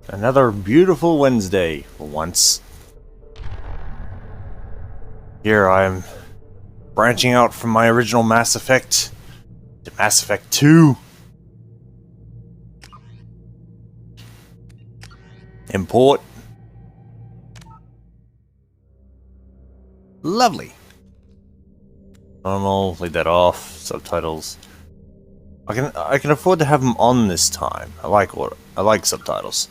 Another beautiful Wednesday for once. Here I'm branching out from my original Mass Effect to Mass Effect 2. Import. Lovely. Normal, leave that off. Subtitles. I can afford to have them on this time. I like subtitles.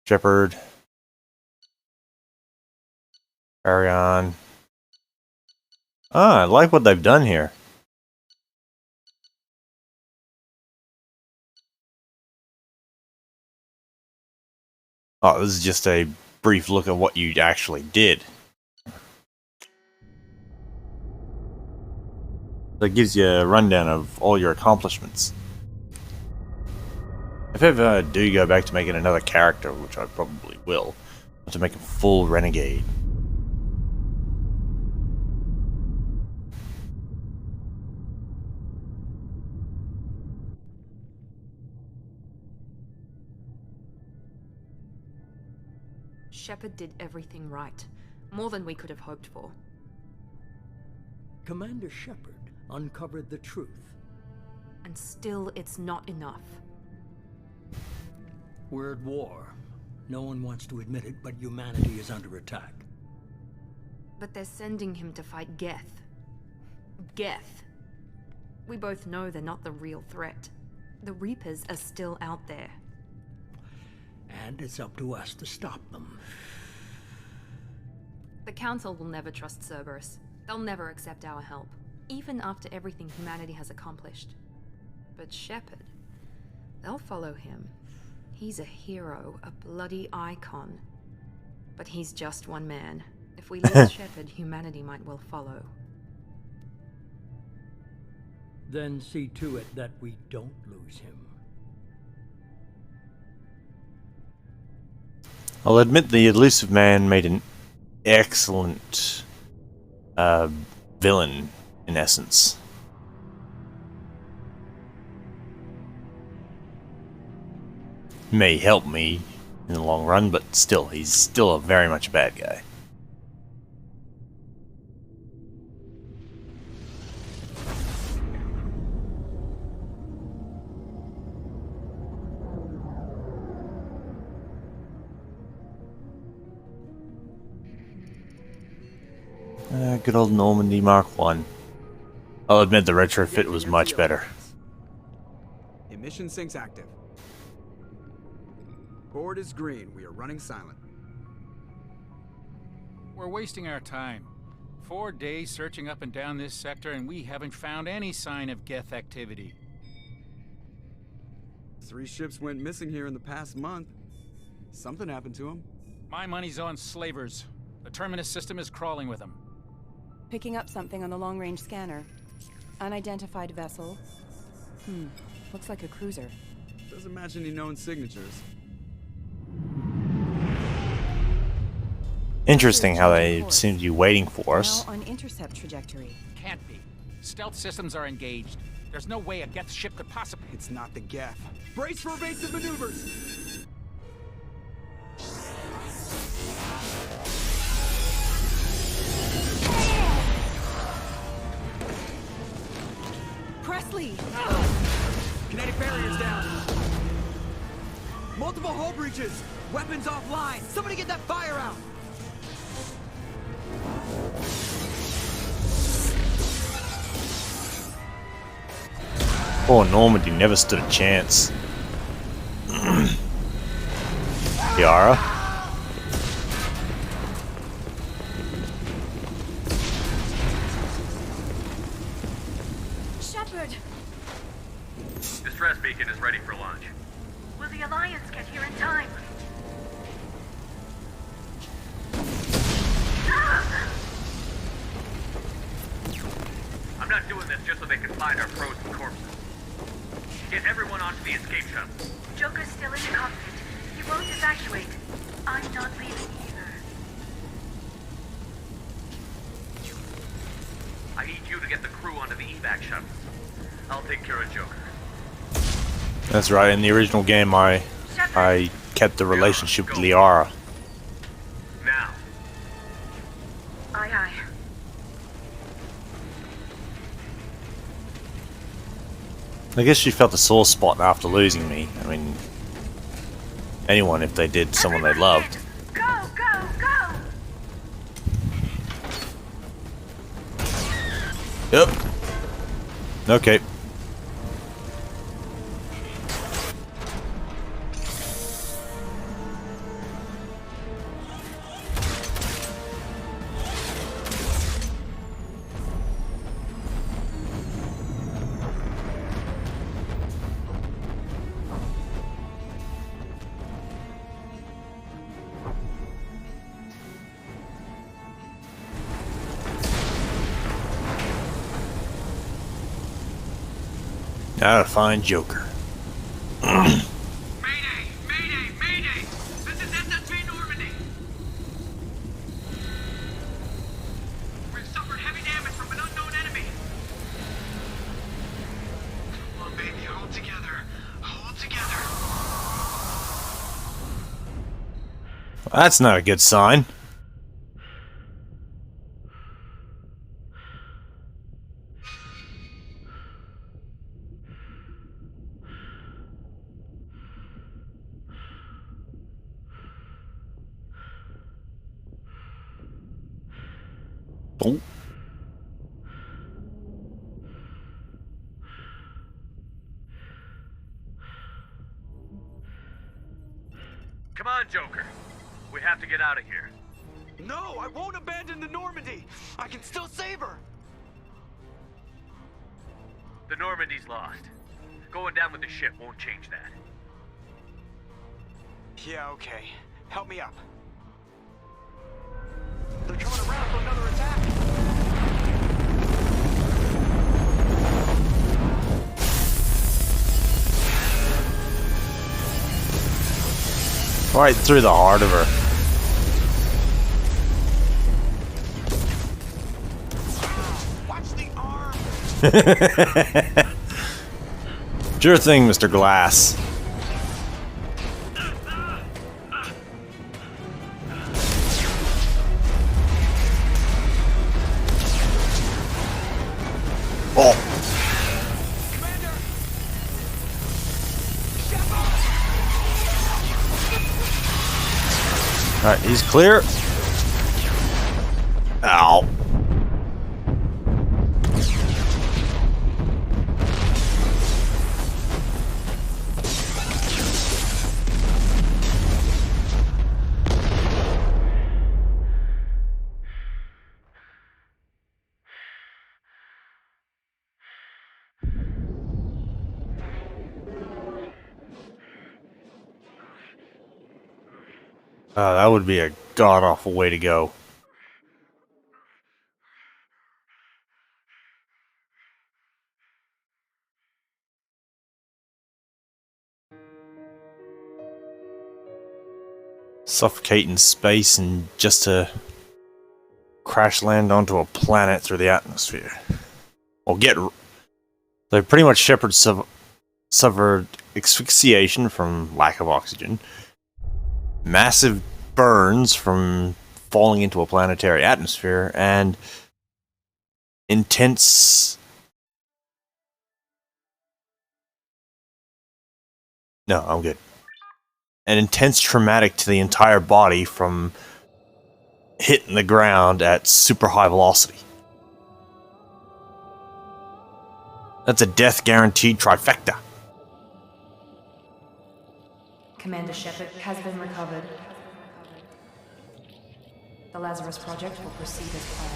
Shepard. Carry on. I like what they've done here. Oh, this is just a brief look at what you actually did. That gives you a rundown of all your accomplishments. If ever I do go back to making another character, which I probably will, I have to make a full renegade. Shepard did everything right. More than we could have hoped for. Commander Shepard uncovered the truth. And still, it's not enough. We're at war. No one wants to admit it, but humanity is under attack. But they're sending him to fight Geth. Geth. We both know they're not the real threat. The Reapers are still out there. And it's up to us to stop them. The Council will never trust Cerberus. They'll never accept our help, even after everything humanity has accomplished. But Shepard, they'll follow him. He's a hero, a bloody icon. But he's just one man. If we lose Shepard, humanity might well follow. Then see to it that we don't lose him. I'll admit the Elusive Man made an excellent villain, in essence. May help me in the long run, but still, he's still very much a bad guy. Good old Normandy Mark 1. I'll admit the retrofit was much better. Emission sinks active. Board is green. We are running silent. We're wasting our time. 4 days searching up and down this sector, and we haven't found any sign of Geth activity. 3 ships went missing here in the past month. Something happened to them. My money's on slavers. The Terminus system is crawling with them. Picking up something on the long-range scanner. Unidentified vessel. Looks like a cruiser. Doesn't match any known signatures. Interesting how they seem to be waiting for us. Now on intercept trajectory. Can't be. Stealth systems are engaged. There's no way a Geth ship could possibly... It's not the Geth. Brace for evasive maneuvers! Presley! Kinetic barriers down. Multiple hull breaches. Weapons offline. Somebody get that fire out. Poor Normandy never stood a chance. Yara. Shepard! Distress beacon is ready for launch. Will the Alliance get here in time? I'm not doing this just so they can find our frozen corpses. Get everyone onto the escape shuttle. Joker's still in the cockpit. He won't evacuate. I'm not leaving either. I need you to get the crew onto the evac shuttle. I'll take care of Joker. That's right. In the original game, I kept the relationship with Liara. Now. Aye, aye. I guess she felt a sore spot after losing me. I mean, anyone if they did someone they loved. Go, go, go! Yep. Okay. Now to find Joker. Mayday! Mayday! Mayday! This is SSV Normandy! We've suffered heavy damage from an unknown enemy! Come on, baby, hold together. Hold together. That's not a good sign. Oh. Come on, Joker. We have to get out of here. No, I won't abandon the Normandy. I can still save her. The Normandy's lost. Going down with the ship won't change that. Yeah, okay. Help me up. They're coming around for another attack. Right through the heart of her. Watch the arm. Sure thing, Mr. Glass. Oh. Alright, he's clear. Ow. That would be a god-awful way to go. Suffocate in space and just to crash land onto a planet through the atmosphere. Or they pretty much Shepard suffered asphyxiation from lack of oxygen, massive burns from falling into a planetary atmosphere, and intense... No, I'm good. And intense traumatic to the entire body from hitting the ground at super high velocity. That's a death guaranteed trifecta. Commander Shepard has been recovered. The Lazarus Project will proceed as planned.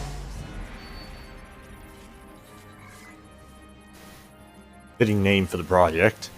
Fitting name for the project.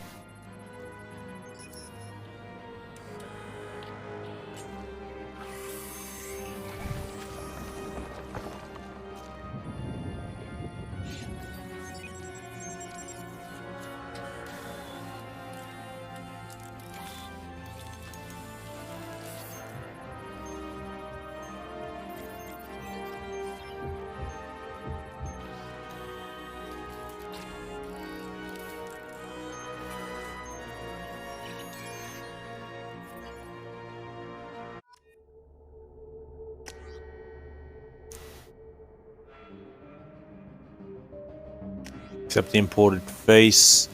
Accept the imported face.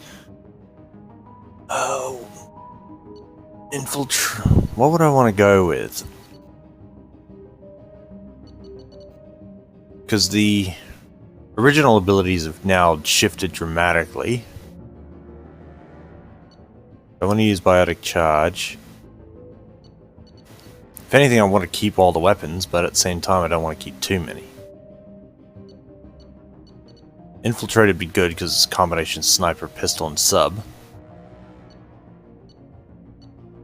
Oh. Infiltrate. What would I want to go with? Because the original abilities have now shifted dramatically. I want to use Biotic Charge. If anything, I want to keep all the weapons, but at the same time, I don't want to keep too many. Infiltrate would be good because it's a combination sniper, pistol, and sub.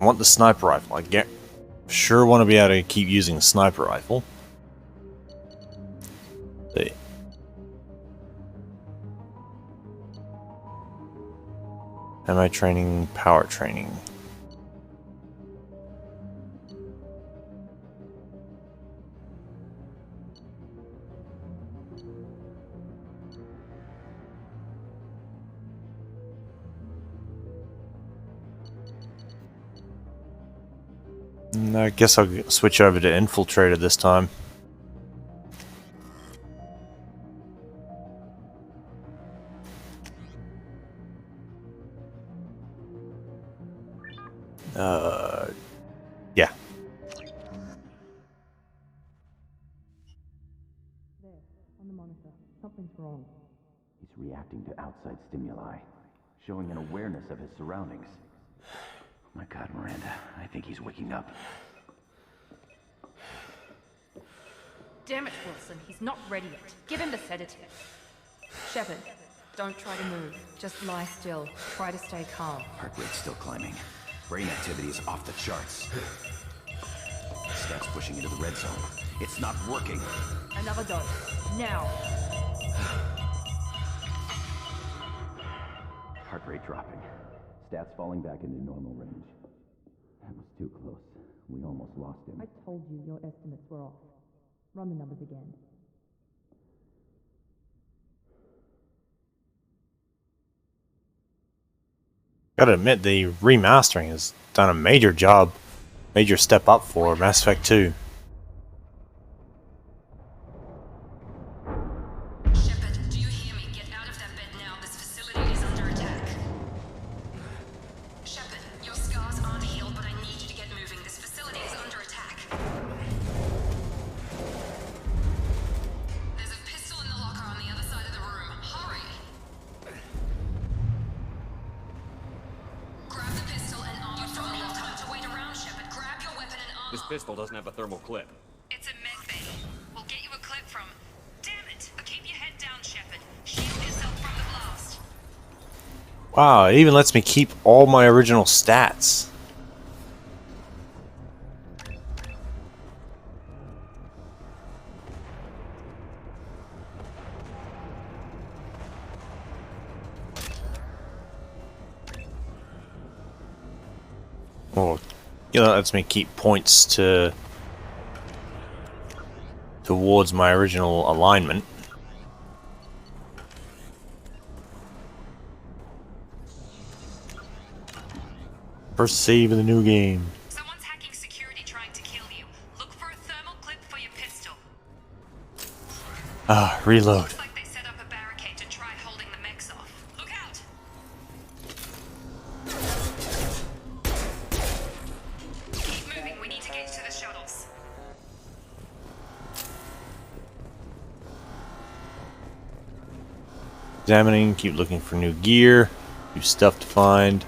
I want the sniper rifle. I sure want to be able to keep using the sniper rifle. See. Am I training? Power training. I guess I'll switch over to Infiltrator this time. Yeah. He's reacting to outside stimuli, showing an awareness of his surroundings. My God, Miranda, I think he's waking up. Damn it, Wilson. He's not ready yet. Give him the sedative. Shepard, don't try to move. Just lie still. Try to stay calm. Heart rate's still climbing. Brain activity is off the charts. Steps pushing into the red zone. It's not working. Another dose. Now. Heart rate dropping. Stats falling back into normal range. That was too close. We almost lost him. I told you your estimates were off. Run the numbers again. Gotta admit, the remastering has done a major job, major step up for Mass Effect 2. Shepard, do you hear me? Get out of that bed now. This facility is under attack. Shepard, your scars aren't healed, but I need you to get moving. This facility is under attack. There's a pistol in the locker on the other side of the room. Hurry! Grab the pistol and armor from me. Time to wait around, Shepard. Grab your weapon and armor. This pistol doesn't have a thermal clip. It's a med bay. We'll get you a clip from... Damn it! Keep your head down, Shepard. Shield yourself from the blast. Wow, it even lets me keep all my original stats. Well, you know, that lets me keep points towards my original alignment. First save of the new game. Someone's hacking security trying to kill you. Look for a thermal clip for your pistol. Ah, reload. Looks like they set up a barricade to try holding the mechs off. Look out! Keep moving. We need to get to the shuttles. Examining, keep looking for new gear, new stuff to find.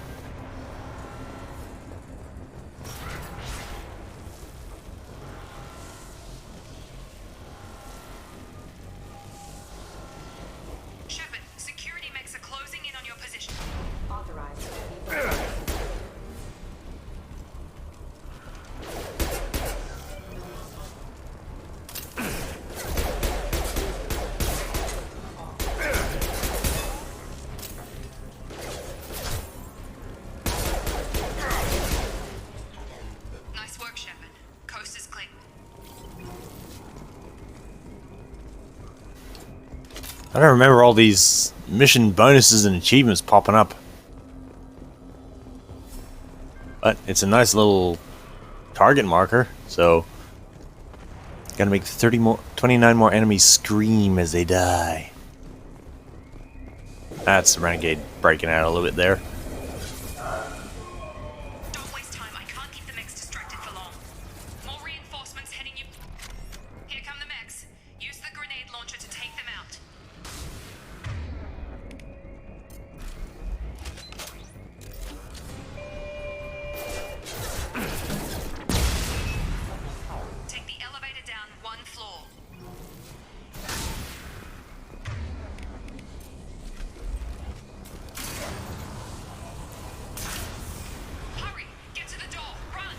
Shepard, security mechs are closing in on your position. Authorized. Nice work, Shepard. Coast is clear. I don't remember all these mission bonuses and achievements popping up. But it's a nice little target marker, so gotta make 29 more enemies scream as they die. That's the Renegade breaking out a little bit there. Don't waste time. I can't keep the mechs distracted for long. More reinforcements heading you. Here come the mechs. Use the grenade launcher to take them out. Take the elevator down one floor. Hurry! Get to the door! Run!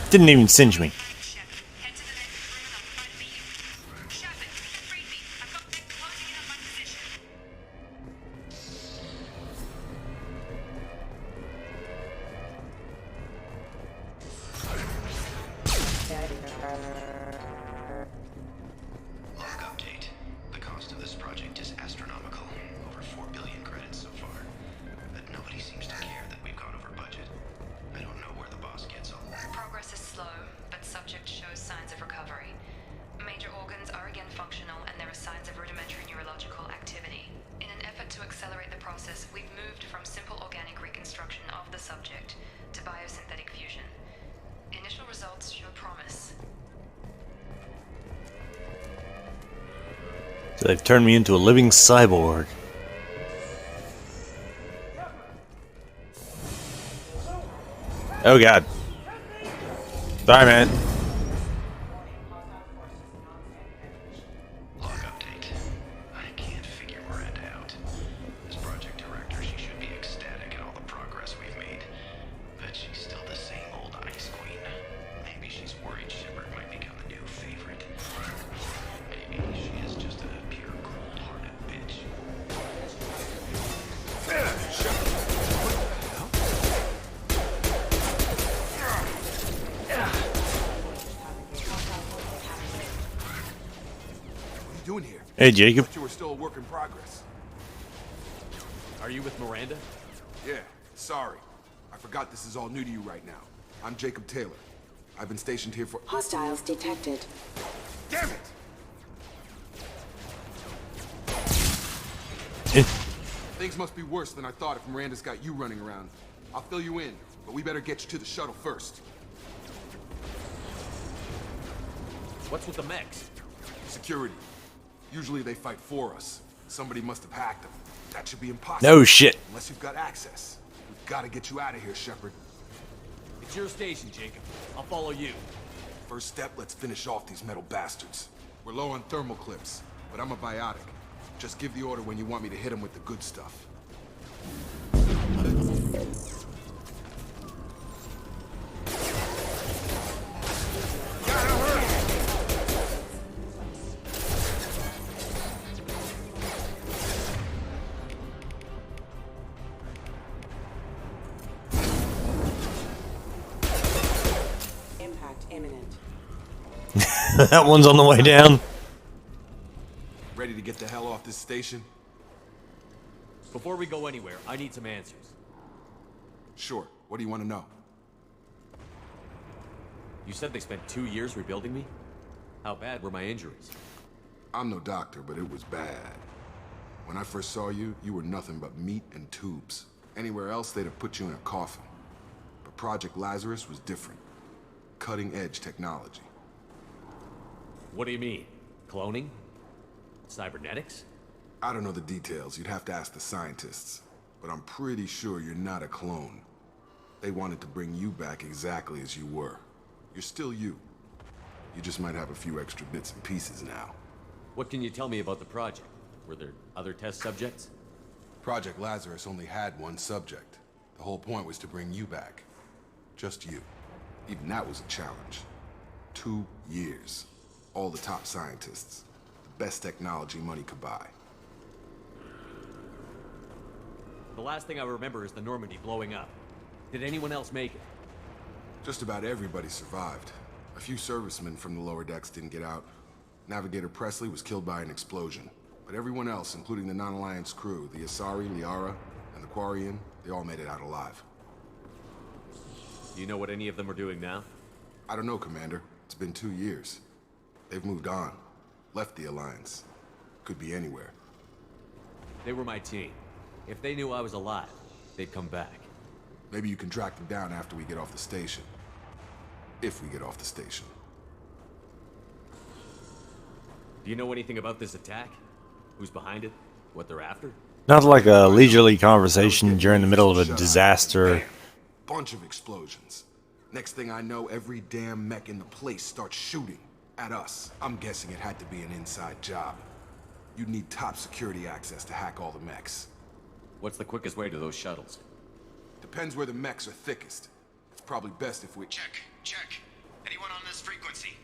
Didn't even singe me. Shep, head to the next room and I'll try to meet you. Shepard, read me. I've got mech closing in on my position. Log update. The cost of this project is astronomical. Over 4 billion credits so far. But nobody seems to care that we've gone over budget. I don't know where the boss gets all that. Progress is slow, but subject shows signs of recovery. Major organs are again functional, and there are signs of rudimentary neurological activity. In an effort to accelerate the process, we've moved from simple organic reconstruction of the subject to biosynthetic fusion. Initial results show promise. So they've turned me into a living cyborg. Oh god. Sorry, man. Log update. I can't figure Miranda out. As project director, she should be ecstatic at all the progress we've made. But she's still the same old ice queen. Maybe she's worried Shepard might become the new favorite. Maybe she is just a pure cold-hearted bitch. What are you doing here? Hey, Jacob. Thought you were still a work in progress. Are you with Miranda? Yeah, sorry. I forgot this is all new to you right now. I'm Jacob Taylor. I've been stationed here for— Hostiles detected. Damn it! Things must be worse than I thought if Miranda's got you running around. I'll fill you in, but we better get you to the shuttle first. What's with the mechs? Security. Usually they fight for us. Somebody must have hacked them. That should be impossible. No shit. Unless you've got access. We've got to get you out of here, Shepard. It's your station, Jacob. I'll follow you. First step, let's finish off these metal bastards. We're low on thermal clips, but I'm a biotic. Just give the order when you want me to hit them with the good stuff. Impact imminent. That one's on the way down. Ready to get the hell off this station? Before we go anywhere, I need some answers. Sure. What do you want to know? You said they spent 2 years rebuilding me? How bad were my injuries? I'm no doctor, but it was bad. When I first saw you, you were nothing but meat and tubes. Anywhere else, they'd have put you in a coffin. But Project Lazarus was different. Cutting-edge technology. What do you mean? Cloning? Cybernetics? I don't know the details. You'd have to ask the scientists. But I'm pretty sure you're not a clone. They wanted to bring you back exactly as you were. You're still you. You just might have a few extra bits and pieces now. What can you tell me about the project? Were there other test subjects? Project Lazarus only had one subject. The whole point was to bring you back. Just you. Even that was a challenge. 2 years. All the top scientists. The best technology money could buy. The last thing I remember is the Normandy blowing up. Did anyone else make it? Just about everybody survived. A few servicemen from the lower decks didn't get out. Navigator Presley was killed by an explosion. But everyone else, including the non-Alliance crew, the Asari, Liara, and the Quarian, they all made it out alive. Do you know what any of them are doing now? I don't know, Commander. It's been 2 years. They've moved on. Left the Alliance. Could be anywhere. They were my team. If they knew I was alive, they'd come back. Maybe you can track them down after we get off the station. If we get off the station. Do you know anything about this attack? Who's behind it? What they're after? Not like a leisurely conversation during the middle of a disaster. Bunch of explosions. Next thing I know, every damn mech in the place starts shooting at us. I'm guessing it had to be an inside job. You'd need top security access to hack all the mechs. What's the quickest way to those shuttles? Depends where the mechs are thickest. It's probably best if we... Check. Anyone on this frequency?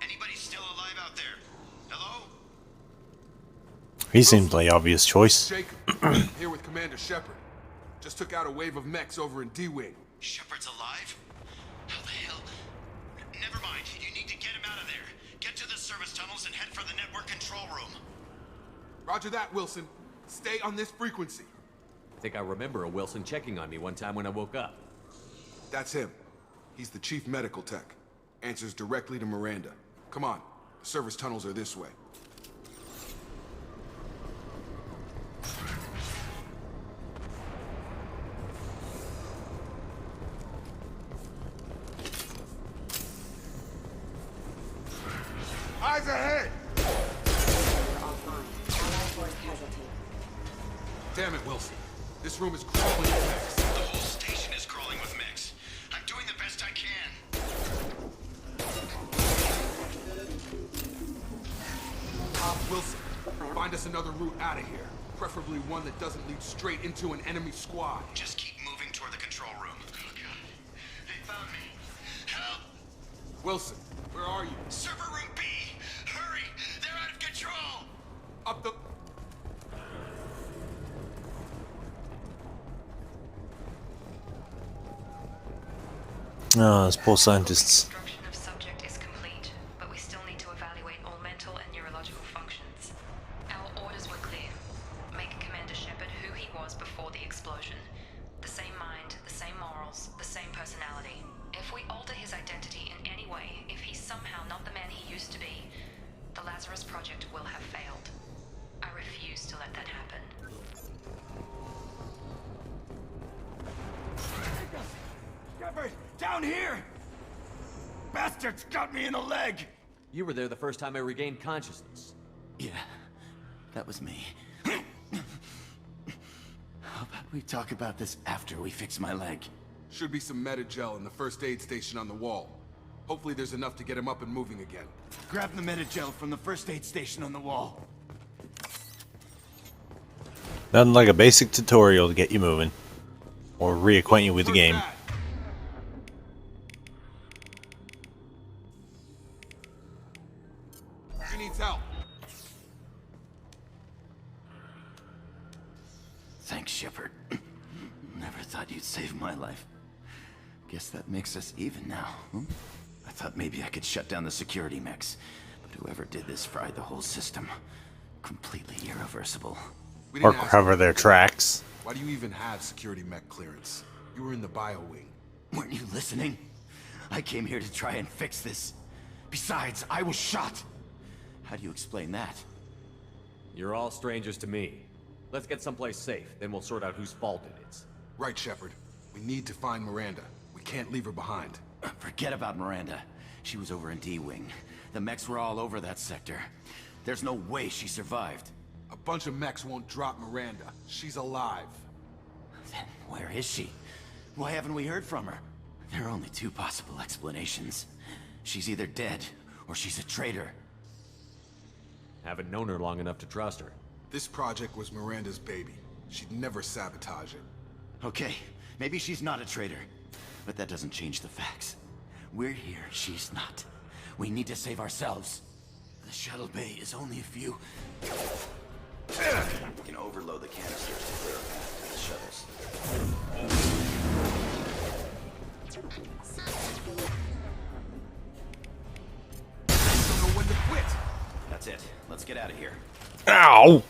Anybody still alive out there? Hello? He seems like the obvious choice. Jacob, here with Commander Shepard. Just took out a wave of mechs over in D-Wing. Shepard's alive? How the hell? Never mind. You need to get him out of there. Get to the service tunnels and head for the network control room. Roger that, Wilson. Stay on this frequency. I think I remember a Wilson checking on me one time when I woke up. That's him. He's the chief medical tech. Answers directly to Miranda. Come on. The service tunnels are this way. Eyes ahead! Damn it, Wilson. This room is crawling with mechs. The whole station is crawling with mechs. I'm doing the best I can. Wilson, find us another route out of here. Preferably one that doesn't lead straight into an enemy squad. Just keep moving toward the control room. Oh, God. They found me. Help! Wilson, where are you? Server room B! Hurry! They're out of control! Up the... Oh, those poor scientists. Construction of subject is complete, but we still need to evaluate all mental and neurological functions. Our orders were clear. Make Commander Shepard who he was before the explosion. The same mind, the same morals, the same personality. If we alter his identity in any way, if he's somehow not the man he used to be, the Lazarus Project will have failed. I refuse to let that happen. Shepard! Down here! Bastards got me in the leg! You were there the first time I regained consciousness. Yeah, that was me. How about we talk about this after we fix my leg? Should be some Medi-gel in the first aid station on the wall. Hopefully there's enough to get him up and moving again. Grab the Medi-gel from the first aid station on the wall. Nothing like a basic tutorial to get you moving. Or reacquaint you with the game. He needs help. Thanks, Shepard. Never thought you'd save my life. Guess that makes us even now. I thought maybe I could shut down the security mechs, but whoever did this fried the whole system. Completely irreversible. Or cover their tracks. Why do you even have security mech clearance? You were in the bio wing. Weren't you listening? I came here to try and fix this. Besides, I was shot. How do you explain that? You're all strangers to me. Let's get someplace safe, then we'll sort out whose fault it is. Right, Shepard. We need to find Miranda. We can't leave her behind. Forget about Miranda. She was over in D-Wing. The mechs were all over that sector. There's no way she survived. A bunch of mechs won't drop Miranda. She's alive. Then where is she? Why haven't we heard from her? There are only two possible explanations. She's either dead, or she's a traitor. Haven't known her long enough to trust her. This project was Miranda's baby. She'd never sabotage it. Okay, maybe she's not a traitor. But that doesn't change the facts. We're here, she's not. We need to save ourselves. The shuttle bay is only a few... We can overload the canisters to clear a path to the shuttles. Don't know when to quit. That's it. Let's get out of here. Ow!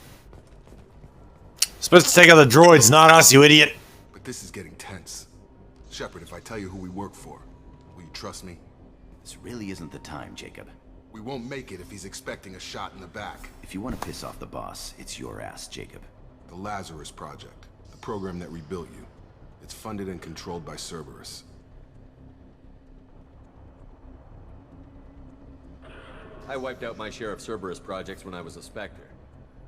Supposed to take out the droids, not us, you idiot. But this is getting tense. Shepard, if I tell you who we work for, will you trust me? This really isn't the time, Jacob. We won't make it if he's expecting a shot in the back. If you want to piss off the boss, it's your ass, Jacob. The Lazarus Project, the program that rebuilt you. It's funded and controlled by Cerberus. I wiped out my share of Cerberus projects when I was a Spectre.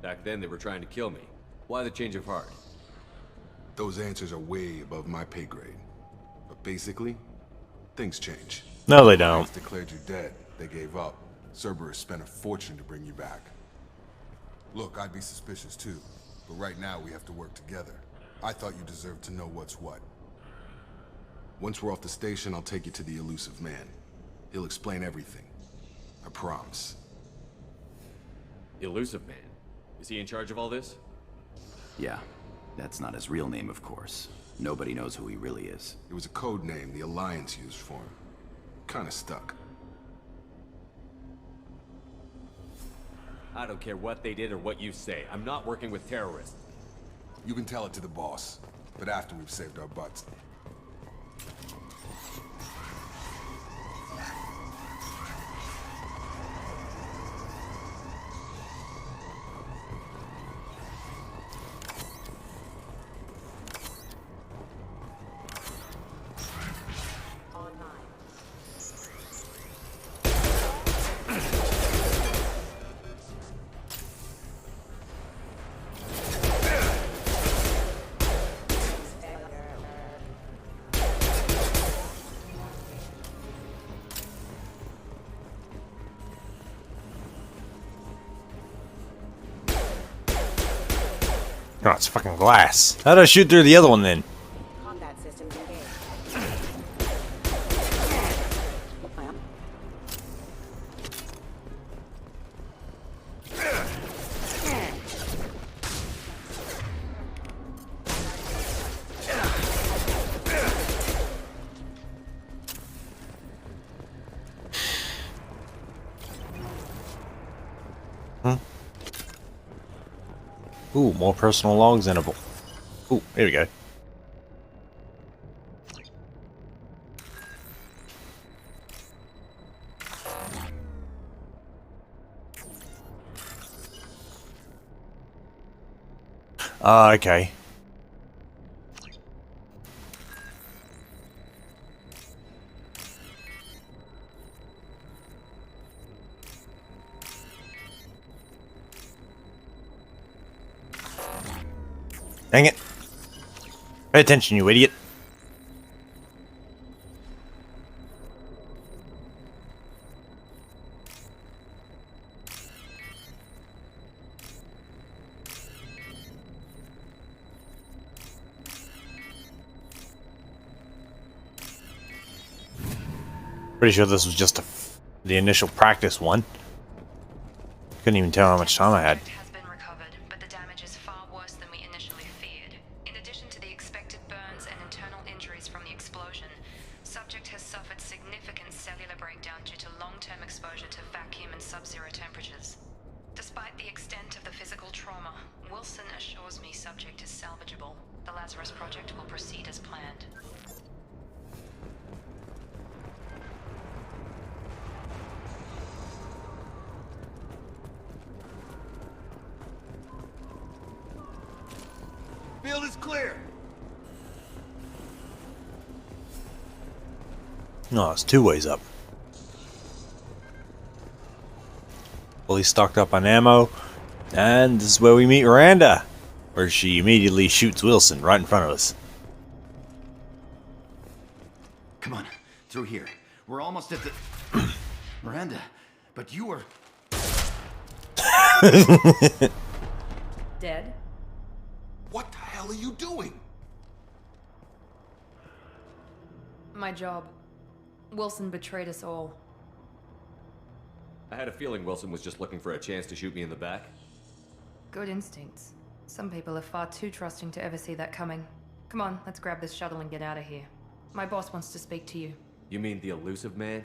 Back then, they were trying to kill me. Why the change of heart? Those answers are way above my pay grade. But basically, things change. No, they don't. They declared you dead. They gave up. Cerberus spent a fortune to bring you back. Look, I'd be suspicious too. But right now, we have to work together. I thought you deserved to know what's what. Once we're off the station, I'll take you to the Elusive Man. He'll explain everything. I promise. Elusive Man? Is he in charge of all this? Yeah. That's not his real name, of course. Nobody knows who he really is. It was a code name the Alliance used for him. Kinda stuck. I don't care what they did or what you say. I'm not working with terrorists. You can tell it to the boss, but after we've saved our butts. Oh, it's fucking glass. How do I shoot through the other one then? Combat systems engaged. Ooh, more personal logs enable. Ooh, here we go. Okay. Dang it. Pay attention, you idiot. Pretty sure this was just the initial practice one. Couldn't even tell how much time I had. Has been recovered, but the damage is far worse than we initially feared. In addition to the expected burns and internal injuries from the explosion, subject has suffered significant cellular breakdown due to long-term exposure to vacuum and sub-zero temperatures. Despite the extent of the physical trauma, Wilson assures me subject is salvageable. The Lazarus Project will proceed as planned. Field is clear. No, it's two ways up. Fully stocked up on ammo, and this is where we meet Miranda, where she immediately shoots Wilson right in front of us. Come on, through here. We're almost at the... Miranda, but you were... Dead? What the hell are you doing? My job. Wilson betrayed us all. I had a feeling Wilson was just looking for a chance to shoot me in the back. Good instincts. Some people are far too trusting to ever see that coming. Come on, let's grab this shuttle and get out of here. My boss wants to speak to you. You mean the Elusive Man?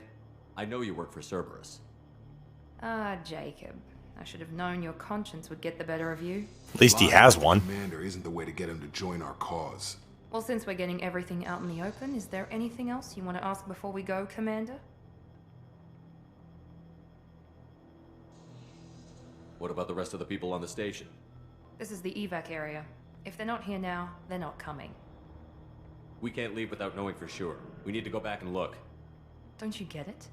I know you work for Cerberus. Ah, Jacob. I should have known your conscience would get the better of you. At least he has one. Commander isn't the way to get him to join our cause. Well, since we're getting everything out in the open, is there anything else you want to ask before we go, Commander? What about the rest of the people on the station? This is the evac area. If they're not here now, they're not coming. We can't leave without knowing for sure. We need to go back and look. Don't you get it?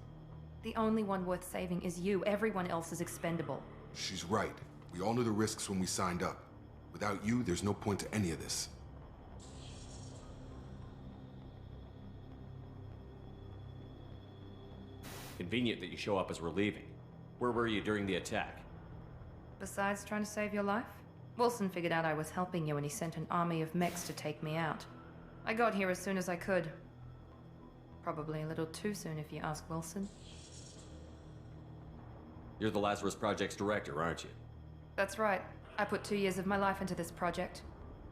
The only one worth saving is you. Everyone else is expendable. She's right. We all knew the risks when we signed up. Without you, there's no point to any of this. Convenient that you show up as we're leaving. Where were you during the attack? Besides trying to save your life, Wilson figured out I was helping you and he sent an army of mechs to take me out. I got here as soon as I could. Probably a little too soon if you ask Wilson. You're the Lazarus Project's director, aren't you? That's right. I put 2 years of my life into this project.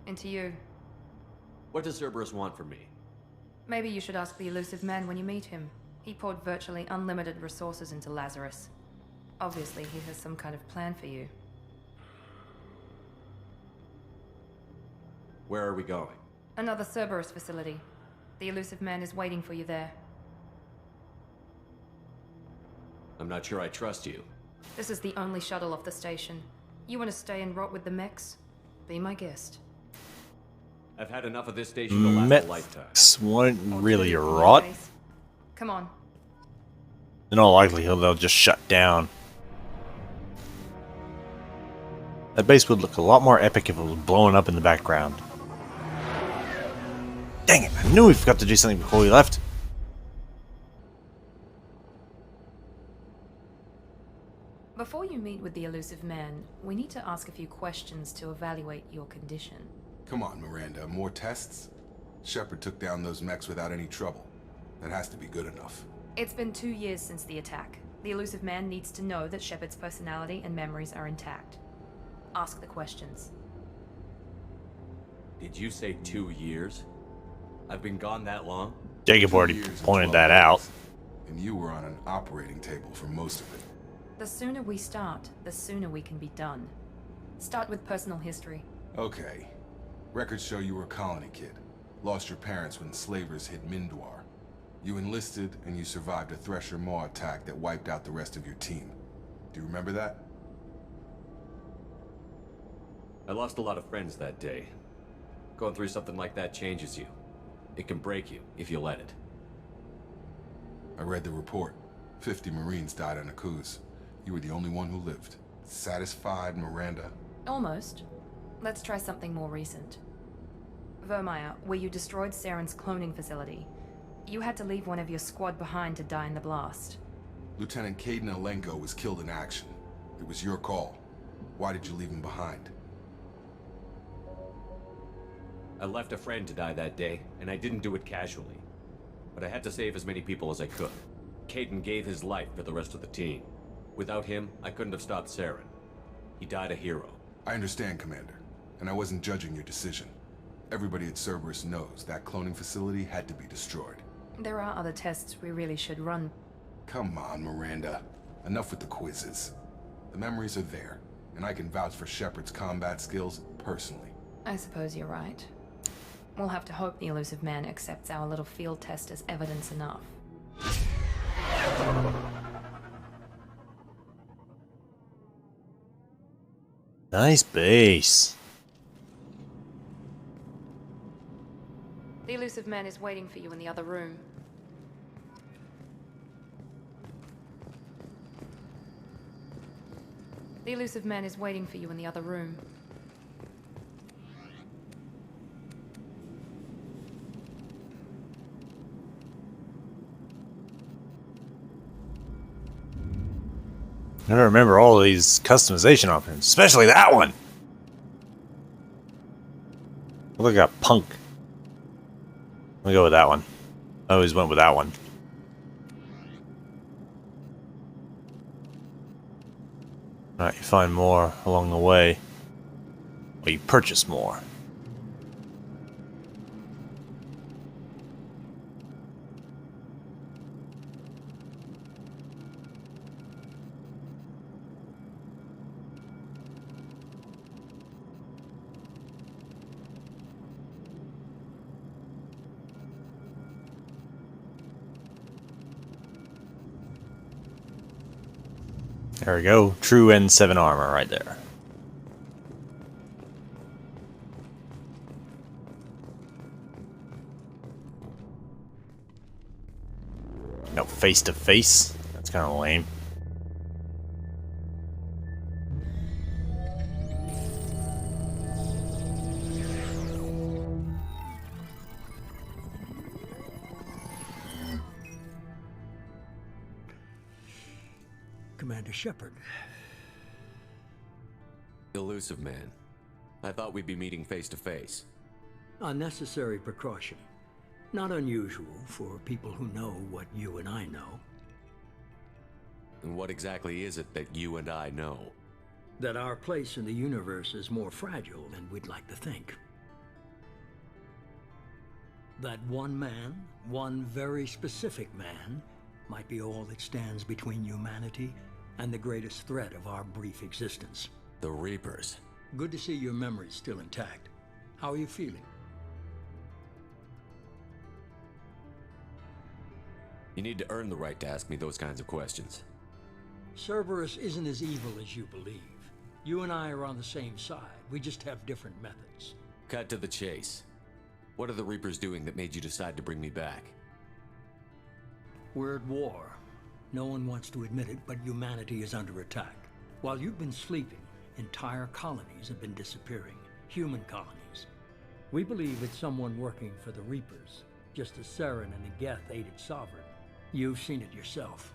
Into you. What does Cerberus want from me? Maybe you should ask the elusive man when you meet him. He poured virtually unlimited resources into Lazarus. Obviously, he has some kind of plan for you. Where are we going? Another Cerberus facility. The elusive man is waiting for you there. I'm not sure I trust you. This is the only shuttle off the station. You want to stay and rot with the mechs? Be my guest. I've had enough of this station to last a lifetime. Mechs wouldn't really rot. Come on. In all likelihood, they'll just shut down. That base would look a lot more epic if it was blowing up in the background. Dang it, I knew we forgot to do something before we left. Before you meet with the elusive man, we need to ask a few questions to evaluate your condition. Come on, Miranda, more tests? Shepard took down those mechs without any trouble. That has to be good enough. It's been 2 years since the attack. The elusive man needs to know that Shepard's personality and memories are intact. Ask the questions. Did you say 2 years? I've been gone that long? Jacob already pointed that out. And you were on an operating table for most of it. The sooner we start, the sooner we can be done. Start with personal history. Okay. Records show you were a colony kid. Lost your parents when slavers hit Mindwar. You enlisted and you survived a Thresher Maw attack that wiped out the rest of your team. Do you remember that? I lost a lot of friends that day. Going through something like that changes you. It can break you if you let it. I read the report. 50 Marines died on Akuz. You were the only one who lived. Satisfied, Miranda? Almost. Let's try something more recent. Vermeer, where you destroyed Saren's cloning facility. You had to leave one of your squad behind to die in the blast. Lieutenant Kaidan Alenko was killed in action. It was your call. Why did you leave him behind? I left a friend to die that day, and I didn't do it casually. But I had to save as many people as I could. Kaidan gave his life for the rest of the team. Without him, I couldn't have stopped Saren. He died a hero. I understand, Commander. And I wasn't judging your decision. Everybody at Cerberus knows that cloning facility had to be destroyed. There are other tests we really should run. Come on, Miranda. Enough with the quizzes. The memories are there, and I can vouch for Shepard's combat skills personally. I suppose you're right. We'll have to hope the elusive man accepts our little field test as evidence enough. Nice base. The elusive man is waiting for you in the other room. The elusive man is waiting for you in the other room. I gotta remember all of these customization options, especially that one. Look, I got punk. Let me go with that one. I always went with that one. Alright, you find more along the way. Or you purchase more. There we go. True N7 armor right there. No, face to face? That's kind of lame. Commander Shepard. Elusive man. I thought we'd be meeting face to face. A necessary precaution. Not unusual for people who know what you and I know. And what exactly is it that you and I know? That our place in the universe is more fragile than we'd like to think. That one man, one very specific man, might be all that stands between humanity and the greatest threat of our brief existence. The Reapers. Good to see your memory's still intact. How are you feeling? You need to earn the right to ask me those kinds of questions. Cerberus isn't as evil as you believe. You and I are on the same side. We just have different methods. Cut to the chase. What are the Reapers doing that made you decide to bring me back? We're at war. No one wants to admit it, but humanity is under attack. While you've been sleeping, entire colonies have been disappearing. Human colonies. We believe it's someone working for the Reapers, just as Saren and the Geth aided Sovereign. You've seen it yourself.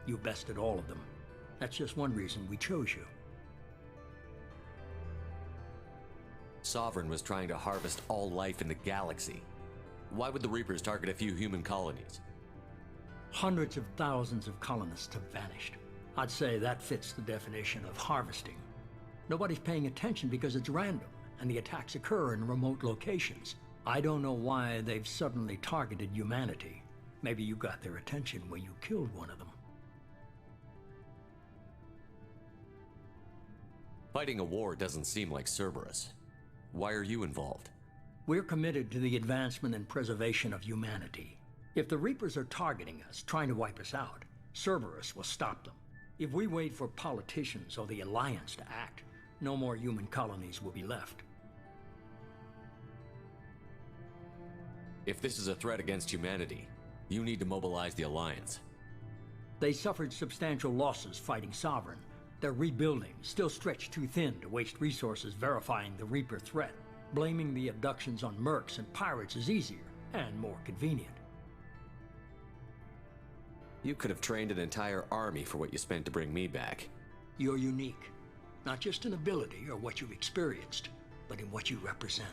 You bested all of them. That's just one reason we chose you. Sovereign was trying to harvest all life in the galaxy. Why would the Reapers target a few human colonies? Hundreds of thousands of colonists have vanished. I'd say that fits the definition of harvesting. Nobody's paying attention because it's random, and the attacks occur in remote locations. I don't know why they've suddenly targeted humanity. Maybe you got their attention when you killed one of them. Fighting a war doesn't seem like Cerberus. Why are you involved? We're committed to the advancement and preservation of humanity. If the Reapers are targeting us, trying to wipe us out, Cerberus will stop them. If we wait for politicians or the Alliance to act, no more human colonies will be left. If this is a threat against humanity, you need to mobilize the Alliance. They suffered substantial losses fighting Sovereign. They're rebuilding, still stretched too thin to waste resources verifying the Reaper threat. Blaming the abductions on mercs and pirates is easier and more convenient. You could have trained an entire army for what you spent to bring me back. You're unique, not just in ability or what you've experienced, but in what you represent.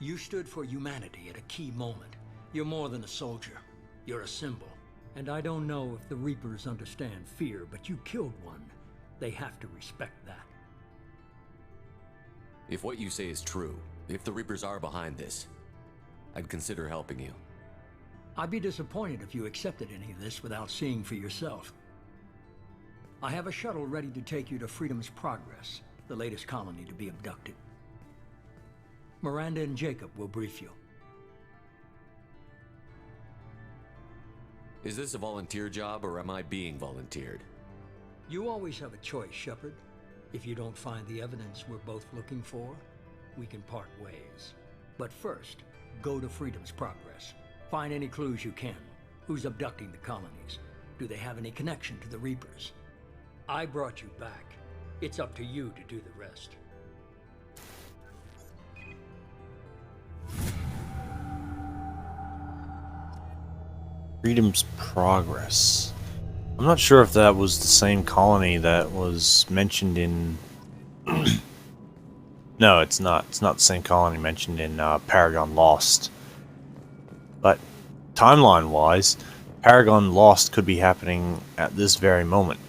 You stood for humanity at a key moment. You're more than a soldier. You're a symbol. And I don't know if the Reapers understand fear, but you killed one. They have to respect that. If what you say is true, if the Reapers are behind this, I'd consider helping you. I'd be disappointed if you accepted any of this without seeing for yourself. I have a shuttle ready to take you to Freedom's Progress, the latest colony to be abducted. Miranda and Jacob will brief you. Is this a volunteer job, or am I being volunteered? You always have a choice, Shepard. If you don't find the evidence we're both looking for, we can part ways. But first, go to Freedom's Progress. Find any clues you can. Who's abducting the colonies? Do they have any connection to the Reapers? I brought you back. It's up to you to do the rest. Freedom's Progress. I'm not sure if that was the same colony that was mentioned in... No, it's not. It's not the same colony mentioned in Paragon Lost. But timeline-wise, Paragon Lost could be happening at this very moment.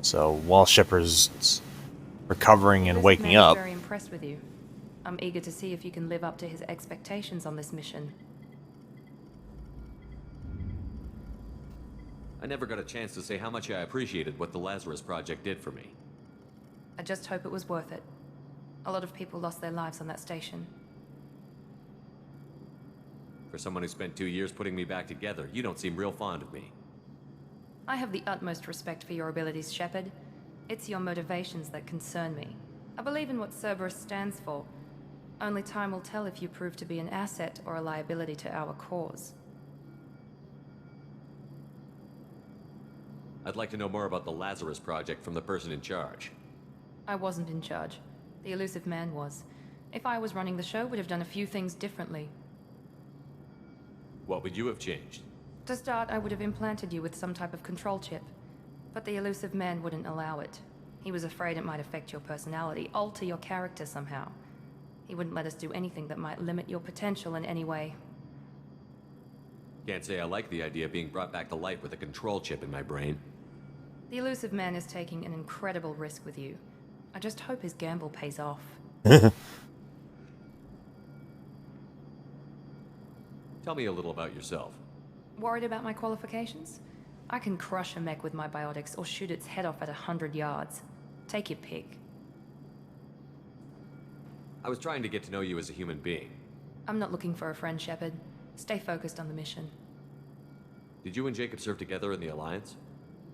So while Shepard's recovering and waking up... I'm very impressed with you. I'm eager to see if you can live up to his expectations on this mission. I never got a chance to say how much I appreciated what the Lazarus Project did for me. I just hope it was worth it. A lot of people lost their lives on that station. For someone who spent 2 years putting me back together, you don't seem real fond of me. I have the utmost respect for your abilities, Shepard. It's your motivations that concern me. I believe in what Cerberus stands for. Only time will tell if you prove to be an asset or a liability to our cause. I'd like to know more about the Lazarus Project from the person in charge. I wasn't in charge. The elusive man was. If I was running the show, would have done a few things differently. What would you have changed? To start, I would have implanted you with some type of control chip. But the elusive man wouldn't allow it. He was afraid it might affect your personality, alter your character somehow. He wouldn't let us do anything that might limit your potential in any way. Can't say I like the idea of being brought back to life with a control chip in my brain. The elusive man is taking an incredible risk with you. I just hope his gamble pays off. Tell me a little about yourself. Worried about my qualifications? I can crush a mech with my biotics or shoot its head off at 100 yards. Take your pick. I was trying to get to know you as a human being. I'm not looking for a friend, Shepard. Stay focused on the mission. Did you and Jacob serve together in the Alliance?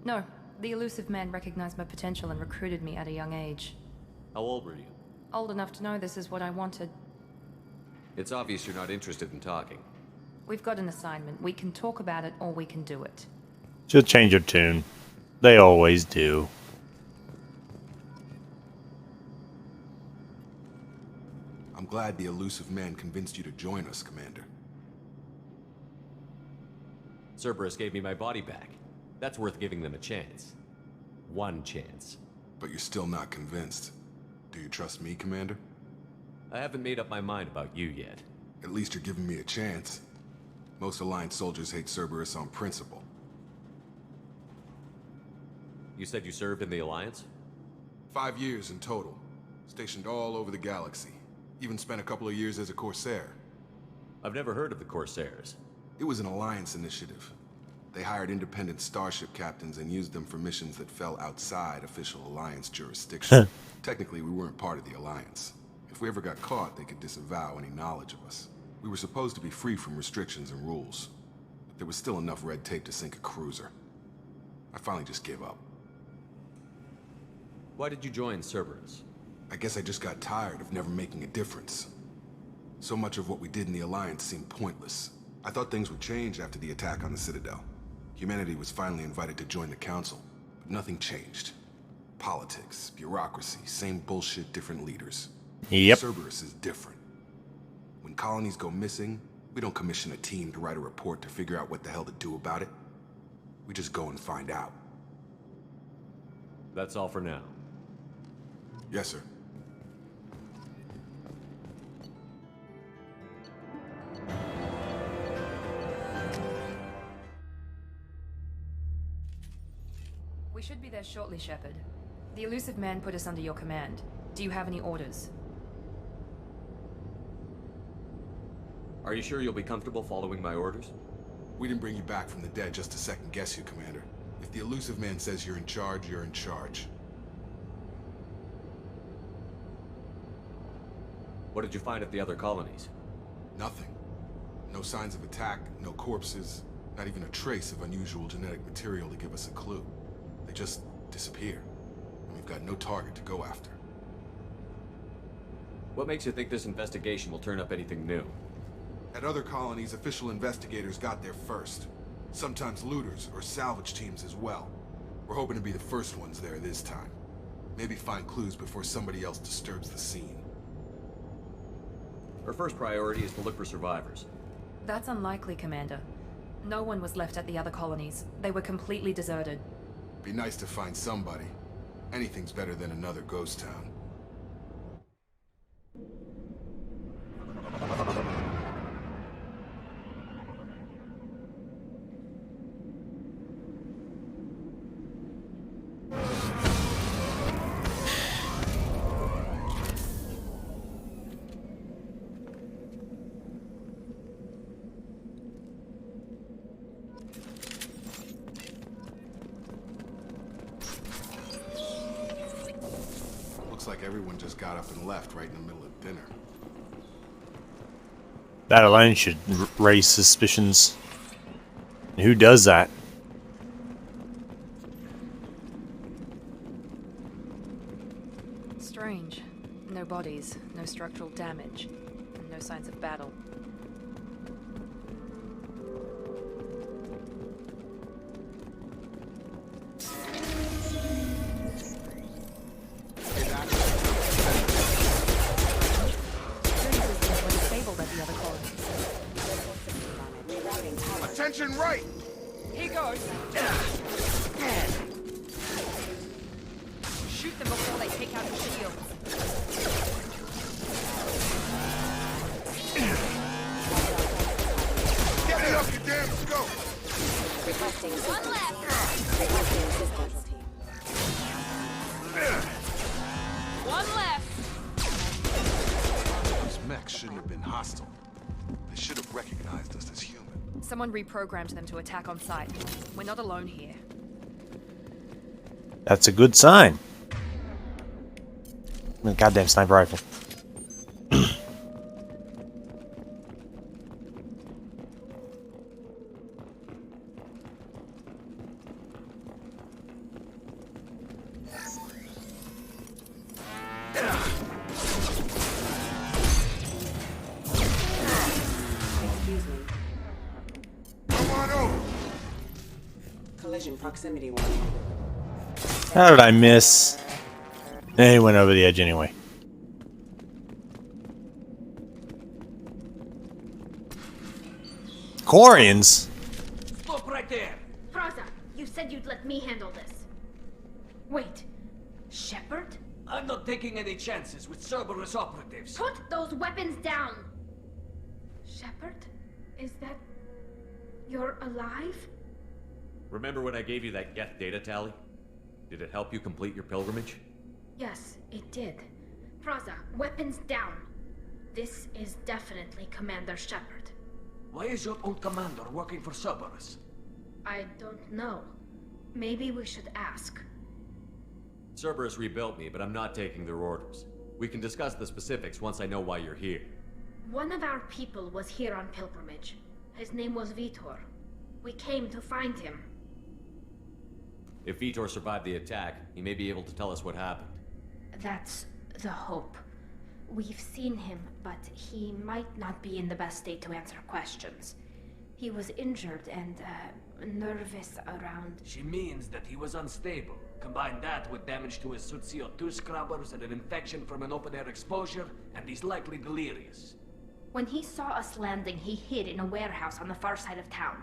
No. The elusive man recognized my potential and recruited me at a young age. How old were you? Old enough to know this is what I wanted. It's obvious you're not interested in talking. We've got an assignment. We can talk about it or we can do it. Just change your tune. They always do. I'm glad the elusive man convinced you to join us, Commander. Cerberus gave me my body back. That's worth giving them a chance. One chance. But you're still not convinced. Do you trust me, Commander? I haven't made up my mind about you yet. At least you're giving me a chance. Most Alliance soldiers hate Cerberus on principle. You said you served in the Alliance? 5 years in total. Stationed all over the galaxy. Even spent a couple of years as a Corsair. I've never heard of the Corsairs. It was an Alliance initiative. They hired independent starship captains and used them for missions that fell outside official Alliance jurisdiction. Technically, we weren't part of the Alliance. If we ever got caught, they could disavow any knowledge of us. We were supposed to be free from restrictions and rules. But there was still enough red tape to sink a cruiser. I finally just gave up. Why did you join Cerberus? I guess I just got tired of never making a difference. So much of what we did in the Alliance seemed pointless. I thought things would change after the attack on the Citadel. Humanity was finally invited to join the Council, but nothing changed. Politics, bureaucracy, same bullshit, different leaders. Yep. Cerberus is different. When colonies go missing, we don't commission a team to write a report to figure out what the hell to do about it. We just go and find out. That's all for now. Yes, sir. We should be there shortly, Shepard. The elusive man put us under your command. Do you have any orders? Are you sure you'll be comfortable following my orders? We didn't bring you back from the dead just to second guess you, Commander. If the elusive man says you're in charge, you're in charge. What did you find at the other colonies? Nothing. No signs of attack, no corpses, not even a trace of unusual genetic material to give us a clue. They just disappear, and we've got no target to go after. What makes you think this investigation will turn up anything new? At other colonies, official investigators got there first. Sometimes looters or salvage teams as well. We're hoping to be the first ones there this time. Maybe find clues before somebody else disturbs the scene. Our first priority is to look for survivors. That's unlikely, Commander. No one was left at the other colonies. They were completely deserted. Be nice to find somebody. Anything's better than another ghost town. Looks like everyone just got up and left right in the middle of dinner. That alone should raise suspicions. Who does that? Strange. No bodies, no structural damage, and no signs of battle. attention right! He goes. Shoot them before they take out the shield. Get me up, you damn scope! Requesting One left. Requesting assistance. One left. Those mechs shouldn't have been hostile. They should have recognized us as human. Someone reprogrammed them to attack on sight. We're not alone here. That's a good sign. Goddamn sniper rifle. Come on over! Collision proximity warning. How did I miss? He went over the edge anyway. Quarians? Stop right there! Praza, you said you'd let me handle this. Wait, Shepard? I'm not taking any chances with Cerberus operatives. Put those weapons down! Shepard? Is that... you're alive? Remember when I gave you that Geth data tally? Did it help you complete your pilgrimage? Yes, it did. Praza, weapons down. This is definitely Commander Shepard. Why is your old commander working for Cerberus? I don't know. Maybe we should ask. Cerberus rebuilt me, but I'm not taking their orders. We can discuss the specifics once I know why you're here. One of our people was here on pilgrimage. His name was Vitor. We came to find him. If Vitor survived the attack, he may be able to tell us what happened. That's the hope. We've seen him, but he might not be in the best state to answer questions. He was injured and, nervous around... She means that he was unstable. Combine that with damage to his Suit CO2 scrubbers and an infection from an open-air exposure, and he's likely delirious. When he saw us landing, he hid in a warehouse on the far side of town.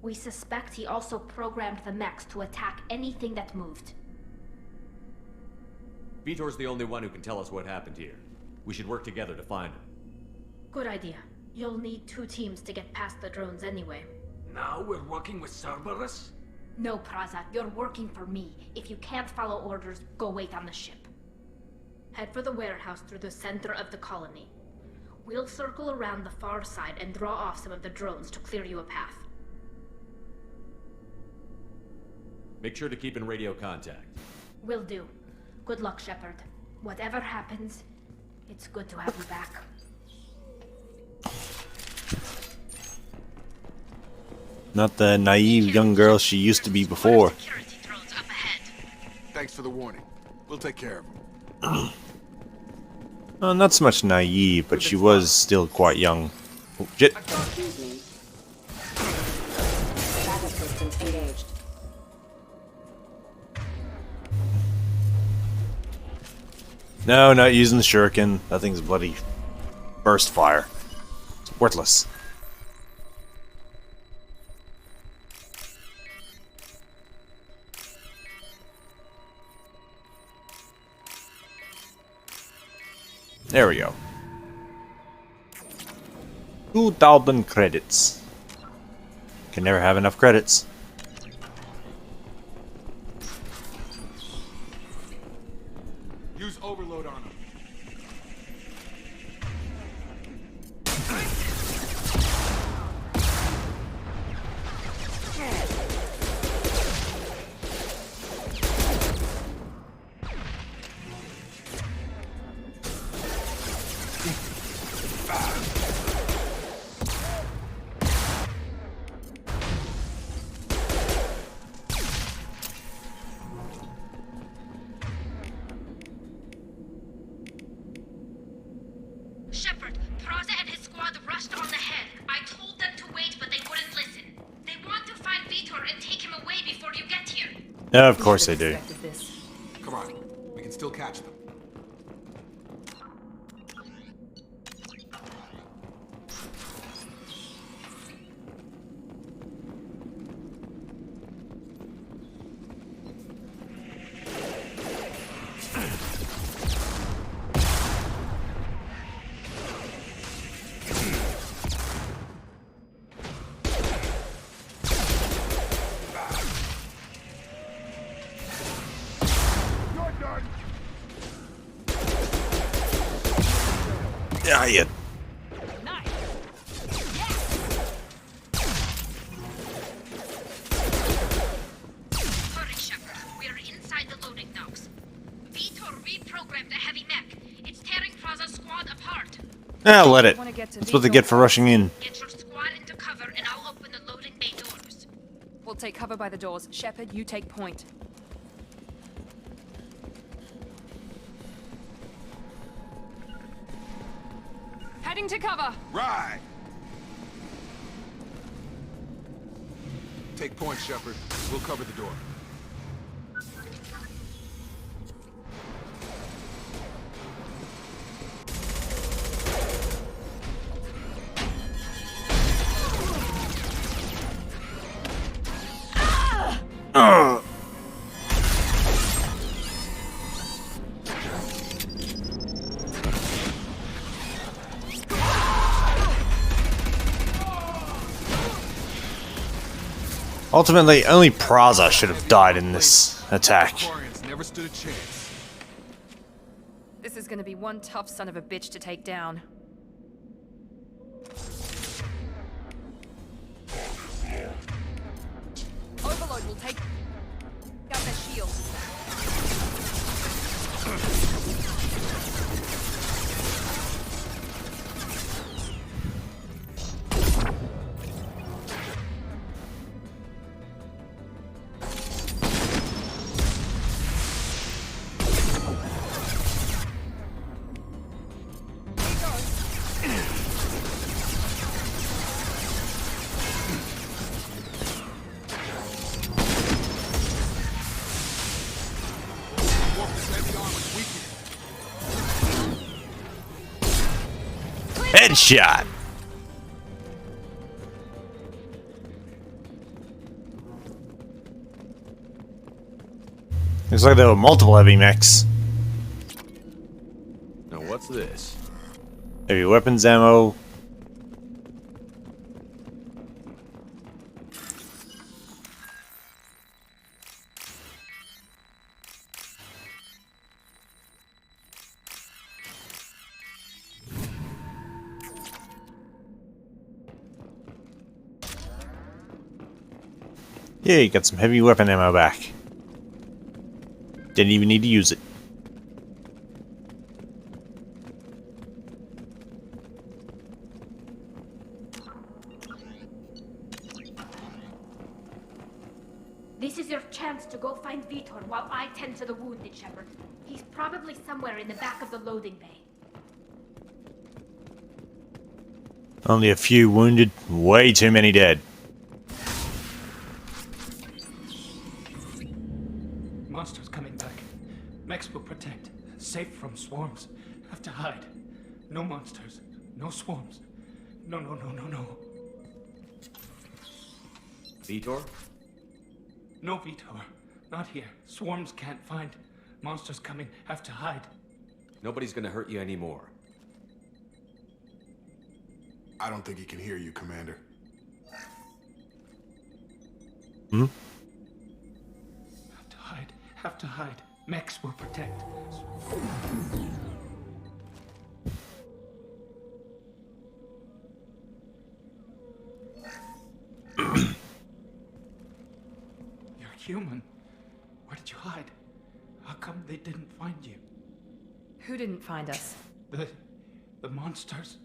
We suspect he also programmed the mechs to attack anything that moved. Vitor's the only one who can tell us what happened here. We should work together to find him. Good idea. You'll need 2 teams to get past the drones anyway. Now we're working with Cerberus? No, Praza, you're working for me. If you can't follow orders, go wait on the ship. Head for the warehouse through the center of the colony. We'll circle around the far side and draw off some of the drones to clear you a path. Make sure to keep in radio contact. Will do. Good luck, Shepard. Whatever happens, it's good to have you back. Not the naive young girl she used to be before. Thanks for the warning. We'll take care of him. Not so much naive, but she was still quite young. Oh, shit. Excuse me. Backup systems engaged. No, not using the shuriken. That thing's bloody burst fire. It's worthless. There we go. 2,000 credits. Can never have enough credits. Use overload on him. Shepard, Praza and his squad rushed on ahead. I told them to wait, but they wouldn't listen. They want to find Vitor and take him away before you get here. Yeah, of course they do. Come on, we can still catch them. you. Hurry, Shepard. We are inside the loading docks. Vitor reprogrammed the heavy mech. It's tearing Praza's squad apart. Ah, let it. That's what they get for rushing in. Get your squad into cover and I'll open the loading bay doors. We'll take cover by the doors. Shepard, you take point. Heading to cover. Right. Take point, Shepard. We'll cover the door. Ultimately, only Praza should have died in this attack. Never stood a chance. This is gonna be one tough son of a bitch to take down. Overload will take out their shields. Headshot! Looks like there were multiple heavy mechs. Now what's this? Heavy weapons ammo. Yeah, you got some heavy weapon ammo back. Didn't even need to use it. This is your chance to go find Vitor while I tend to the wounded, Shepard. He's probably somewhere in the back of the loading bay. Only a few wounded, way too many dead. Monsters coming back. Mechs will protect. Safe from swarms. Have to hide. No monsters. No swarms. No. Vitor? No, Vitor. Not here. Swarms can't find. Monsters coming. Have to hide. Nobody's gonna hurt you anymore. I don't think he can hear you, Commander. Hmm? Have to hide. Mechs will protect. You're human. Where did you hide? How come they didn't find you? Who didn't find us? The monsters.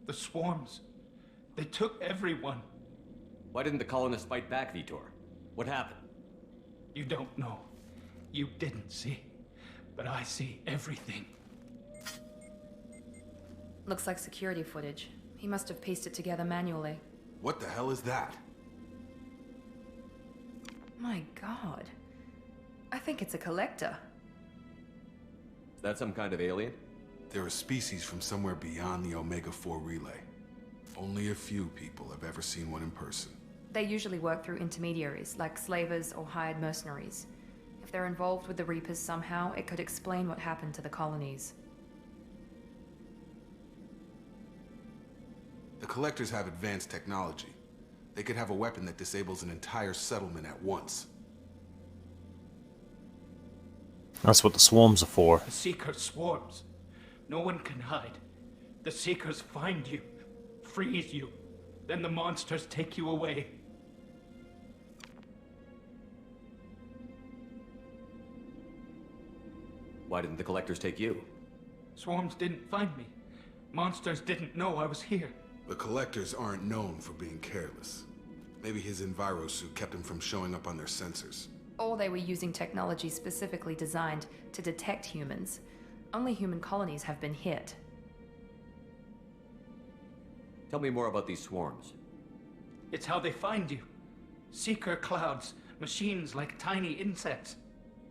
The swarms. They took everyone. Why didn't the colonists fight back, Vitor? What happened? You don't know. You didn't see. But I see everything. Looks like security footage. He must have pieced it together manually. What the hell is that? My god. I think it's a collector. Is that some kind of alien? They're a species from somewhere beyond the Omega-4 relay. Only a few people have ever seen one in person. They usually work through intermediaries, like slavers or hired mercenaries. If they're involved with the Reapers somehow, it could explain what happened to the colonies. The Collectors have advanced technology. They could have a weapon that disables an entire settlement at once. That's what the swarms are for. The Seeker swarms. No one can hide. The Seekers find you, freeze you, then the monsters take you away. Why didn't the Collectors take you? Swarms didn't find me. Monsters didn't know I was here. The Collectors aren't known for being careless. Maybe his envirosuit kept him from showing up on their sensors. Or they were using technology specifically designed to detect humans. Only human colonies have been hit. Tell me more about these swarms. It's how they find you. Seeker clouds, machines like tiny insects.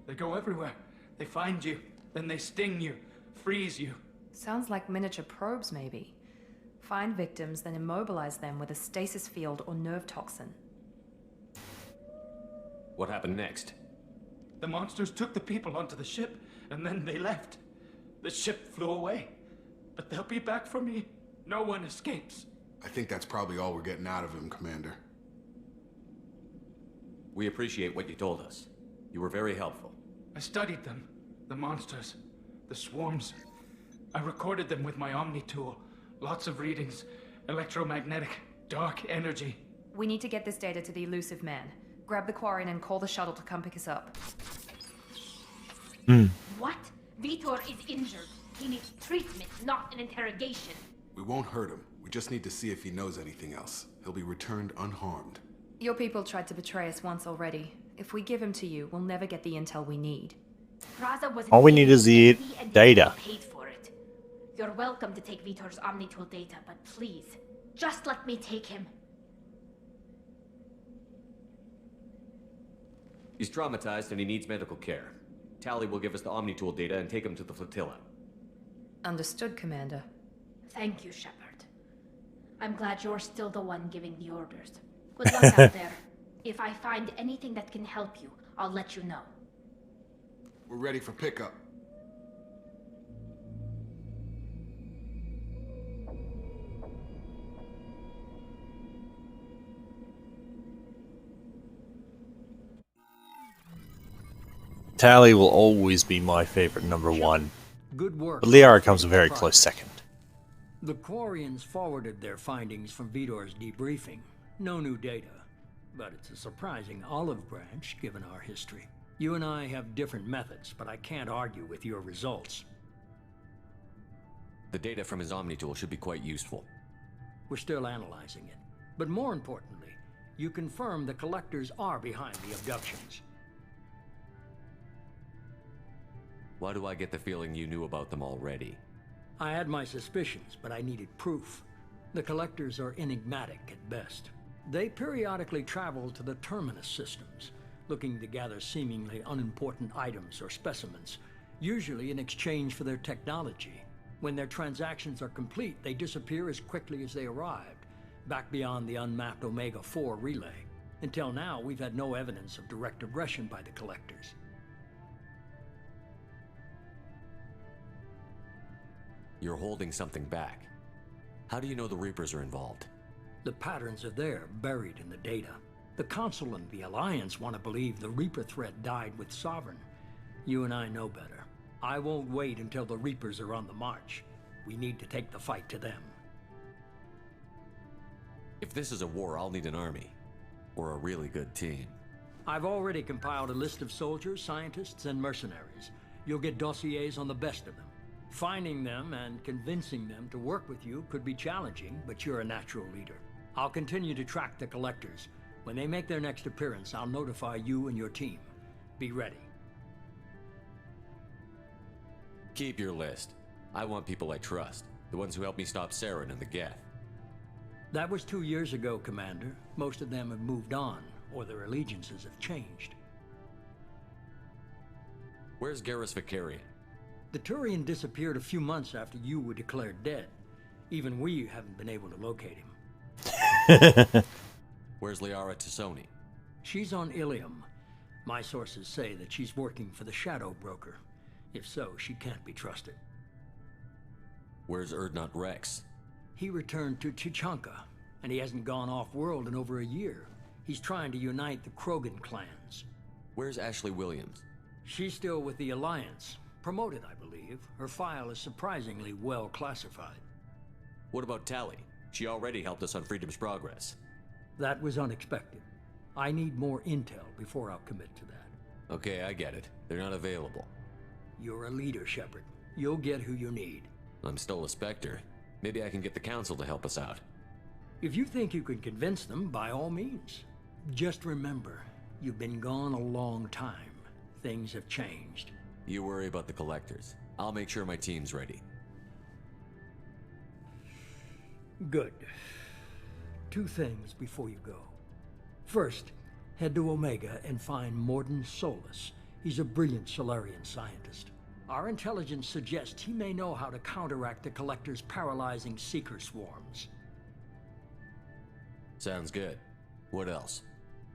They go everywhere. They find you, then they sting you, freeze you. Sounds like miniature probes, maybe. Find victims, then immobilize them with a stasis field or nerve toxin. What happened next? The monsters took the people onto the ship, and then they left. The ship flew away. But they'll be back for me. No one escapes. I think that's probably all we're getting out of him, Commander. We appreciate what you told us. You were very helpful. I studied them. The monsters. The swarms. I recorded them with my Omni tool. Lots of readings. Electromagnetic. Dark energy. We need to get this data to the Elusive Man. Grab the Quarian and call the shuttle to come pick us up. What? Vitor is injured. He needs treatment, not an interrogation. We won't hurt him. We just need to see if he knows anything else. He'll be returned unharmed. Your people tried to betray us once already. If we give him to you, we'll never get the intel we need. Raza was All we need is the data. Paid for it. You're welcome to take Vitor's Omnitool data, but please, just let me take him. He's traumatized and he needs medical care. Tali will give us the Omnitool data and take him to the flotilla. Understood, Commander. Thank you, Shepard. I'm glad you're still the one giving the orders. Good luck out there. If I find anything that can help you, I'll let you know. We're ready for pickup. Tali will always be my favorite number one. Good work. But Liara comes a very close second. The Quarians forwarded their findings from Vitor's debriefing. No new data, but it's a surprising olive branch given our history. You and I have different methods, but I can't argue with your results. The data from his Omnitool should be quite useful. We're still analyzing it. But more importantly, you confirm the Collectors are behind the abductions. Why do I get the feeling you knew about them already? I had my suspicions, but I needed proof. The Collectors are enigmatic at best. They periodically travel to the Terminus systems, looking to gather seemingly unimportant items or specimens, usually in exchange for their technology. When their transactions are complete, they disappear as quickly as they arrived, back beyond the unmapped Omega-4 relay. Until now, we've had no evidence of direct aggression by the Collectors. You're holding something back. How do you know the Reapers are involved? The patterns are there, buried in the data. The Council and the Alliance want to believe the Reaper threat died with Sovereign. You and I know better. I won't wait until the Reapers are on the march. We need to take the fight to them. If this is a war, I'll need an army. Or a really good team. I've already compiled a list of soldiers, scientists, and mercenaries. You'll get dossiers on the best of them. Finding them and convincing them to work with you could be challenging, but you're a natural leader. I'll continue to track the Collectors. When they make their next appearance, I'll notify you and your team. Be ready. Keep your list. I want people I trust. The ones who helped me stop Saren and the Geth. That was 2 years ago, Commander. Most of them have moved on, or their allegiances have changed. Where's Garrus Vakarian? The Turian disappeared a few months after you were declared dead. Even we haven't been able to locate him. Where's Liara Tassoni? She's on Ilium. My sources say that she's working for the Shadow Broker. If so, she can't be trusted. Where's Urdnot Rex? He returned to Chichanka, and he hasn't gone off-world in over a year. He's trying to unite the Krogan clans. Where's Ashley Williams? She's still with the Alliance. Promoted, I believe. Her file is surprisingly well classified. What about Tally? She already helped us on Freedom's Progress. That was unexpected. I need more intel before I'll commit to that. Okay, I get it. They're not available. You're a leader, Shepard. You'll get who you need. I'm still a Spectre. Maybe I can get the Council to help us out. If you think you can convince them, by all means. Just remember, you've been gone a long time. Things have changed. You worry about the Collectors. I'll make sure my team's ready. Good. 2 things before you go. First, head to Omega and find Mordin Solus. He's a brilliant Solarian scientist. Our intelligence suggests he may know how to counteract the Collector's paralyzing Seeker swarms. Sounds good. What else?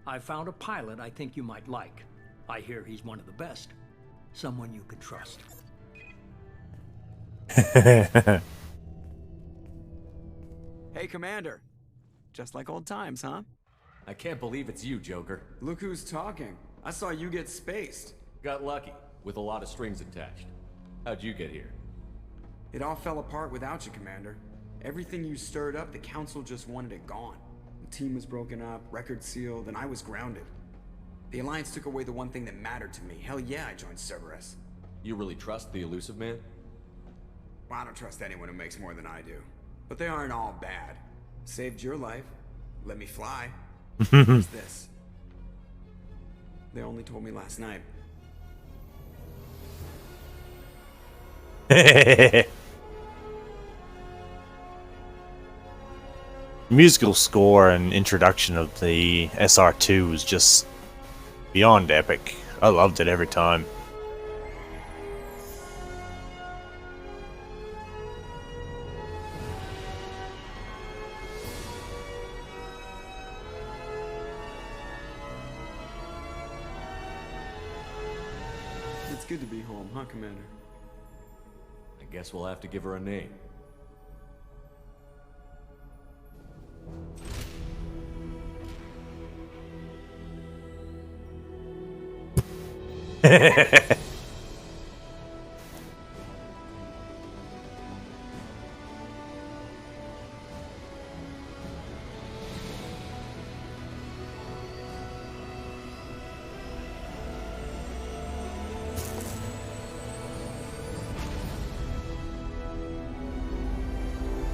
I found a pilot I think you might like. I hear he's one of the best. Someone you can trust. Hey, Commander. Just like old times, huh? I can't believe it's you, Joker. Look who's talking. I saw you get spaced. Got lucky, with a lot of strings attached. How'd you get here? It all fell apart without you, Commander. Everything you stirred up, the Council just wanted it gone. The team was broken up, record sealed, and I was grounded. The Alliance took away the one thing that mattered to me. Hell yeah, I joined Cerberus. You really trust the Illusive Man? Well, I don't trust anyone who makes more than I do. But they aren't all bad. Saved your life. Let me fly. What's this? They only told me last night. Musical score and introduction of the SR2 was just beyond epic. I loved it every time. It's good to be home, huh, Commander? I guess we'll have to give her a name.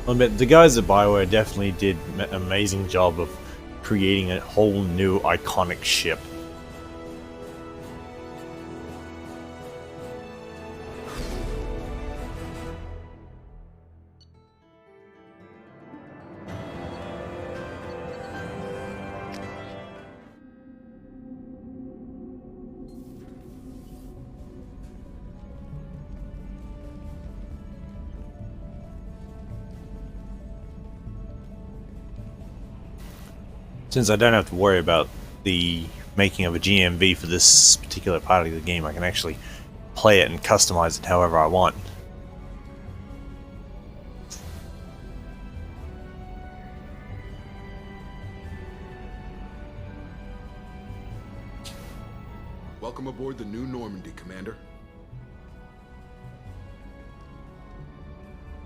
But the guys at BioWare definitely did an amazing job of creating a whole new iconic ship. Since I don't have to worry about the making of a GMV for this particular part of the game, I can actually play it and customize it however I want. Welcome aboard the new Normandy, Commander.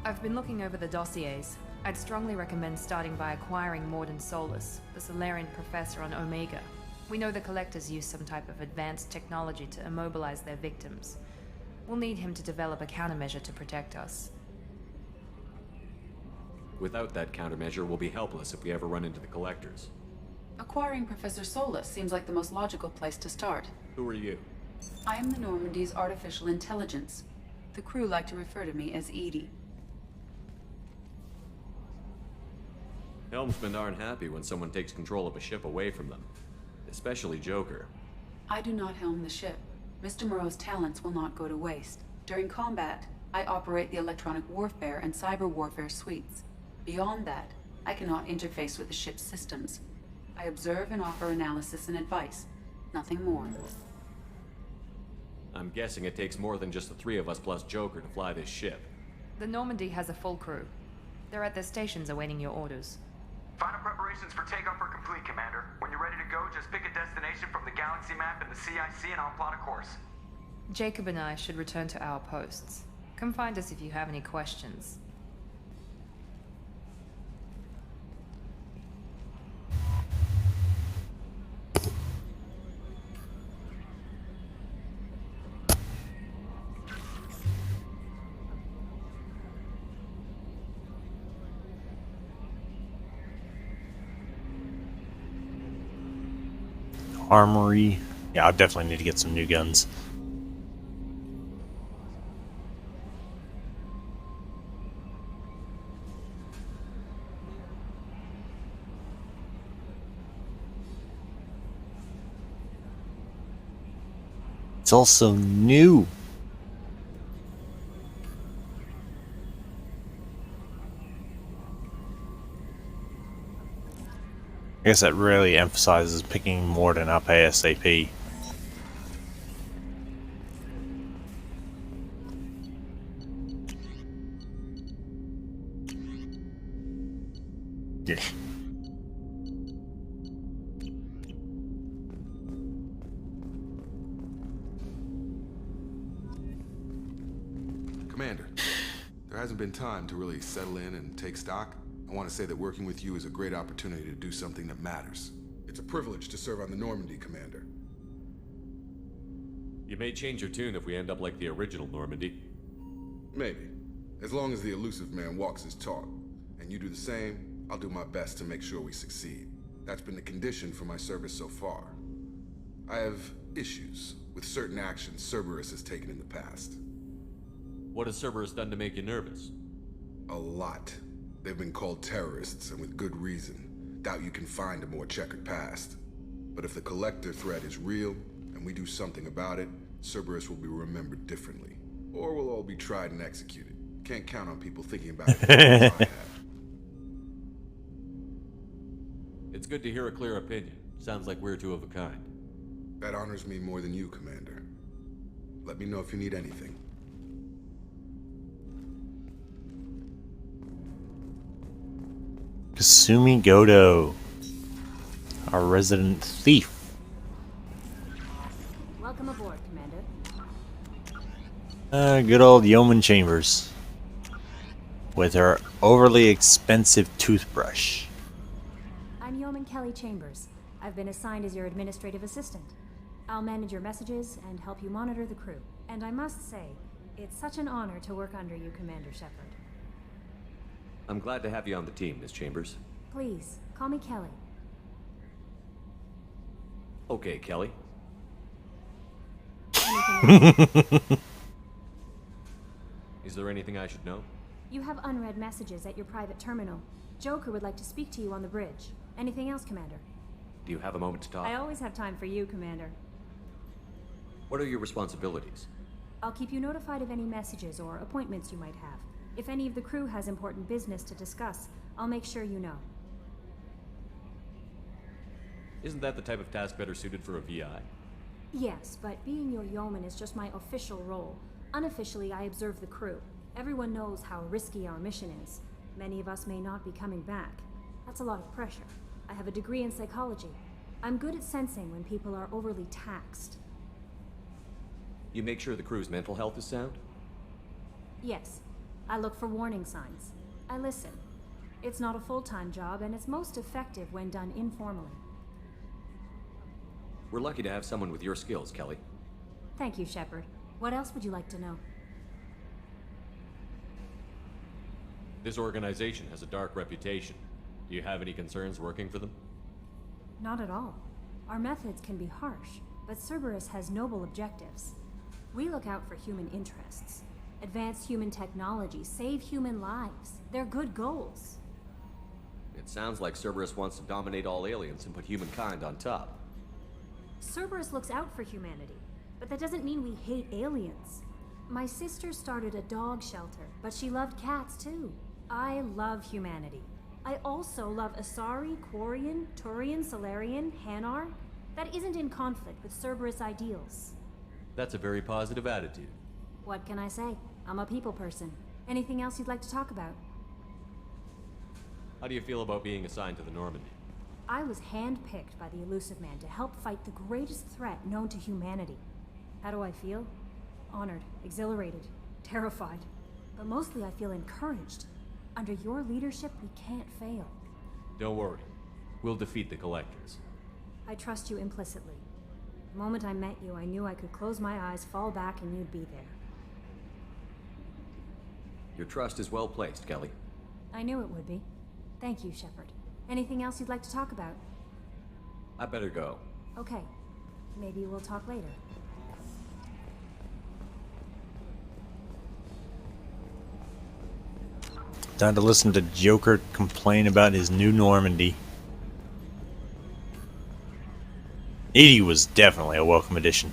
I've been looking over the dossiers. I'd strongly recommend starting by acquiring Mordin Solus, the Solarian professor on Omega. We know the Collectors use some type of advanced technology to immobilize their victims. We'll need him to develop a countermeasure to protect us. Without that countermeasure, we'll be helpless if we ever run into the Collectors. Acquiring Professor Solus seems like the most logical place to start. Who are you? I am the Normandy's artificial intelligence. The crew like to refer to me as Edie. Helmsmen aren't happy when someone takes control of a ship away from them. Especially Joker. I do not helm the ship. Mr. Moreau's talents will not go to waste. During combat, I operate the electronic warfare and cyber warfare suites. Beyond that, I cannot interface with the ship's systems. I observe and offer analysis and advice. Nothing more. I'm guessing it takes more than just the 3 of us plus Joker to fly this ship. The Normandy has a full crew. They're at their stations awaiting your orders. Final preparations for takeoff are complete, Commander. When you're ready to go, just pick a destination from the galaxy map and the CIC and I'll plot a course. Jacob and I should return to our posts. Come find us if you have any questions. Armory. Yeah, I definitely need to get some new guns. It's also new. I guess that really emphasizes picking Mordin up ASAP. Yeah. Commander, there hasn't been time to really settle in and take stock. I want to say that working with you is a great opportunity to do something that matters. It's a privilege to serve on the Normandy, Commander. You may change your tune if we end up like the original Normandy. Maybe. As long as the elusive man walks his talk, and you do the same, I'll do my best to make sure we succeed. That's been the condition for my service so far. I have issues with certain actions Cerberus has taken in the past. What has Cerberus done to make you nervous? A lot. They've been called terrorists, and with good reason. Doubt you can find a more checkered past. But if the Collector threat is real, and we do something about it, Cerberus will be remembered differently. Or we'll all be tried and executed. Can't count on people thinking about it as I have. It's good to hear a clear opinion. Sounds like we're two of a kind. That honors me more than you, Commander. Let me know if you need anything. Kasumi Goto, our resident thief. Welcome aboard, Commander. Good old Yeoman Chambers. With her overly expensive toothbrush. I'm Yeoman Kelly Chambers. I've been assigned as your administrative assistant. I'll manage your messages and help you monitor the crew. And I must say, it's such an honor to work under you, Commander Shepard. I'm glad to have you on the team, Miss Chambers. Please, call me Kelly. Okay, Kelly. Is there anything I should know? You have unread messages at your private terminal. Joker would like to speak to you on the bridge. Anything else, Commander? Do you have a moment to talk? I always have time for you, Commander. What are your responsibilities? I'll keep you notified of any messages or appointments you might have. If any of the crew has important business to discuss, I'll make sure you know. Isn't that the type of task better suited for a VI? Yes, but being your yeoman is just my official role. Unofficially, I observe the crew. Everyone knows how risky our mission is. Many of us may not be coming back. That's a lot of pressure. I have a degree in psychology. I'm good at sensing when people are overly taxed. You make sure the crew's mental health is sound? Yes. I look for warning signs. I listen. It's not a full-time job, and it's most effective when done informally. We're lucky to have someone with your skills, Kelly. Thank you, Shepard. What else would you like to know? This organization has a dark reputation. Do you have any concerns working for them? Not at all. Our methods can be harsh, but Cerberus has noble objectives. We look out for human interests. Advance human technology, save human lives. They're good goals. It sounds like Cerberus wants to dominate all aliens and put humankind on top. Cerberus looks out for humanity, but that doesn't mean we hate aliens. My sister started a dog shelter, but she loved cats too. I love humanity. I also love Asari, Quarian, Turian, Salarian, Hanar. That isn't in conflict with Cerberus ideals. That's a very positive attitude. What can I say? I'm a people person. Anything else you'd like to talk about? How do you feel about being assigned to the Normandy? I was handpicked by the Elusive Man to help fight the greatest threat known to humanity. How do I feel? Honored, exhilarated, terrified. But mostly I feel encouraged. Under your leadership, we can't fail. Don't worry. We'll defeat the Collectors. I trust you implicitly. The moment I met you, I knew I could close my eyes, fall back, and you'd be there. Your trust is well placed, Kelly. I knew it would be. Thank you, Shepard. Anything else you'd like to talk about? I better go. Okay. Maybe we'll talk later. Time to listen to Joker complain about his new Normandy. EDI was definitely a welcome addition.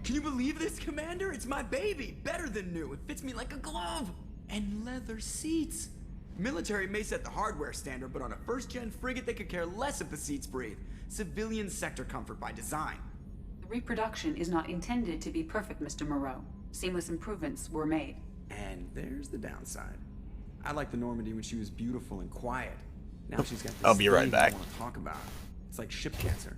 Can you believe this, Commander? It's my baby! Better than new. It fits me like a glove! And leather seats. Military may set the hardware standard, but on a first-gen frigate they could care less if the seats breathe. Civilian sector comfort by design. The reproduction is not intended to be perfect, Mr. Moreau. Seamless improvements were made. And there's the downside. I liked the Normandy when she was beautiful and quiet. Now she's got this I'll be right thing back. I want to talk about. It's like ship cancer.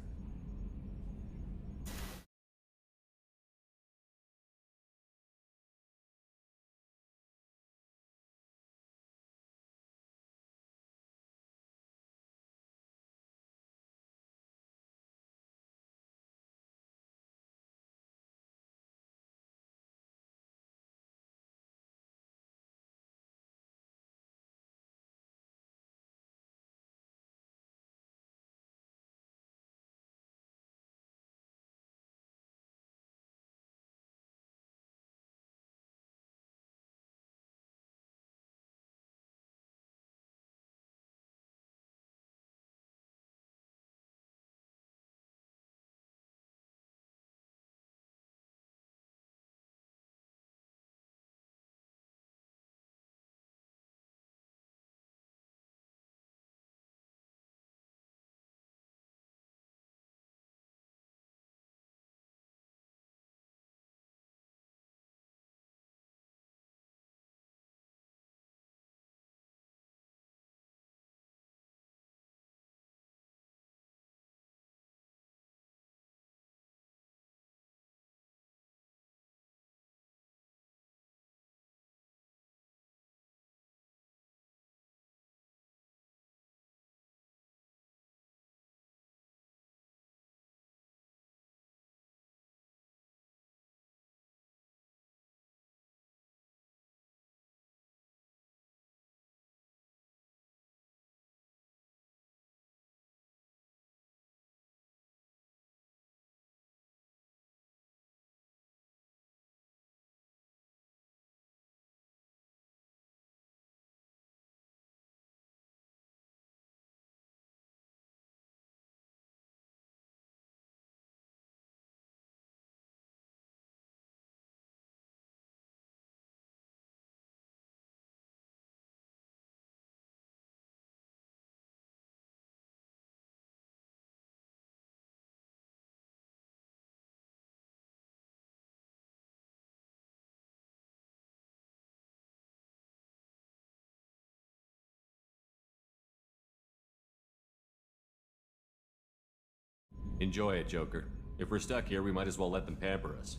Enjoy it, Joker. If we're stuck here, we might as well let them pamper us.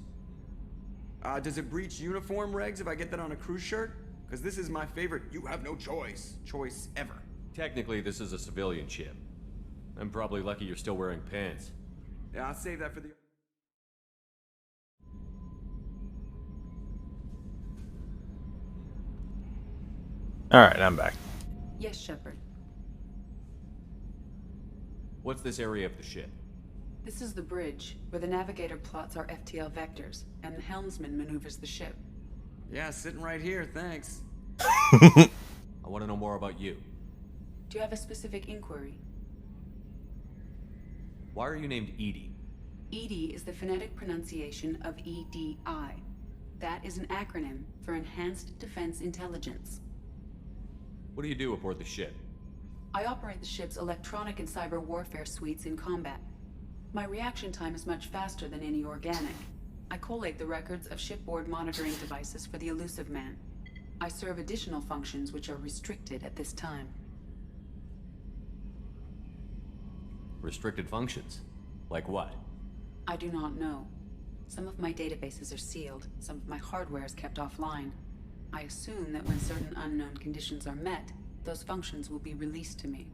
Does it breach uniform regs if I get that on a crew shirt? Because this is my favorite you have no choice ever. Technically, this is a civilian ship. I'm probably lucky you're still wearing pants. Yeah, I'll save that for the... Alright, I'm back. Yes, Shepard. What's this area of the ship? This is the bridge, where the navigator plots our FTL vectors, and the helmsman maneuvers the ship. Yeah, sitting right here, thanks. I want to know more about you. Do you have a specific inquiry? Why are you named EDI? EDI is the phonetic pronunciation of EDI. That is an acronym for Enhanced Defense Intelligence. What do you do aboard the ship? I operate the ship's electronic and cyber warfare suites in combat. My reaction time is much faster than any organic. I collate the records of shipboard monitoring devices for the Elusive Man. I serve additional functions which are restricted at this time. Restricted functions? Like what? I do not know. Some of my databases are sealed, some of my hardware is kept offline. I assume that when certain unknown conditions are met, those functions will be released to me.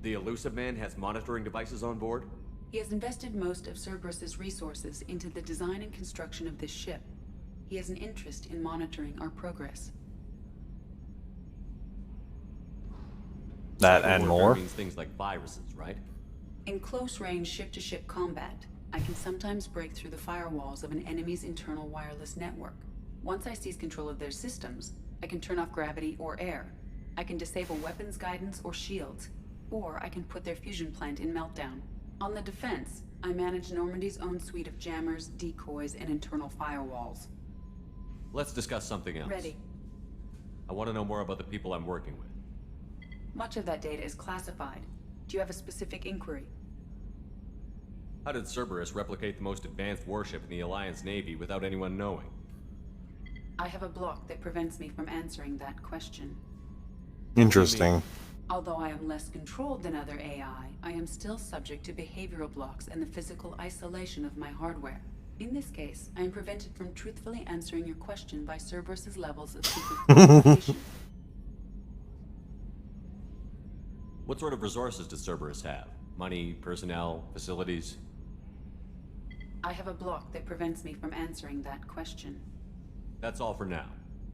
The Elusive Man has monitoring devices on board? He has invested most of Cerberus's resources into the design and construction of this ship. He has an interest in monitoring our progress. That Cyber and warfare more. means things like viruses, right? In close-range ship-to-ship combat, I can sometimes break through the firewalls of an enemy's internal wireless network. Once I seize control of their systems, I can turn off gravity or air. I can disable weapons guidance or shields, or I can put their fusion plant in meltdown. On the defense, I manage Normandy's own suite of jammers, decoys, and internal firewalls. Let's discuss something else. Ready. I want to know more about the people I'm working with. Much of that data is classified. Do you have a specific inquiry? How did Cerberus replicate the most advanced warship in the Alliance Navy without anyone knowing? I have a block that prevents me from answering that question. Interesting. Although I am less controlled than other AI, I am still subject to behavioral blocks and the physical isolation of my hardware. In this case, I am prevented from truthfully answering your question by Cerberus's levels of secret communication. What sort of resources does Cerberus have? Money, personnel, facilities? I have a block that prevents me from answering that question. That's all for now.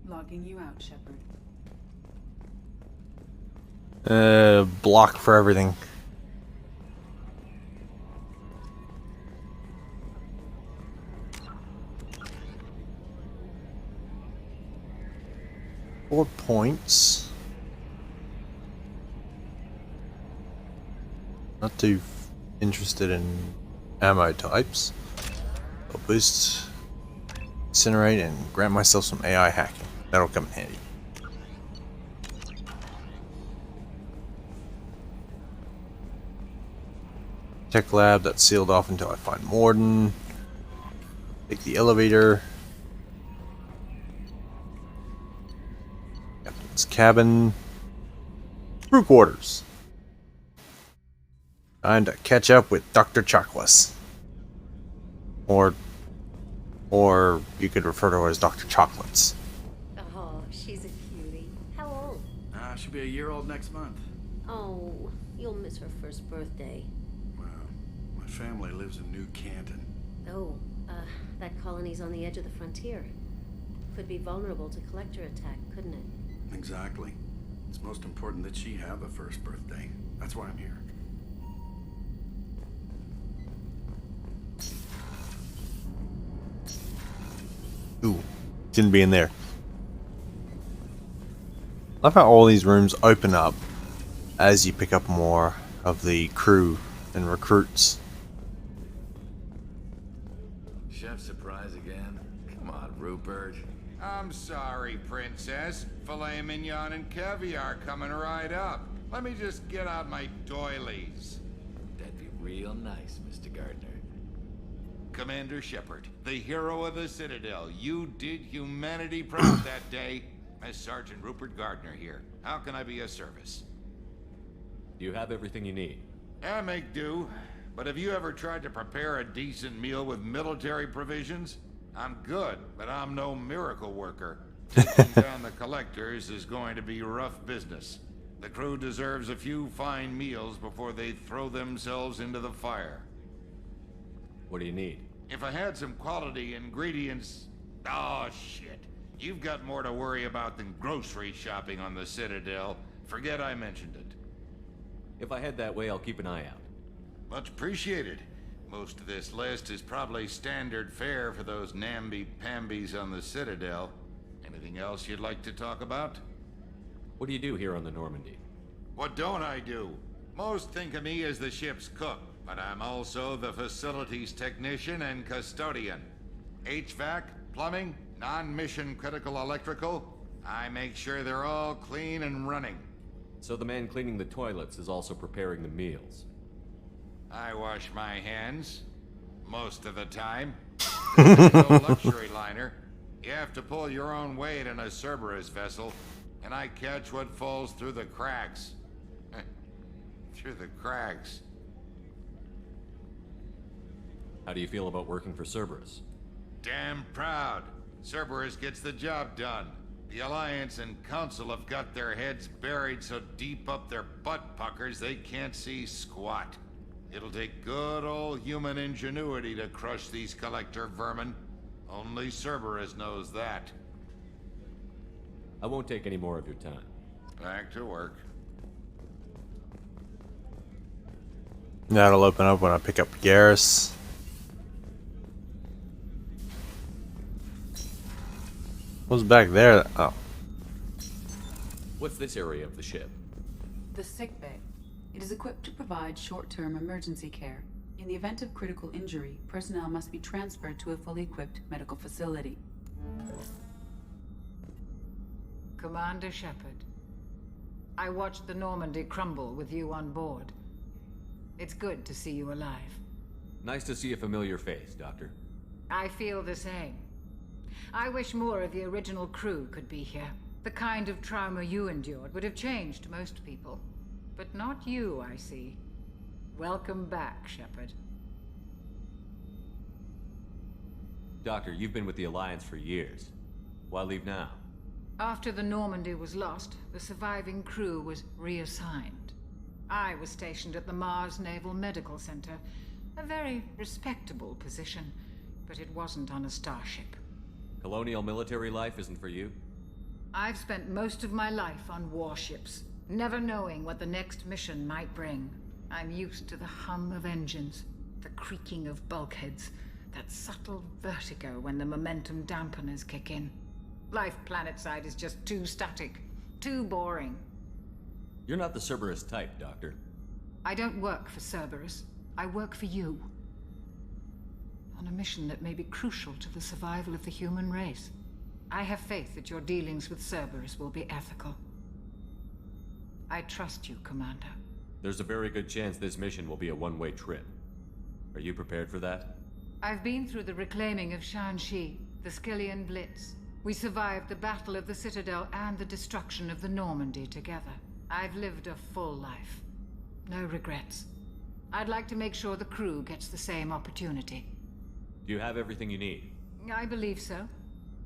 Logging you out, Shepard. Block for everything. Four points. Not too interested in ammo types. I'll boost, incinerate, and grant myself some AI hacking. That'll come in handy. Tech lab, that's sealed off until I find Morden. Take the elevator. Captain's cabin. Crew quarters. Time to catch up with Dr. Chocolates. Or you could refer to her as Dr. Chocolates. Oh, she's a cutie. How old? She'll be a year old next month. Oh, you'll miss her first birthday. My family lives in New Canton. Oh, that colony's on the edge of the frontier. Could be vulnerable to collector attack, couldn't it? Exactly. It's most important that she have a first birthday. That's why I'm here. Ooh, didn't be in there. I love how all these rooms open up as you pick up more of the crew and recruits. Chef surprise again? Come on, Rupert. I'm sorry, Princess. Filet mignon and caviar coming right up. Let me just get out my doilies. That'd be real nice, Mr. Gardner. Commander Shepard, the hero of the Citadel. You did humanity proud that day. As Sergeant Rupert Gardner here. How can I be of service? Do you have everything you need? I make do. But have you ever tried to prepare a decent meal with military provisions? I'm good, but I'm no miracle worker. Taking down the collectors is going to be rough business. The crew deserves a few fine meals before they throw themselves into the fire. What do you need? If I had some quality ingredients... Oh, shit. You've got more to worry about than grocery shopping on the Citadel. Forget I mentioned it. If I head that way, I'll keep an eye out. Much appreciated. Most of this list is probably standard fare for those namby-pambies on the Citadel. Anything else you'd like to talk about? What do you do here on the Normandy? What don't I do? Most think of me as the ship's cook, but I'm also the facilities technician and custodian. HVAC, plumbing, non-mission critical electrical. I make sure they're all clean and running. So the man cleaning the toilets is also preparing the meals. I wash my hands. Most of the time. This is no luxury liner. You have to pull your own weight in a Cerberus vessel, and I catch what falls through the cracks. Through the cracks. How do you feel about working for Cerberus? Damn proud. Cerberus gets the job done. The Alliance and Council have got their heads buried so deep up their butt puckers they can't see squat. It'll take good old human ingenuity to crush these collector vermin. Only Cerberus knows that. I won't take any more of your time. Back to work. That'll open up when I pick up Garrus. What's back there? Oh. What's this area of the ship? The sick bay. It is equipped to provide short-term emergency care. In the event of critical injury, personnel must be transferred to a fully equipped medical facility. Commander Shepard, I watched the Normandy crumble with you on board. It's good to see you alive. Nice to see a familiar face, Doctor. I feel the same. I wish more of the original crew could be here. The kind of trauma you endured would have changed most people. But not you, I see. Welcome back, Shepard. Doctor, you've been with the Alliance for years. Why leave now? After the Normandy was lost, the surviving crew was reassigned. I was stationed at the Mars Naval Medical Center, a very respectable position, but it wasn't on a starship. Colonial military life isn't for you? I've spent most of my life on warships, never knowing what the next mission might bring. I'm used to the hum of engines, the creaking of bulkheads, that subtle vertigo when the momentum dampeners kick in. Life planetside is just too static, too boring. You're not the Cerberus type, Doctor. I don't work for Cerberus. I work for you. On a mission that may be crucial to the survival of the human race. I have faith that your dealings with Cerberus will be ethical. I trust you, Commander. There's a very good chance this mission will be a one-way trip. Are you prepared for that? I've been through the reclaiming of Shanxi, the Skillian Blitz. We survived the Battle of the Citadel and the destruction of the Normandy together. I've lived a full life. No regrets. I'd like to make sure the crew gets the same opportunity. Do you have everything you need? I believe so.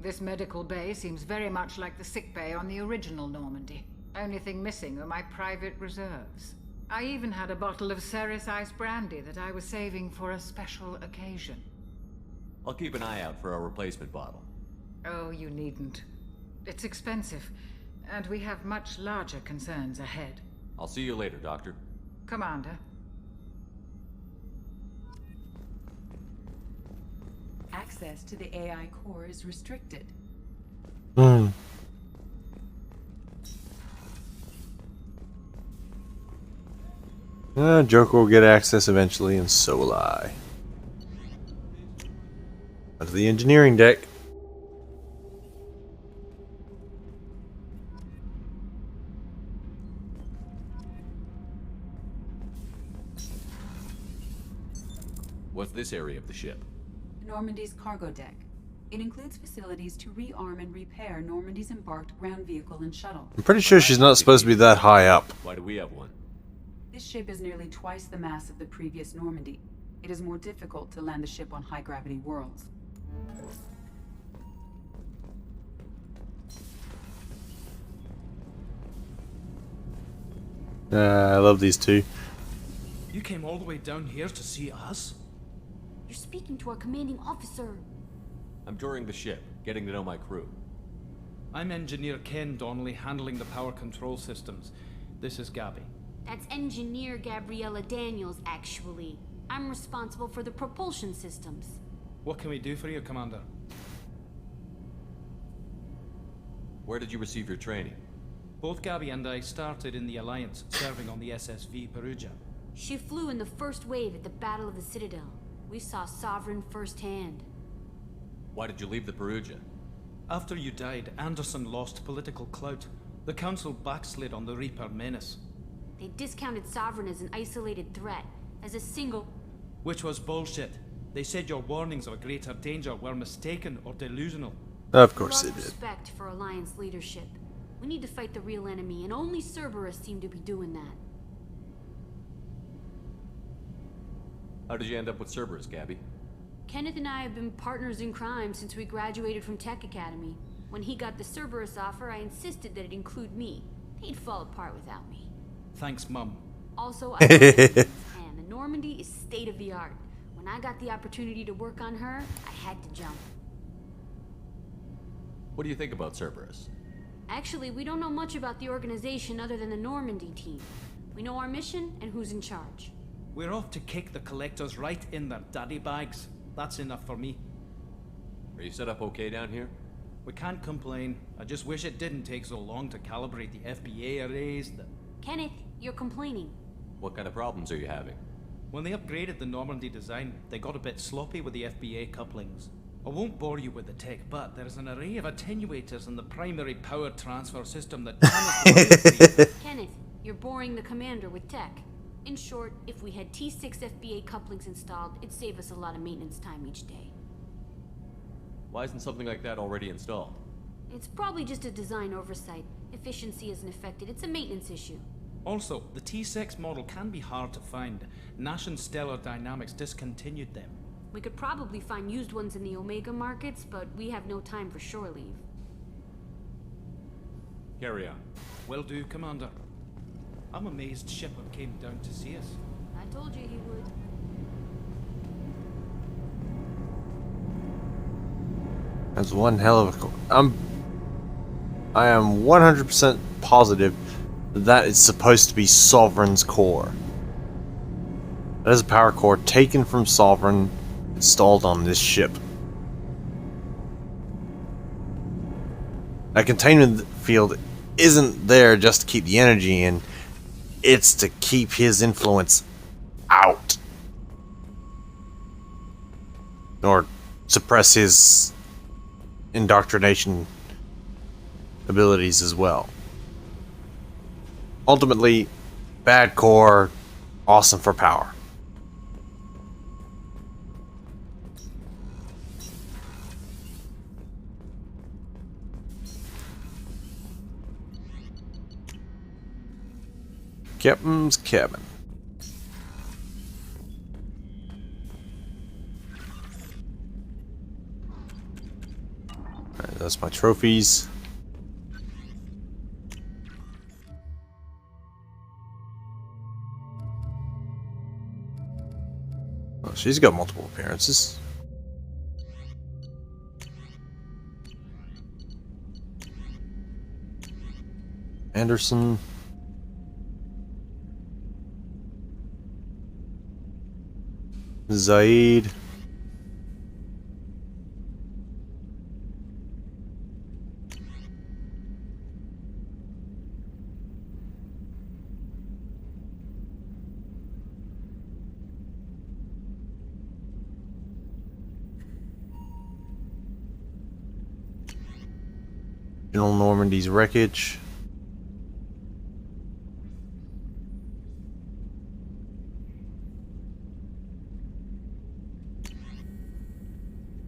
This medical bay seems very much like the sick bay on the original Normandy. Only thing missing are my private reserves. I even had a bottle of Ceres Ice Brandy that I was saving for a special occasion. I'll keep an eye out for a replacement bottle. Oh, you needn't. It's expensive, and we have much larger concerns ahead. I'll see you later, Doctor. Commander. Access to the AI core is restricted. Joker will get access eventually, and so will I. Onto the engineering deck. What's this area of the ship? Normandy's cargo deck. It includes facilities to rearm and repair Normandy's embarked ground vehicle and shuttle. I'm pretty sure she's not supposed to be that high up. Why do we have one? This ship is nearly twice the mass of the previous Normandy. It is more difficult to land the ship on high-gravity worlds. I love these two. You came all the way down here to see us? You're speaking to our commanding officer. I'm touring the ship, getting to know my crew. I'm Engineer Ken Donnelly, handling the power control systems. This is Gabby. That's Engineer Gabriella Daniels, actually. I'm responsible for the propulsion systems. What can we do for you, Commander? Where did you receive your training? Both Gabby and I started in the Alliance, serving on the SSV Perugia. She flew in the first wave at the Battle of the Citadel. We saw Sovereign firsthand. Why did you leave the Perugia? After you died, Anderson lost political clout. The Council backslid on the Reaper menace. They discounted Sovereign as an isolated threat, as a single... Which was bullshit. They said your warnings of a greater danger were mistaken or delusional. Of course they did. Respect for Alliance leadership. We need to fight the real enemy, and only Cerberus seem to be doing that. How did you end up with Cerberus, Gabby? Kenneth and I have been partners in crime since we graduated from Tech Academy. When he got the Cerberus offer, I insisted that it include me. He'd fall apart without me. Thanks, Mum. Also, I and the Normandy is state of the art. When I got the opportunity to work on her, I had to jump. What do you think about Cerberus? Actually, we don't know much about the organization other than the Normandy team. We know our mission and who's in charge. We're off to kick the collectors right in their daddy bags. That's enough for me. Are you set up okay down here? We can't complain. I just wish it didn't take so long to calibrate the FBA arrays. Kenneth, you're complaining. What kind of problems are you having? When they upgraded the Normandy design, they got a bit sloppy with the FBA couplings. I won't bore you with the tech, but there's an array of attenuators in the primary power transfer system that cannot... Kenneth, you're boring the commander with tech. In short, if we had T6 FBA couplings installed, it'd save us a lot of maintenance time each day. Why isn't something like that already installed? It's probably just a design oversight. Efficiency isn't affected, it's a maintenance issue. Also, the T6 model can be hard to find. Nash and Stellar Dynamics discontinued them. We could probably find used ones in the Omega markets, but we have no time for shore leave. Carry on. Will do, Commander. I'm amazed Shepard came down to see us. I told you he would. That's one hell of a... I am 100% positive that it's supposed to be Sovereign's core. That is a power core taken from Sovereign, installed on this ship. That containment field isn't there just to keep the energy in, it's to keep his influence out. Or suppress his indoctrination abilities as well. Ultimately, bad core, awesome for power. Captain's cabin. Alright, that's my trophies. Oh, she's got multiple appearances. Anderson. Zaid. General Normandy's wreckage.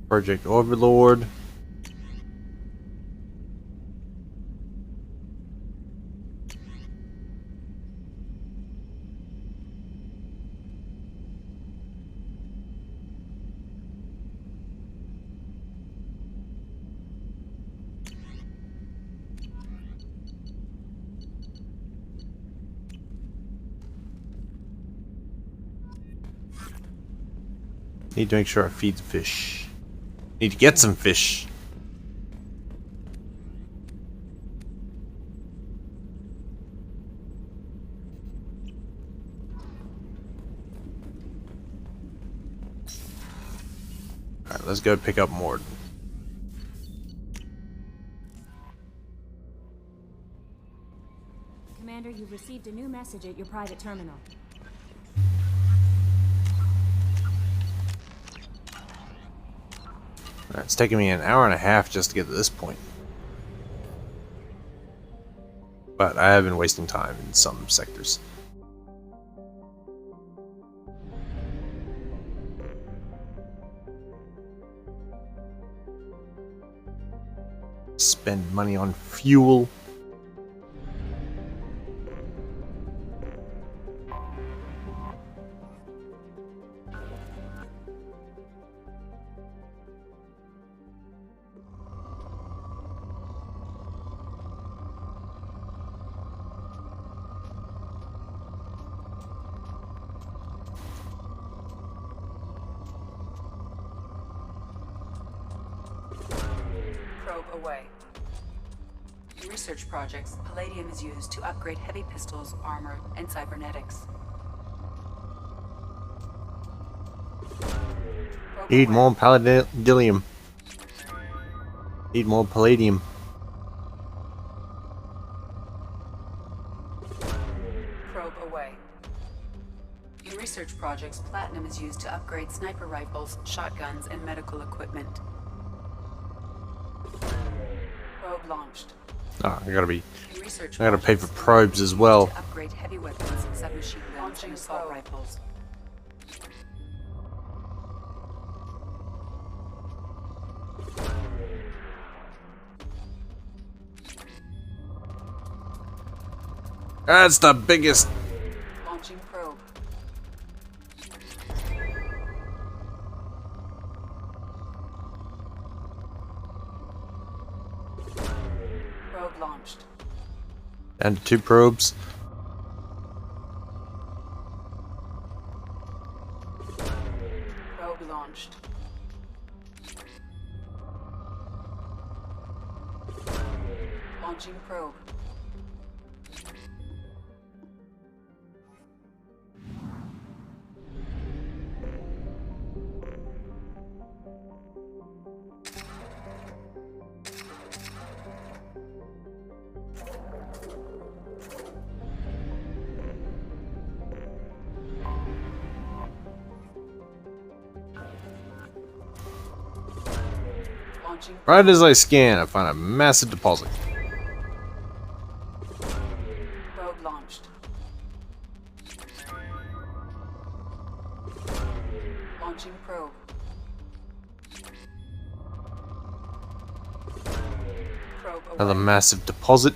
Project Overlord. Need to make sure I feed the fish. Need to get some fish. Alright, let's go pick up Mord. Commander, you've received a new message at your private terminal. It's taken me an hour and a half just to get to this point. But I have been wasting time in some sectors. Spend money on fuel. Away. In research projects, palladium is used to upgrade heavy pistols, armor, and cybernetics. Need more palladium. Need more palladium. Probe away. In research projects, platinum is used to upgrade sniper rifles, shotguns, and medical equipment. Probe launched. Oh, I gotta In pay for probes as well. To upgrade heavy weapons, submachine guns, and assault rifles. That's the biggest. Launching probe. Probe launched. Down to 2 probes. Probe launched. Launching probe. Right as I scan, I find a massive deposit. Probe launched. Launching probe. Probe away. Another massive deposit.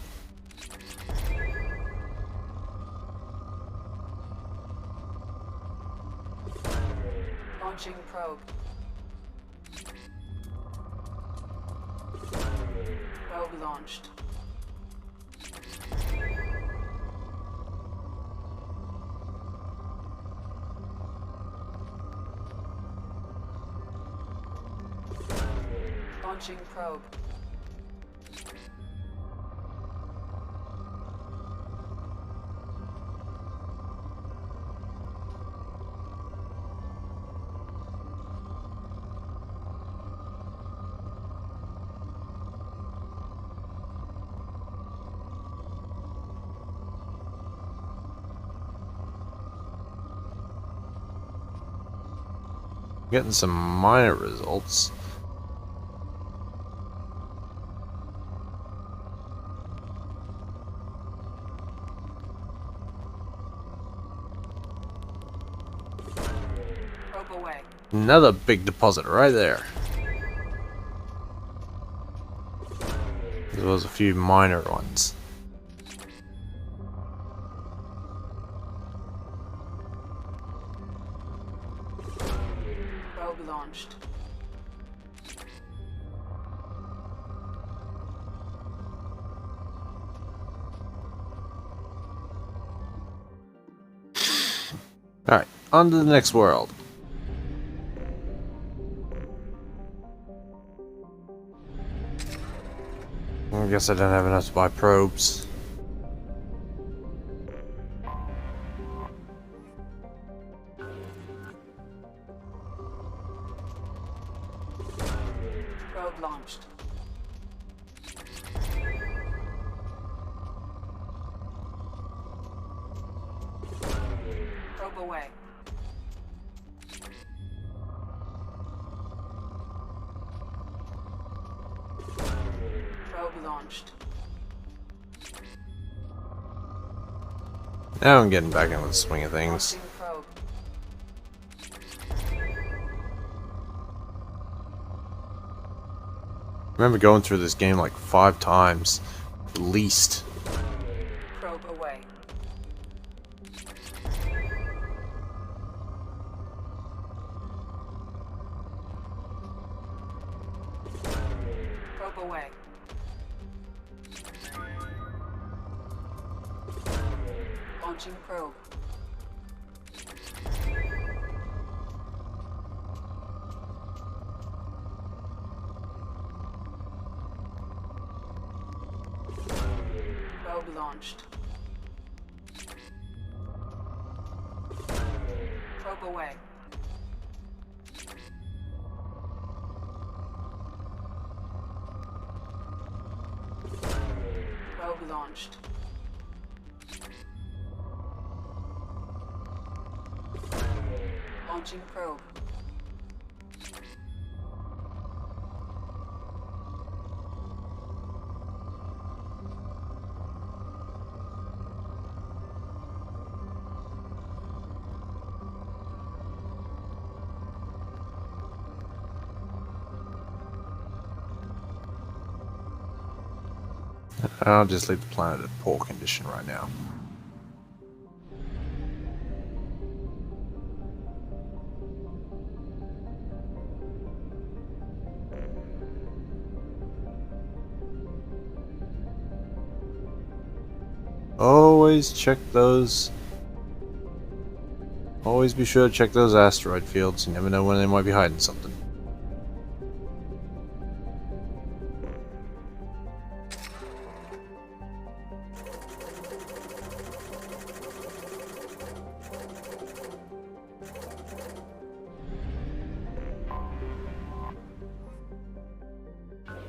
Launching probe. Probe launched. Launching probe. Getting some minor results. Probe away. Another big deposit right there. There was a few minor ones. Probe launched. Alright, on to the next world. I guess I don't have enough to buy probes. Probe launched. Probe away. Probe launched. Now I'm getting back into the swing of things. Launching probe. I remember going through this game like 5 times, at least. Probe away. Probe away. Launching probe. Probe launched. Probe away. Probe launched. Launching probe. I'll just leave the planet in poor condition right now. Always check those. Always be sure to check those asteroid fields. You never know when they might be hiding something.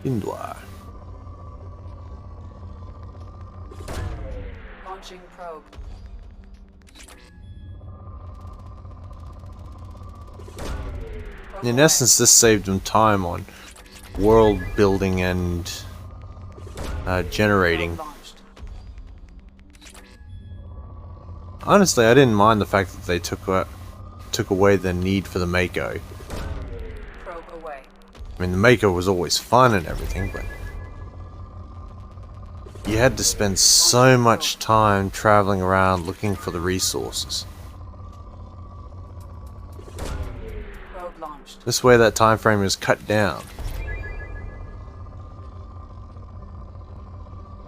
Indwa. Launching probe. In essence, this saved them time on world building and generating. Honestly, I didn't mind the fact that they took away the need for the Mako. Probe away. I mean, the Mako was always fun and everything, but you had to spend so much time traveling around looking for the resources. Probe launched. This way that time frame is cut down.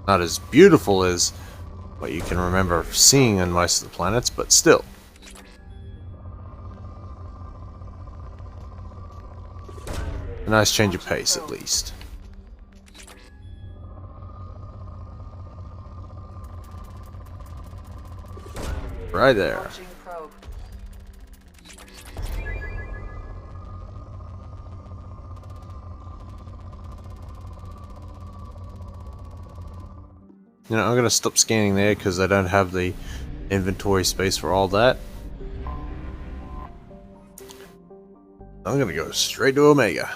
Not as beautiful as what you can remember seeing on most of the planets, but still. A nice change of pace, at least. Right there. Launching probe. You know, I'm gonna stop scanning there because I don't have the inventory space for all that. I'm gonna go straight to Omega.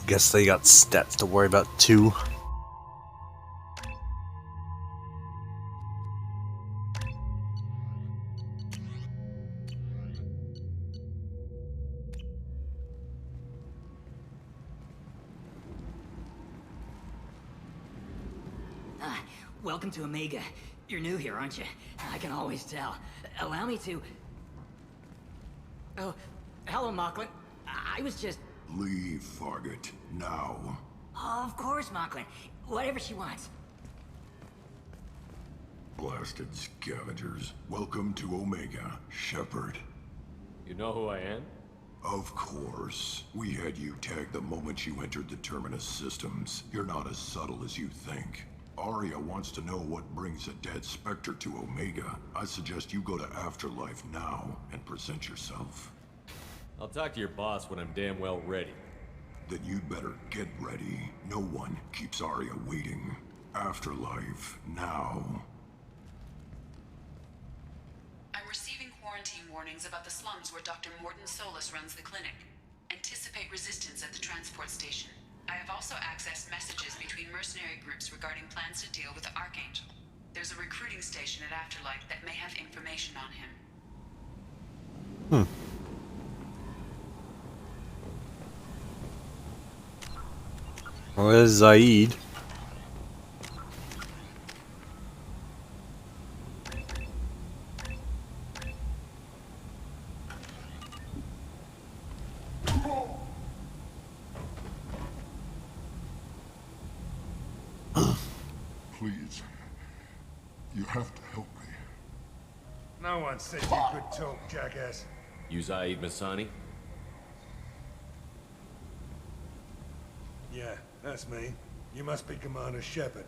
Guess they got stats to worry about too. Welcome to Omega. You're new here, aren't you? I can always tell. Allow me to... Oh, hello, Mocklin. I was just... Leave, Fargate. Now. Of course, Mocklin. Whatever she wants. Blasted scavengers. Welcome to Omega, Shepard. You know who I am? Of course. We had you tagged the moment you entered the Terminus systems. You're not as subtle as you think. Aria wants to know what brings a dead Spectre to Omega. I suggest you go to Afterlife now and present yourself. I'll talk to your boss when I'm damn well ready. Then you'd better get ready. No one keeps Aria waiting. Afterlife now. I'm receiving quarantine warnings about the slums where Dr. Morton Solus runs the clinic. Anticipate resistance at the transport station. I have also accessed messages between mercenary groups regarding plans to deal with the Archangel. There's a recruiting station at Afterlife that may have information on him. Well, there's Zaid. Please. You have to help me. No one said you could talk, jackass. You Zaid Masani? Yeah, that's me. You must be Commander Shepard.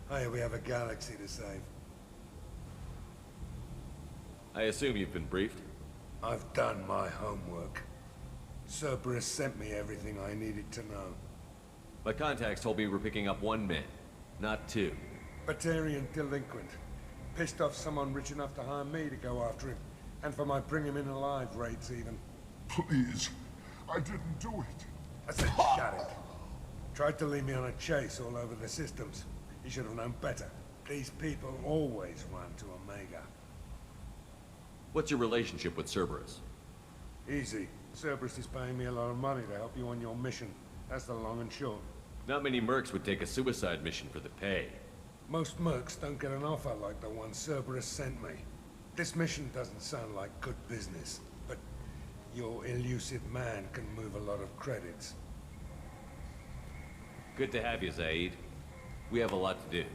Hey, we have a galaxy to save. I assume you've been briefed? I've done my homework. Cerberus sent me everything I needed to know. My contacts told me we're picking up 1 man, not 2. Batarian delinquent. Pissed off someone rich enough to hire me to go after him. And for my bring him in alive rates even. Please. I didn't do it. I said shut it. Tried to lead me on a chase all over the systems. He should have known better. These people always run to Omega. What's your relationship with Cerberus? Easy. Cerberus is paying me a lot of money to help you on your mission. That's the long and short. Not many mercs would take a suicide mission for the pay. Most mercs don't get an offer like the one Cerberus sent me. This mission doesn't sound like good business, but your elusive man can move a lot of credits. Good to have you, Zaid. We have a lot to do.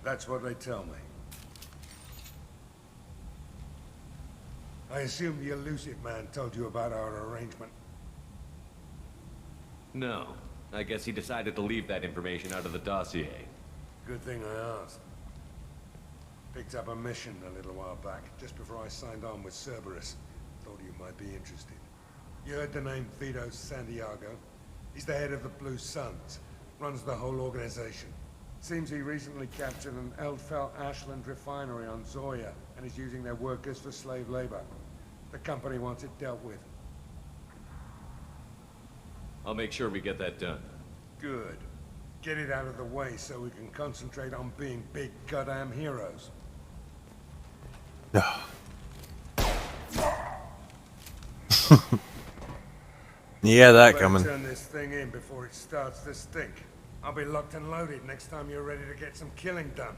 That's what they tell me. I assume the elusive man told you about our arrangement. No. I guess he decided to leave that information out of the dossier. Good thing I asked. Picked up a mission a little while back, just before I signed on with Cerberus. Thought you might be interested. You heard the name Vito Santiago? He's the head of the Blue Suns. Runs the whole organization. Seems he recently captured an Eldfell Ashland refinery on Zoya and is using their workers for slave labor. The company wants it dealt with. I'll make sure we get that done. Good. Get it out of the way so we can concentrate on being big goddamn heroes. Yeah, that Better coming. turn this thing in before it starts to stink. I'll be locked and loaded next time you're ready to get some killing done.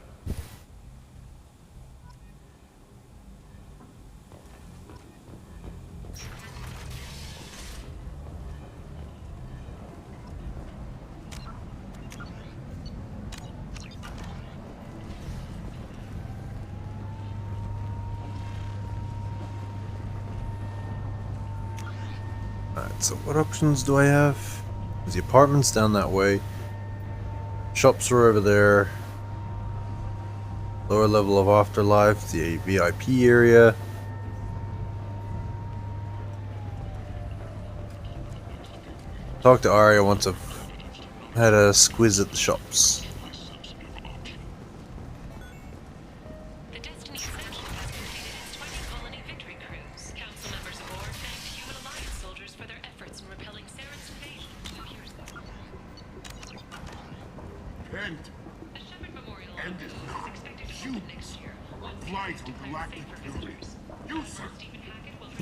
Alright, so what options do I have? There's the apartment's down that way. Shops are over there. Lower level of Afterlife, the VIP area. Talk to Arya once I've had a squiz at the shops.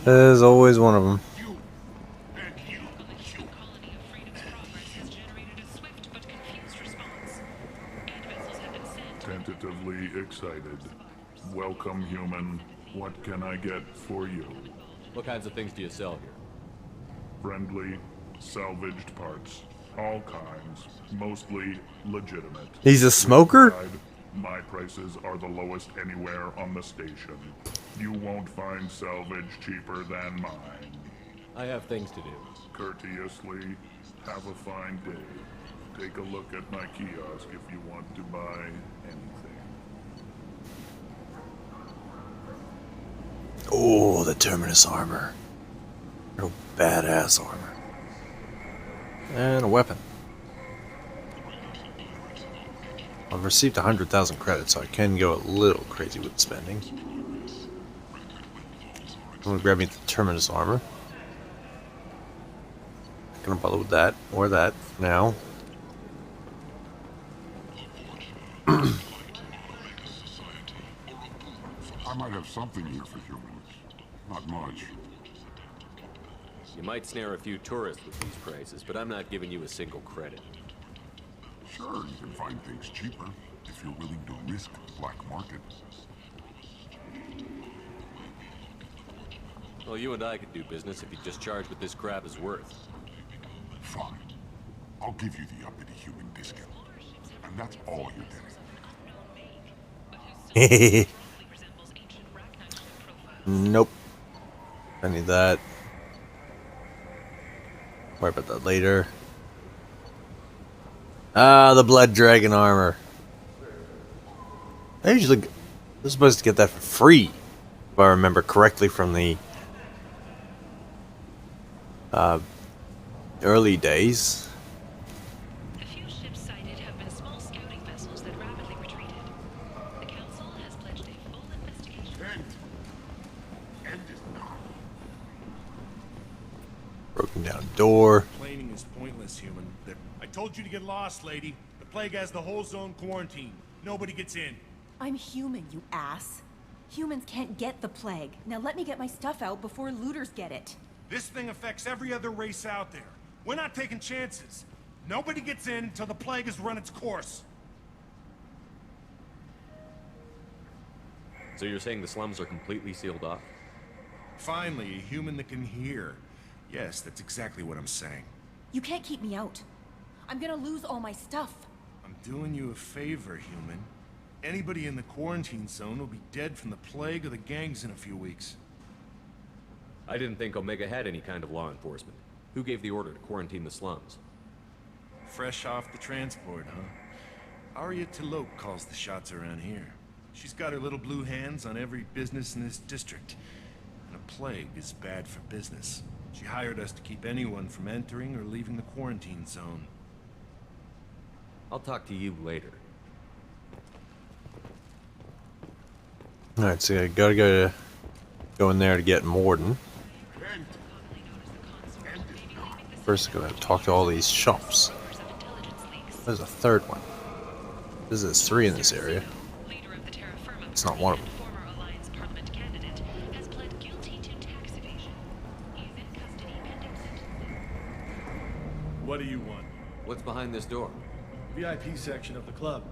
There's always one of them. Tentatively excited. Welcome, human. What can I get for you? What kinds of things do you sell here? Friendly, salvaged parts. All kinds. Mostly legitimate. He's a smoker? My prices are the lowest anywhere on the station. You won't find salvage cheaper than mine. I have things to do. Courteously, have a fine day. Take a look at my kiosk if you want to buy anything. Oh, the Terminus armor. Real badass armor. And a weapon. I've received 100,000 credits, so I can go a little crazy with spending. I'm gonna grab me the Terminus armor. Not gonna bother with that or that for now. I might have something here for humans. Not much. You might snare a few tourists with these prices, but I'm not giving you a single credit. Sure, you can find things cheaper if you're willing to risk the black market. Well, you and I could do business if you just charge what this crap is worth. Fine. I'll give you the uppity human discount. and that's all you're getting. Nope. I need that. Worry about that later. Ah, the Blood Dragon armor. I usually was supposed to get that for free, if I remember correctly from the early days. The few ships sighted have been small scouting vessels that rapidly retreated. The Council has pledged a full investigation. End is not. Broken down door. Complaining is pointless, human. I told you to get lost, lady. The plague has the whole zone quarantined. Nobody gets in. I'm human, you ass. Humans can't get the plague. Now let me get my stuff out before looters get it. This thing affects every other race out there. We're not taking chances. Nobody gets in until the plague has run its course. So you're saying the slums are completely sealed off? Finally, a human that can hear. Yes, that's exactly what I'm saying. You can't keep me out. I'm gonna lose all my stuff. I'm doing you a favor, human. Anybody in the quarantine zone will be dead from the plague or the gangs in a few weeks. I didn't think Omega had any kind of law enforcement. Who gave the order to quarantine the slums? Fresh off the transport, huh? Arya T'Loak calls the shots around here. She's got her little blue hands on every business in this district. And a plague is bad for business. She hired us to keep anyone from entering or leaving the quarantine zone. I'll talk to you later. Alright, so I gotta go in there to get Morden. First, I'm gonna talk to all these shops. There's a third one. There's 3 in this area. It's not one of them. What do you want? What's behind this door? VIP section of the club.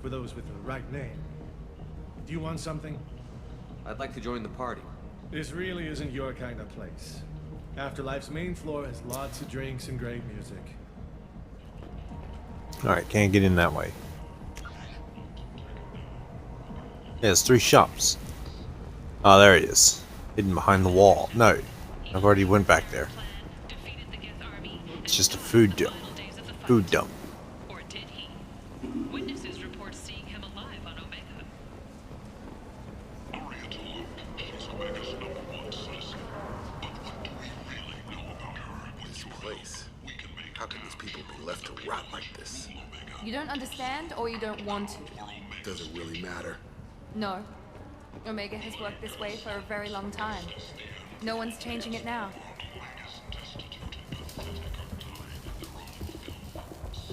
For those with the right name. Do you want something? I'd like to join the party. This really isn't your kind of place. Afterlife's main floor has lots of drinks and great music. Alright, can't get in that way. Yeah, there's 3 shops. Oh, there it is. Hidden behind the wall. No, I've already went back there. It's just a food dump. Food dump. Or did he? Witnesses report seeing him alive on Omega. Arya T'Loak, she's Omega's #1 citizen. But what do we really know about her? This place. How can these people be left to rot like this? You don't understand, or you don't want to? Does it really matter? No. Omega has worked this way for a very long time. No one's changing it now.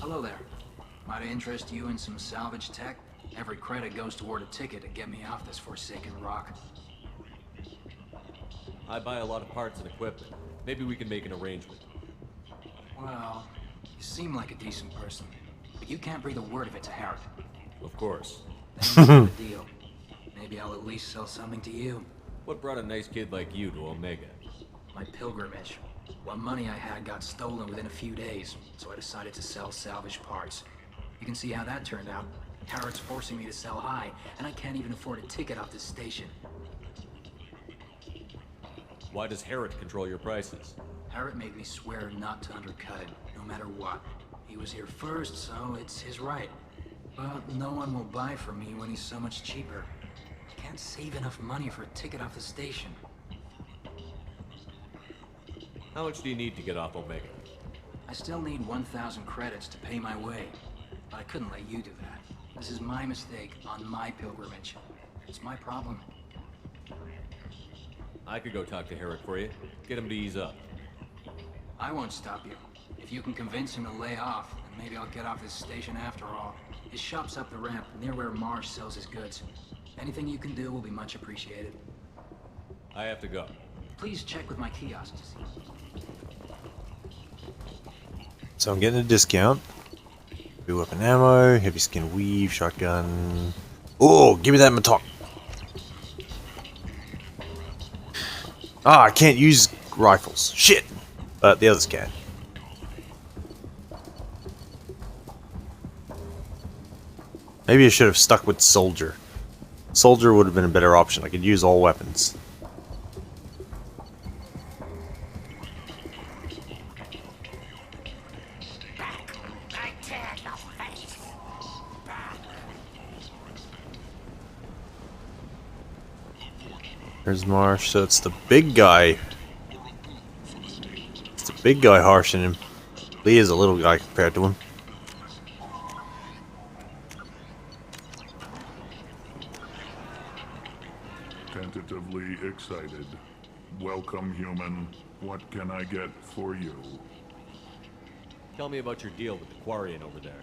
Hello there. Might I interest you in some salvage tech? Every credit goes toward a ticket to get me off this forsaken rock. I buy a lot of parts and equipment. Maybe we can make an arrangement. Well, you seem like a decent person, but you can't breathe a word of it to Harrod. Of course. Then we the deal. Maybe I'll at least sell something to you. What brought a nice kid like you to Omega? My pilgrimage. What money I had got stolen within a few days, so I decided to sell salvage parts. You can see how that turned out. Harrod's forcing me to sell high, and I can't even afford a ticket off this station. Why does Harrod control your prices? Harrod made me swear not to undercut it, no matter what. He was here first, so it's his right. But no one will buy from me when he's so much cheaper. I can't save enough money for a ticket off the station. How much do you need to get off Omega? I still need 1,000 credits to pay my way. But I couldn't let you do that. This is my mistake on my pilgrimage. It's my problem. I could go talk to Harrod for you. Get him to ease up. I won't stop you. If you can convince him to lay off, then maybe I'll get off this station after all. His shop's up the ramp, near where Marsh sells his goods. Anything you can do will be much appreciated. I have to go. Please check with my kiosks. So I'm getting a discount. Heavy weapon ammo, heavy skin weave, shotgun. Oh, give me that Matok. Ah, I can't use rifles. Shit! But the others can. Maybe I should have stuck with Soldier. Soldier would have been a better option. I could use all weapons. There's Marsh, so it's the big guy. It's the big guy harshing him. Lee is a little guy compared to him. Tentatively excited. Welcome, human. What can I get for you? Tell me about your deal with the Quarian over there.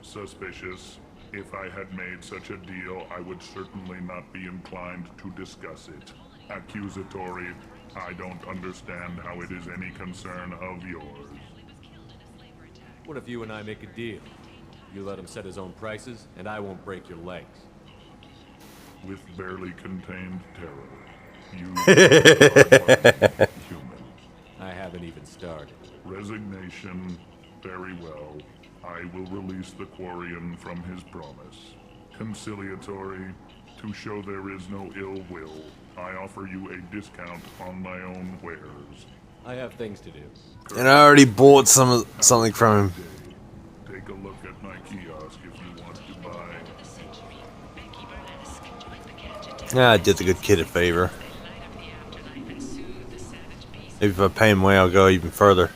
Suspicious. If I had made such a deal, I would certainly not be inclined to discuss it. Accusatory. I don't understand how it is any concern of yours. What if you and I make a deal? You let him set his own prices, and I won't break your legs. With barely contained terror. You human. I haven't even started. Resignation. Very well. I will release the Quarian from his promise. Conciliatory. To show there is no ill will, I offer you a discount on my own wares. I have things to do. And I already bought something from him. Take a look at my kiosk if you want to buy. I did the good kid a favor. Maybe if I pay him way, I'll go even further.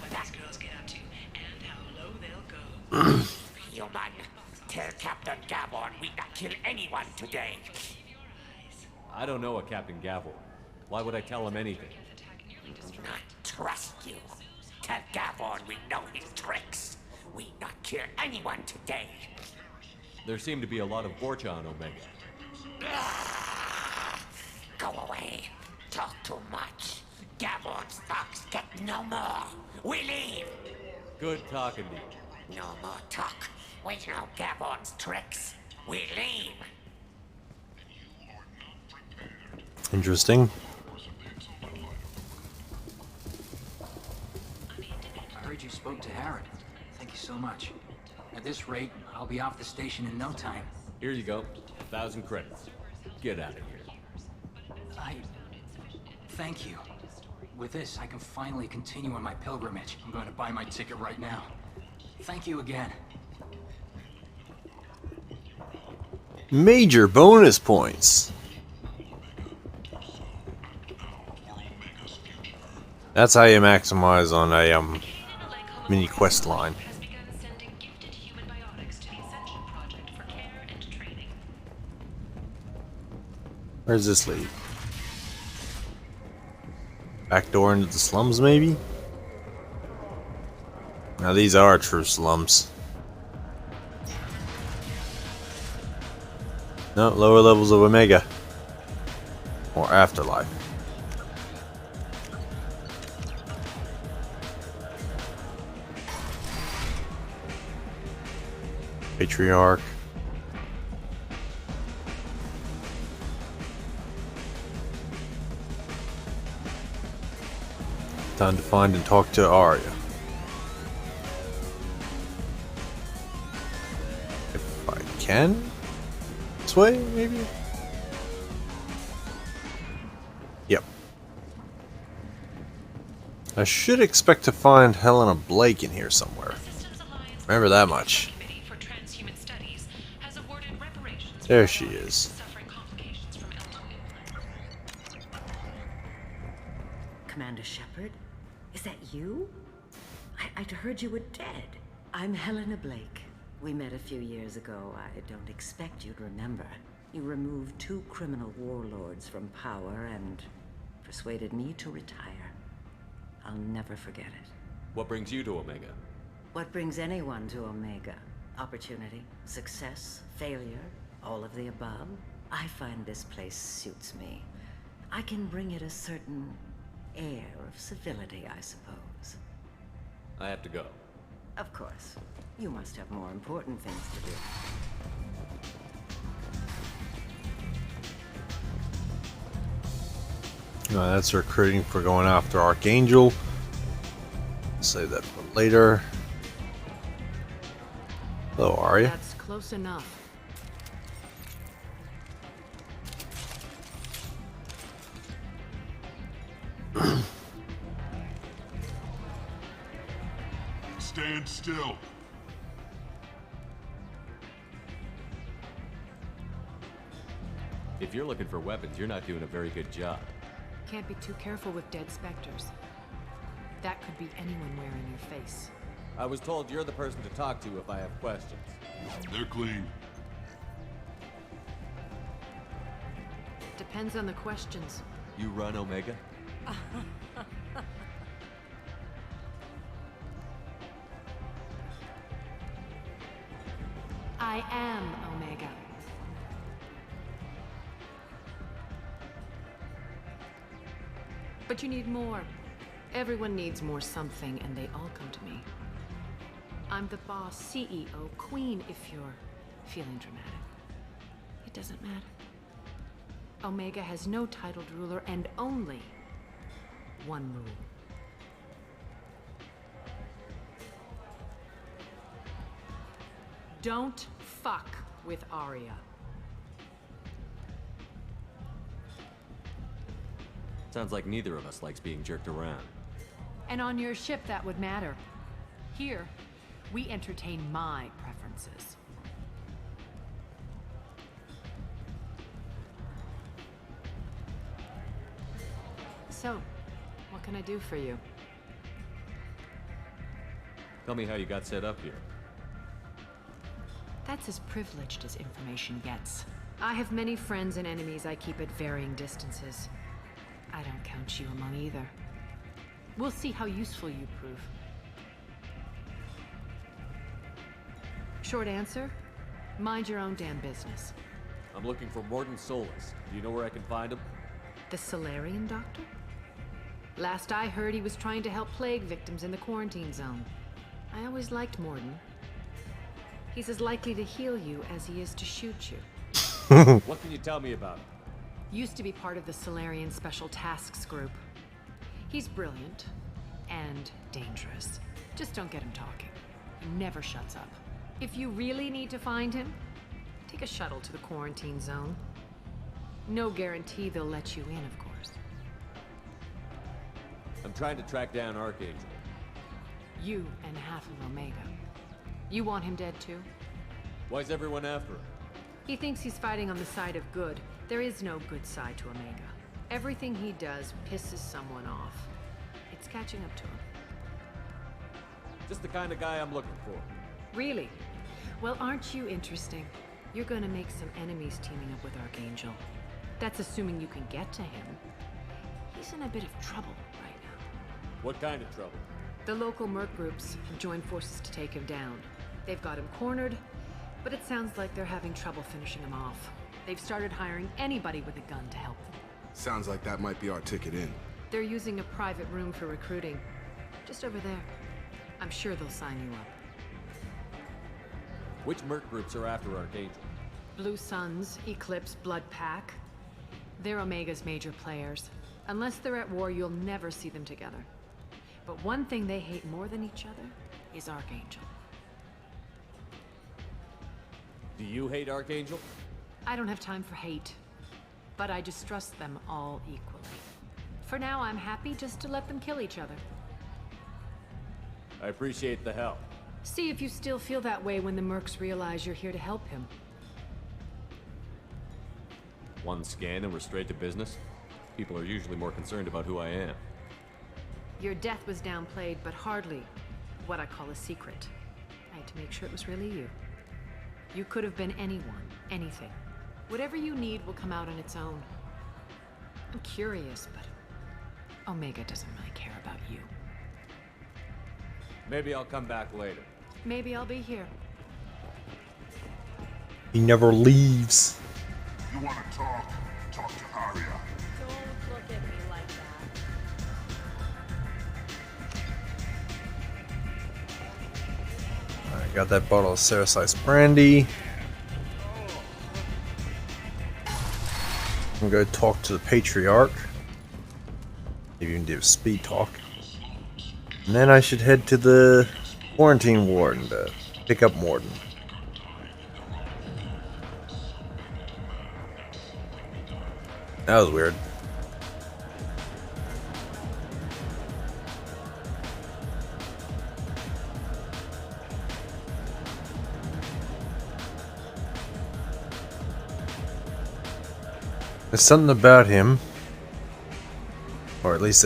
Human, tell Captain Gavon we not kill anyone today. I don't know a Captain Gavel. Why would I tell him anything? Not trust you. Tell Gavon we know his tricks. We not kill anyone today. There seem to be a lot of Vorcha on Omega. Go away. Talk too much. Gavon's thugs get no more. We leave. Good talking to you. No more talk. We know Gavon's tricks. We leave. Interesting. I heard you spoke to Harrod. Thank you so much. At this rate, I'll be off the station in no time. Here you go. 1,000 credits. Get out of here. Thank you. With this, I can finally continue on my pilgrimage. I'm going to buy my ticket right now. Thank you again. Major bonus points. That's how you maximize on a mini quest line. Where's this lead? Back door into the slums, maybe? Now these are true slums. No, lower levels of Omega. Or Afterlife. Patriarch. Time to find and talk to Arya. If I can? This way, maybe? Yep. I should expect to find Helena Blake in here somewhere. Remember that much. There she is. Commander Shepard? Is that you? I'd heard you were dead. I'm Helena Blake. We met a few years ago. I don't expect you'd remember. You removed 2 criminal warlords from power and persuaded me to retire. I'll never forget it. What brings you to Omega? What brings anyone to Omega? Opportunity, success, failure, all of the above. I find this place suits me. I can bring it a certain air of civility, I suppose. I have to go. Of course. You must have more important things to do. That's recruiting for going after Archangel. Save that for later. Hello, Arya. That's close enough. Stand still. If you're looking for weapons, you're not doing a very good job. Can't be too careful with dead specters. That could be anyone wearing your face. I was told you're the person to talk to if I have questions. They're clean. Depends on the questions. You run Omega? I am Omega. But you need more. Everyone needs more something, and they all come to me. I'm the boss, CEO, queen, if you're feeling dramatic. It doesn't matter. Omega has no titled ruler and only one rule. Don't fuck with Arya. Sounds like neither of us likes being jerked around. And on your ship, that would matter. Here, we entertain my preferences. So, what can I do for you? Tell me how you got set up here. That's as privileged as information gets. I have many friends and enemies I keep at varying distances. I don't count you among either. We'll see how useful you prove. Short answer, mind your own damn business. I'm looking for Mordin Solus. Do you know where I can find him? The Solarian doctor? Last I heard, he was trying to help plague victims in the quarantine zone. I always liked Mordin. He's as likely to heal you as he is to shoot you. What can you tell me about him? Used to be part of the Solarian Special Tasks Group. He's brilliant and dangerous. Just don't get him talking. He never shuts up. If you really need to find him, take a shuttle to the quarantine zone. No guarantee they'll let you in, of course. I'm trying to track down Archangel. You and half of Omega. You want him dead too? Why's everyone after him? He thinks he's fighting on the side of good. There is no good side to Omega. Everything he does pisses someone off. It's catching up to him. Just the kind of guy I'm looking for. Really? Well, aren't you interesting? You're gonna make some enemies teaming up with Archangel. That's assuming you can get to him. He's in a bit of trouble right now. What kind of trouble? The local merc groups have joined forces to take him down. They've got him cornered, but it sounds like they're having trouble finishing him off. They've started hiring anybody with a gun to help them. Sounds like that might be our ticket in. They're using a private room for recruiting. Just over there. I'm sure they'll sign you up. Which merc groups are after Archangel? Blue Suns, Eclipse, Blood Pack. They're Omega's major players. Unless they're at war, you'll never see them together. But one thing they hate more than each other is Archangel. Do you hate Archangel? I don't have time for hate, but I distrust them all equally. For now, I'm happy just to let them kill each other. I appreciate the help. See if you still feel that way when the mercs realize you're here to help him. One scan and we're straight to business? People are usually more concerned about who I am. Your death was downplayed, but hardly what I call a secret. I had to make sure it was really you. You could have been anyone, anything. Whatever you need will come out on its own. I'm curious, but Omega doesn't really care about you. Maybe I'll come back later. Maybe I'll be here. He never leaves. You want to talk? Talk to Arya. Don't look at me like that. Alright, got that bottle of Cersei's brandy. I'm gonna go talk to the Patriarch. Maybe even do a speed talk. And then I should head to the quarantine warden to pick up Mordin. That was weird. There's something about him. Or at least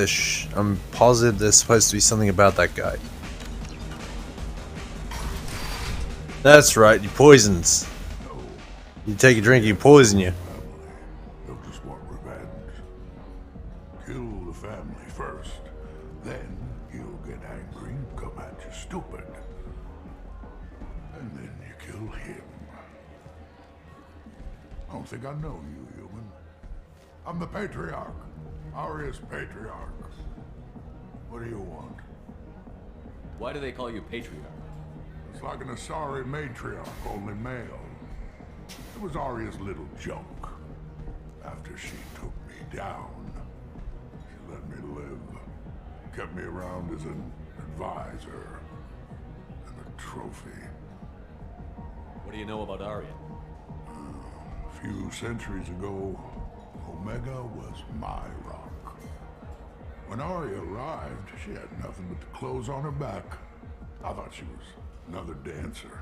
I'm positive there's supposed to be something about that guy. That's right, he poisons. You take a drink, he poison you. They'll just want revenge. Kill the family first. Then he'll get angry and come at you stupid. And then you kill him. I don't think I know you, human. I'm the Patriarch. Aria's Patriarch. What do you want? Why do they call you Patriarch? It's like an Asari matriarch, only male. It was Aria's little joke. After she took me down, she let me live. Kept me around as an advisor and a trophy. What do you know about Aria? A few centuries ago, Omega was my rock. When Aria arrived, she had nothing but the clothes on her back. I thought she was another dancer.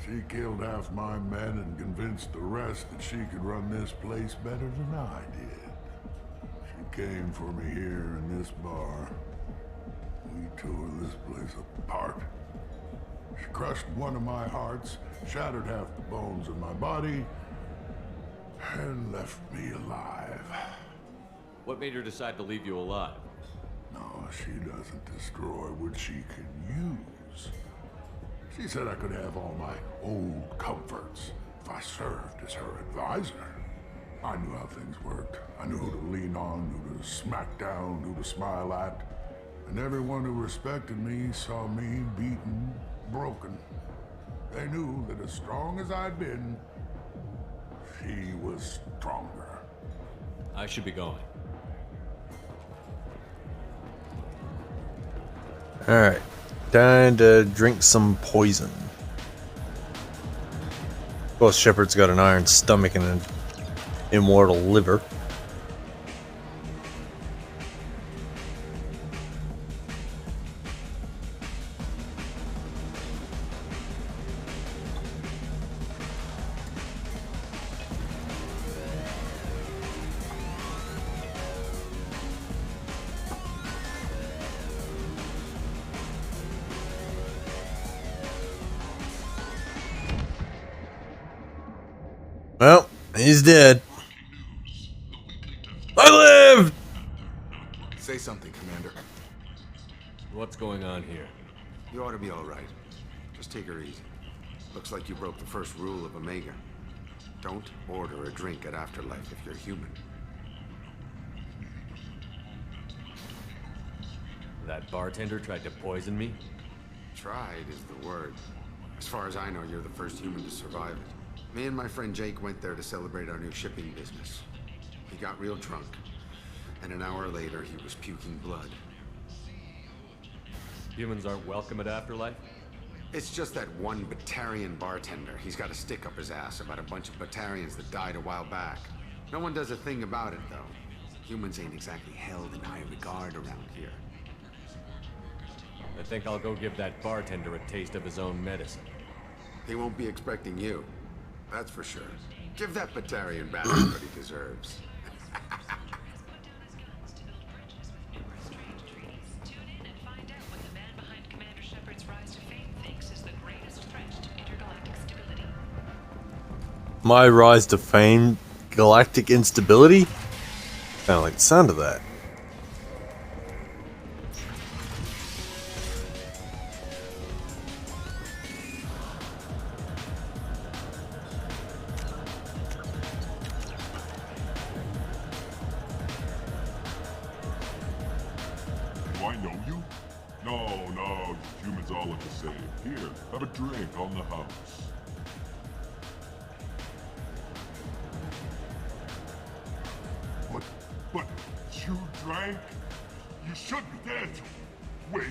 She killed half my men and convinced the rest that she could run this place better than I did. She came for me here in this bar. We tore this place apart. She crushed one of my hearts, shattered half the bones in my body, and left me alive. What made her decide to leave you alive? No, she doesn't destroy what she can use. She said I could have all my old comforts if I served as her advisor. I knew how things worked. I knew who to lean on, who to smack down, who to smile at. And everyone who respected me saw me beaten, broken. They knew that as strong as I'd been, she was stronger. I should be going. Alright. Time to drink some poison. Of course, Shepard's got an iron stomach and an immortal liver. Well, he's dead. I live! Say something, Commander. What's going on here? You ought to be all right. Just take her easy. Looks like you broke the first rule of Omega. Don't order a drink at Afterlife if you're human. That bartender tried to poison me? Tried is the word. As far as I know, you're the first human to survive it. Me and my friend Jake went there to celebrate our new shipping business. He got real drunk, and an hour later he was puking blood. Humans aren't welcome at Afterlife? It's just that one Batarian bartender. He's got a stick up his ass about a bunch of Batarians that died a while back. No one does a thing about it, though. Humans ain't exactly held in high regard around here. I think I'll go give that bartender a taste of his own medicine. He won't be expecting you. That's for sure. Give that Batarian bastard what he deserves. My rise to fame, galactic instability? Kinda like the sound of that. Do I know you? No, you humans all look the same. Here, have a drink on the house. But you drank? You should be dead. Wait,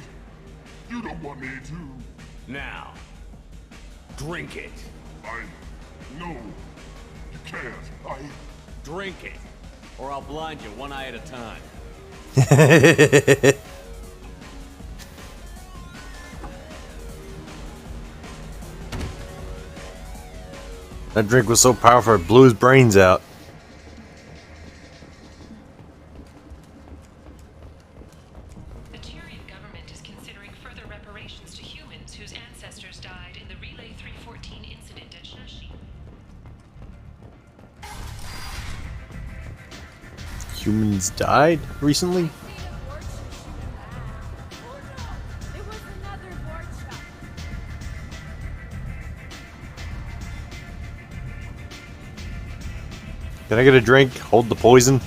you don't want me to. Now, drink it. No, you can't. Drink it, or I'll blind you one eye at a time. That drink was so powerful it blew his brains out. The Turian government is considering further reparations to humans whose ancestors died in the Relay 314 incident at Shashi. Humans died recently? Can I get a drink? Hold the poison.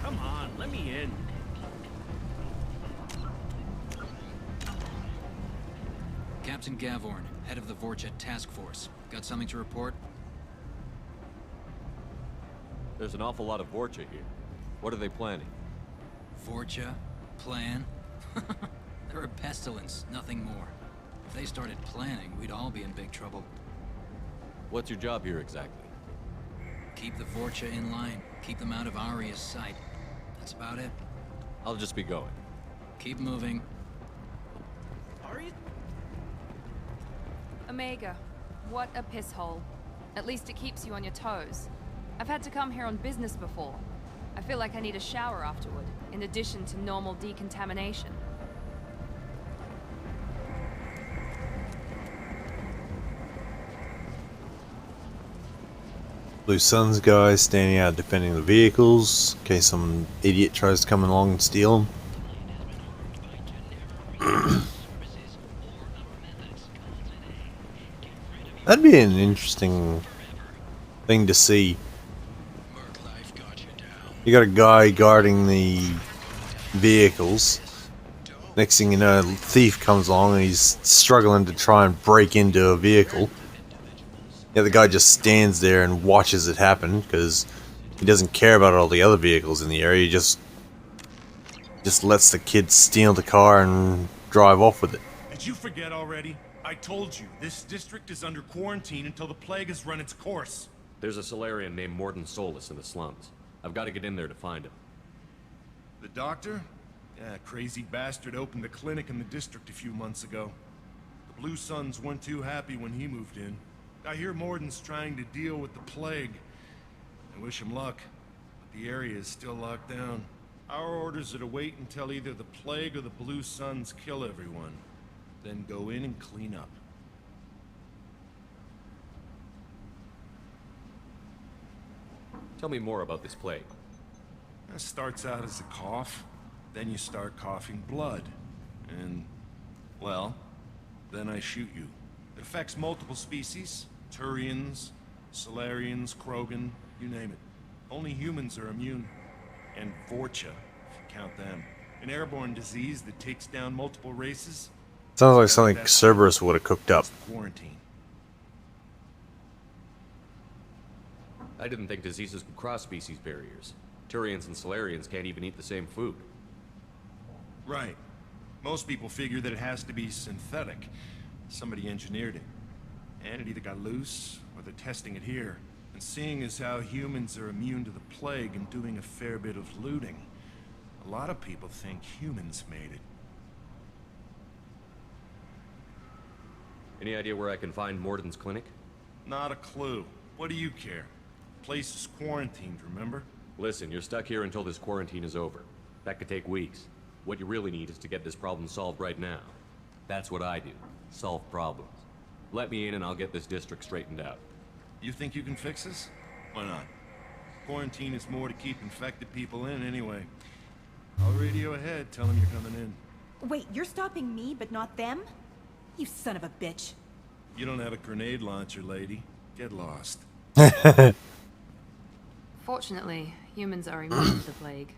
Come on, let me in. Captain Gavorn, head of the Vorcha Task Force. Got something to report? There's an awful lot of Vorcha here. What are they planning? Vorcha? Plan? They're a pestilence, nothing more. If they started planning, we'd all be in big trouble. What's your job here exactly? Keep the Vorcha in line. Keep them out of Aria's sight. That's about it. I'll just be going. Keep moving. Omega, what a piss hole. At least it keeps you on your toes. I've had to come here on business before. I feel like I need a shower afterward, in addition to normal decontamination. Blue Suns guys standing out defending the vehicles in case some idiot tries to come along and steal them. That'd be an interesting thing to see. You got a guy guarding the vehicles. Next thing you know, a thief comes along and he's struggling to try and break into a vehicle. Yeah, the guy just stands there and watches it happen because he doesn't care about all the other vehicles in the area. He just lets the kid steal the car and drive off with it. Did you forget already? I told you, this district is under quarantine until the plague has run its course. There's a Solarian named Morden Solus in the slums. I've got to get in there to find him. The doctor? Yeah, crazy bastard opened a clinic in the district a few months ago. The Blue Suns weren't too happy when he moved in. I hear Morden's trying to deal with the plague. I wish him luck, but the area is still locked down. Our orders are to wait until either the plague or the Blue Suns kill everyone. Then go in and clean up. Tell me more about this plague. It starts out as a cough, then you start coughing blood. And, well, then I shoot you. It affects multiple species. Turians, Solarians, Krogan, you name it. Only humans are immune. And Vorcha, if you count them. An airborne disease that takes down multiple races. Sounds like something Cerberus would have cooked up. Quarantine. I didn't think diseases could cross species barriers. Turians and Solarians can't even eat the same food. Right. Most people figure that it has to be synthetic. Somebody engineered it. And it either got loose, or they're testing it here. And seeing as how humans are immune to the plague and doing a fair bit of looting, a lot of people think humans made it. Any idea where I can find Morden's clinic? Not a clue. What do you care? Place is quarantined, remember? Listen, you're stuck here until this quarantine is over. That could take weeks. What you really need is to get this problem solved right now. That's what I do. Solve problems. Let me in and I'll get this district straightened out. You think you can fix this? Why not? Quarantine is more to keep infected people in anyway. I'll radio ahead, tell them you're coming in. Wait, you're stopping me, but not them? You son of a bitch. You don't have a grenade launcher, lady. Get lost. Fortunately, humans are immune to the plague.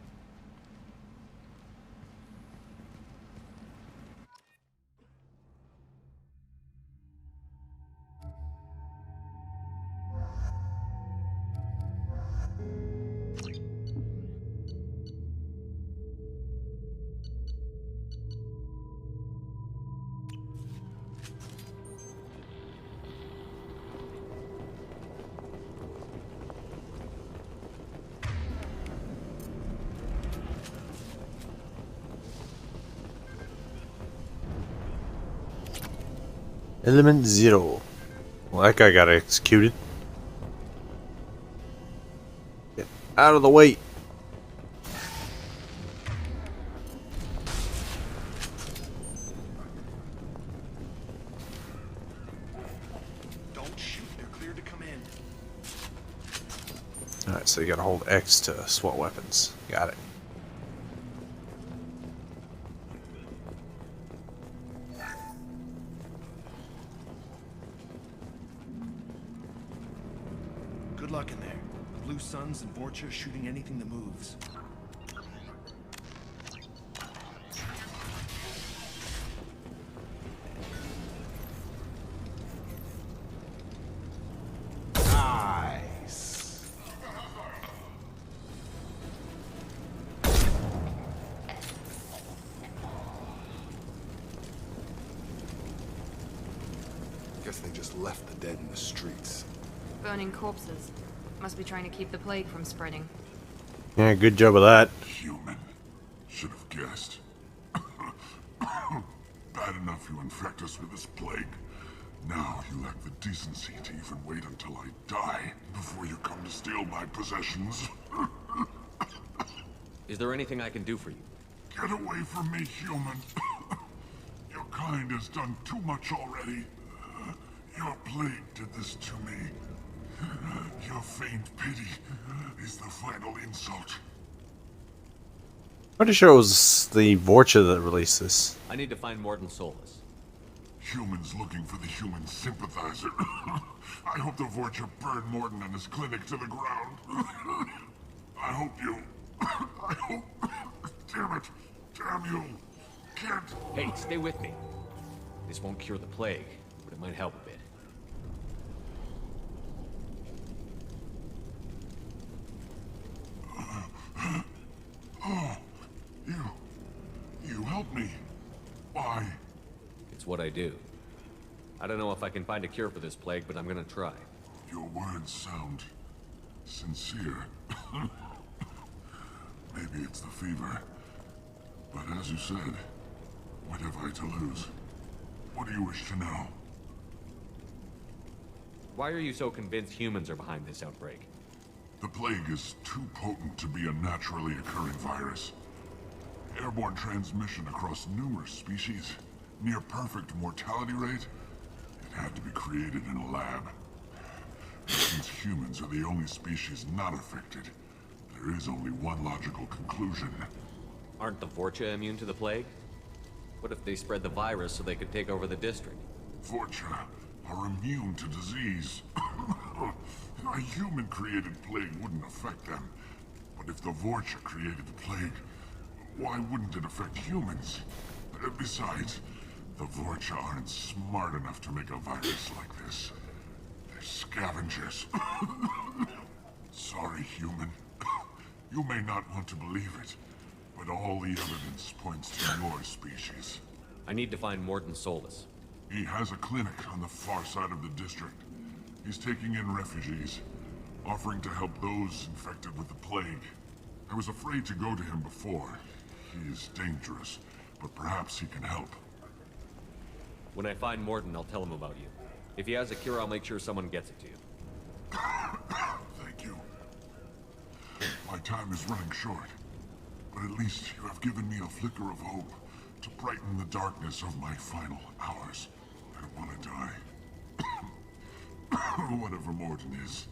Element 0. Well, that guy got executed. Get out of the way. Don't shoot. They're cleared to come in. Alright, so you gotta hold X to swap weapons. Got it. Good luck in there. Blue Suns and Vorcha shooting anything that moves. Nice. Guess they just left the dead in the streets. Burning corpses. Must be trying to keep the plague from spreading. Yeah, good job of that. Human. Should have guessed. Bad enough you infect us with this plague. Now you lack the decency to even wait until I die before you come to steal my possessions. Is there anything I can do for you? Get away from me, human. Your kind has done too much already. Your plague did this to me. Your faint pity is the final insult. Pretty sure it was the Vorcha that released this. I need to find Mordin Solus. Humans looking for the human sympathizer. I hope the Vorcha burned Mordin and his clinic to the ground. I hope you... I hope... Damn it. Damn you. Can't... Hey, stay with me. This won't cure the plague, but it might help a bit. Oh, you helped me. Why? It's what I do. I don't know if I can find a cure for this plague, but I'm gonna try. Your words sound sincere. Maybe it's the fever. But as you said, what have I to lose? What do you wish to know? Why are you so convinced humans are behind this outbreak? The plague is too potent to be a naturally occurring virus. Airborne transmission across numerous species, near perfect mortality rate. It had to be created in a lab. Since humans are the only species not affected, there is only one logical conclusion. Aren't the Vorcha immune to the plague? What if they spread the virus so they could take over the district? Vorcha are immune to disease. A human-created plague wouldn't affect them. But if the Vorcha created the plague, why wouldn't it affect humans? Besides, the Vorcha aren't smart enough to make a virus like this. They're scavengers. Sorry, human. You may not want to believe it, but all the evidence points to your species. I need to find Mordin Solus. He has a clinic on the far side of the district. He's taking in refugees, offering to help those infected with the plague. I was afraid to go to him before. He is dangerous, but perhaps he can help. When I find Mordin, I'll tell him about you. If he has a cure, I'll make sure someone gets it to you. Thank you. My time is running short, but at least you have given me a flicker of hope to brighten the darkness of my final hours. I don't want to die. Whatever Mordin is,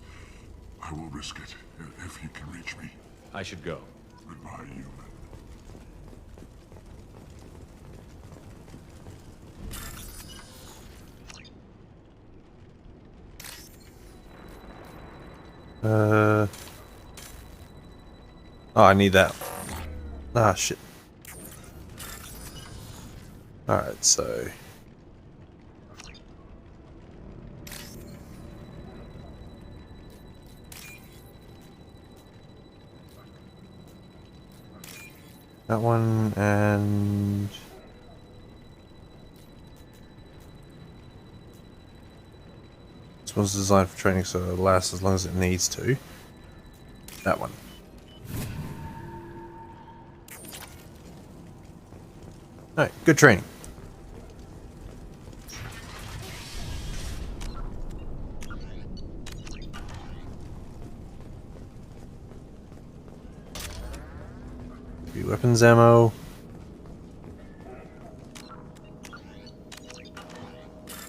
I will risk it if he can reach me. I should go. Goodbye, human. Oh, I need that. Ah, shit. Alright, so... that one, and... this one's designed for training, so it'll last as long as it needs to. That one. Alright, good training. Heavy weapons ammo.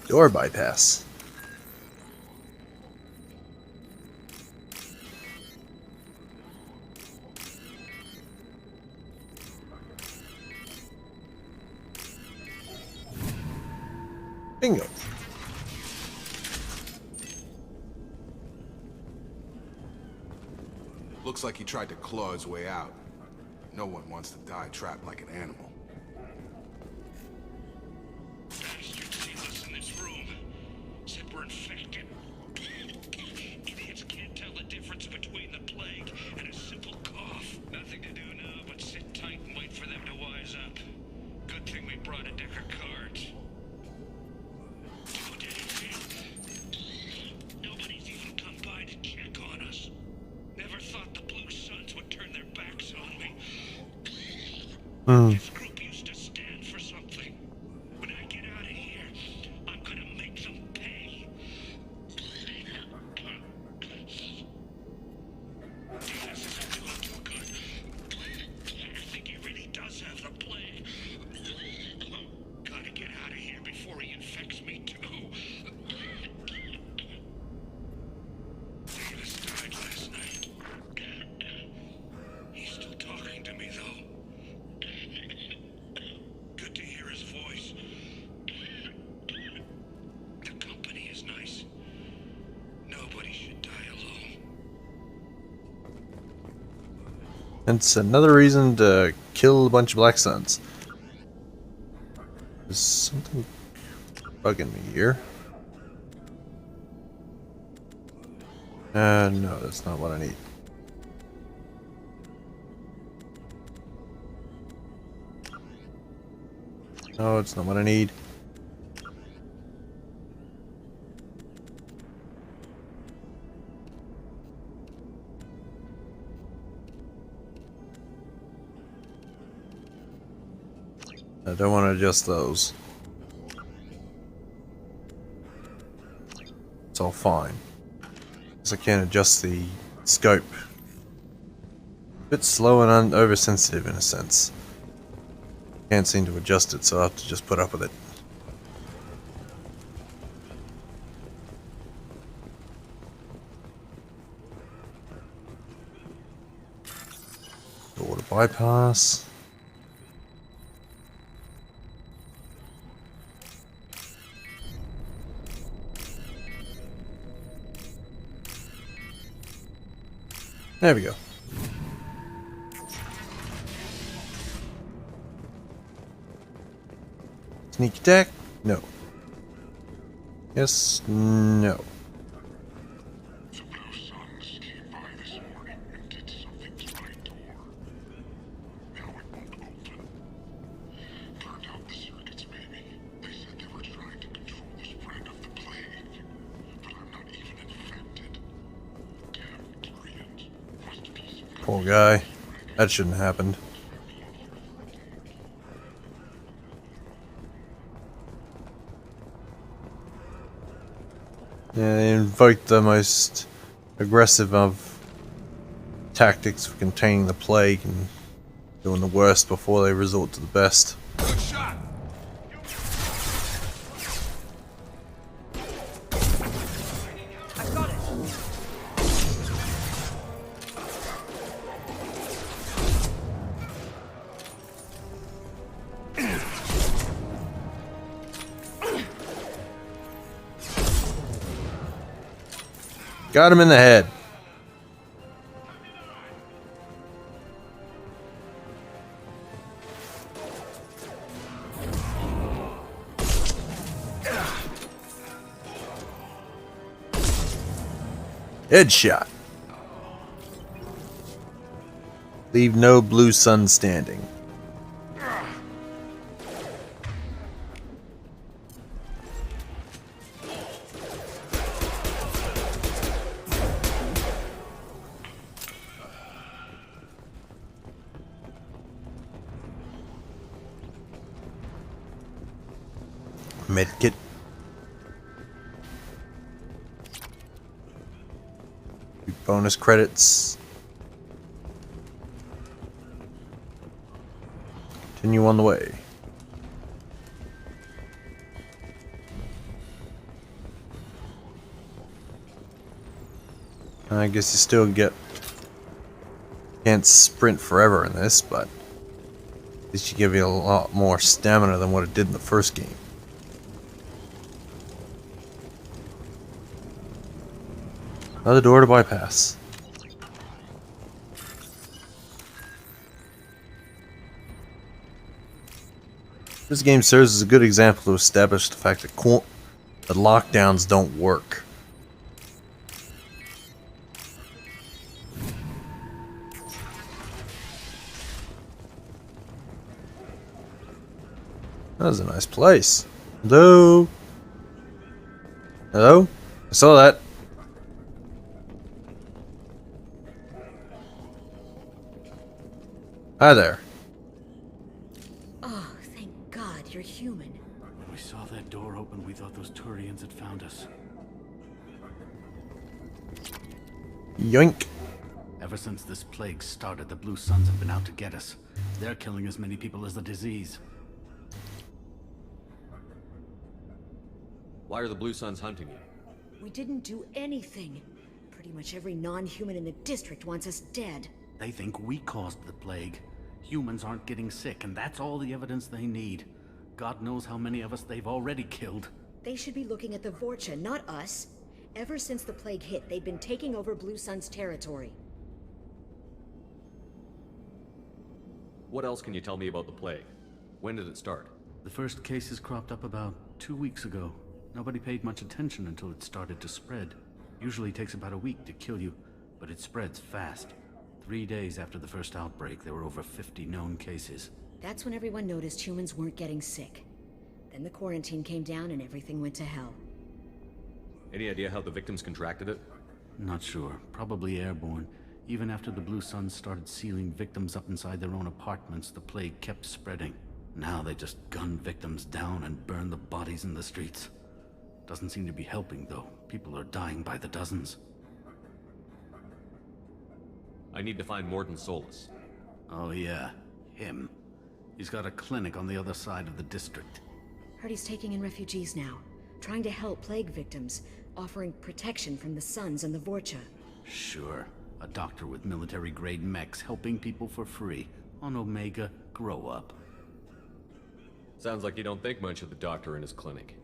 Door bypass. Bingo. Looks like he tried to claw his way out. No one wants to die trapped like an animal. Bastards see us in this room. Said we're infected. Idiots can't tell the difference between the plague and a simple cough. Nothing to do now but sit tight and wait for them to wise up. Good thing we brought a deck of cards. Too dead. Nobody's even come by to check on us. Never thought the Blue Suns would turn their backs on me. This group used to stand for something. When I get out of here, I'm gonna make them pay. This isn't doing too good. I think he really does have the plague. Gotta get out of here before he infects me too. Davis died last night. He's still talking to me though. Good to hear his voice. The company is nice. Nobody should die alone. It's another reason to kill a bunch of Black Suns. There's something bugging me here. No, that's not what I need. No, it's not what I need. I don't want to adjust those. It's all fine. Because I can't adjust the scope. A bit slow and oversensitive in a sense. Can't seem to adjust it, so I have to just put up with it. Water bypass. There we go. Sneak attack? No. Yes, no. The Blue Suns came by this morning and did something to my door. Now it won't open. Turned out the circuits maybe. They said they were trying to control the spread of the plague. But I'm not even infected. Damn Koreans. Must be some Poor guy. That shouldn't have happened. Yeah, they invoked the most aggressive of tactics for containing the plague and doing the worst before they resort to the best. Good shot! I got it! Got him in the head. Headshot. Leave no Blue Sun standing. Medkit. Bonus credits. Continue on the way. I guess you still can't sprint forever in this, but at least you give you a lot more stamina than what it did in the first game. Another door to bypass. This game serves as a good example to establish the fact that lockdowns don't work. That was a nice place. Hello? Hello? I saw that. Hi there. Oh, thank God you're human. When we saw that door open, we thought those Turians had found us. Yoink. Ever since this plague started, the Blue Suns have been out to get us. They're killing as many people as the disease. Why are the Blue Suns hunting you? We didn't do anything. Pretty much every non-human in the district wants us dead. They think we caused the plague. Humans aren't getting sick, and that's all the evidence they need. God knows how many of us they've already killed. They should be looking at the Vorcha, not us. Ever since the plague hit, they've been taking over Blue Sun's territory. What else can you tell me about the plague? When did it start? The first cases cropped up about 2 weeks ago. Nobody paid much attention until it started to spread. Usually takes about a week to kill you, but it spreads fast. 3 days after the first outbreak, there were over 50 known cases. That's when everyone noticed humans weren't getting sick. Then the quarantine came down and everything went to hell. Any idea how the victims contracted it? Not sure. Probably airborne. Even after the Blue Suns started sealing victims up inside their own apartments, the plague kept spreading. Now they just gun victims down and burn the bodies in the streets. Doesn't seem to be helping, though. People are dying by the dozens. I need to find Mordin Solus. Oh yeah, him. He's got a clinic on the other side of the district. Heard he's taking in refugees now, trying to help plague victims, offering protection from the Suns and the Vorcha. Sure. A doctor with military-grade mechs helping people for free. On Omega, grow up. Sounds like you don't think much of the doctor in his clinic.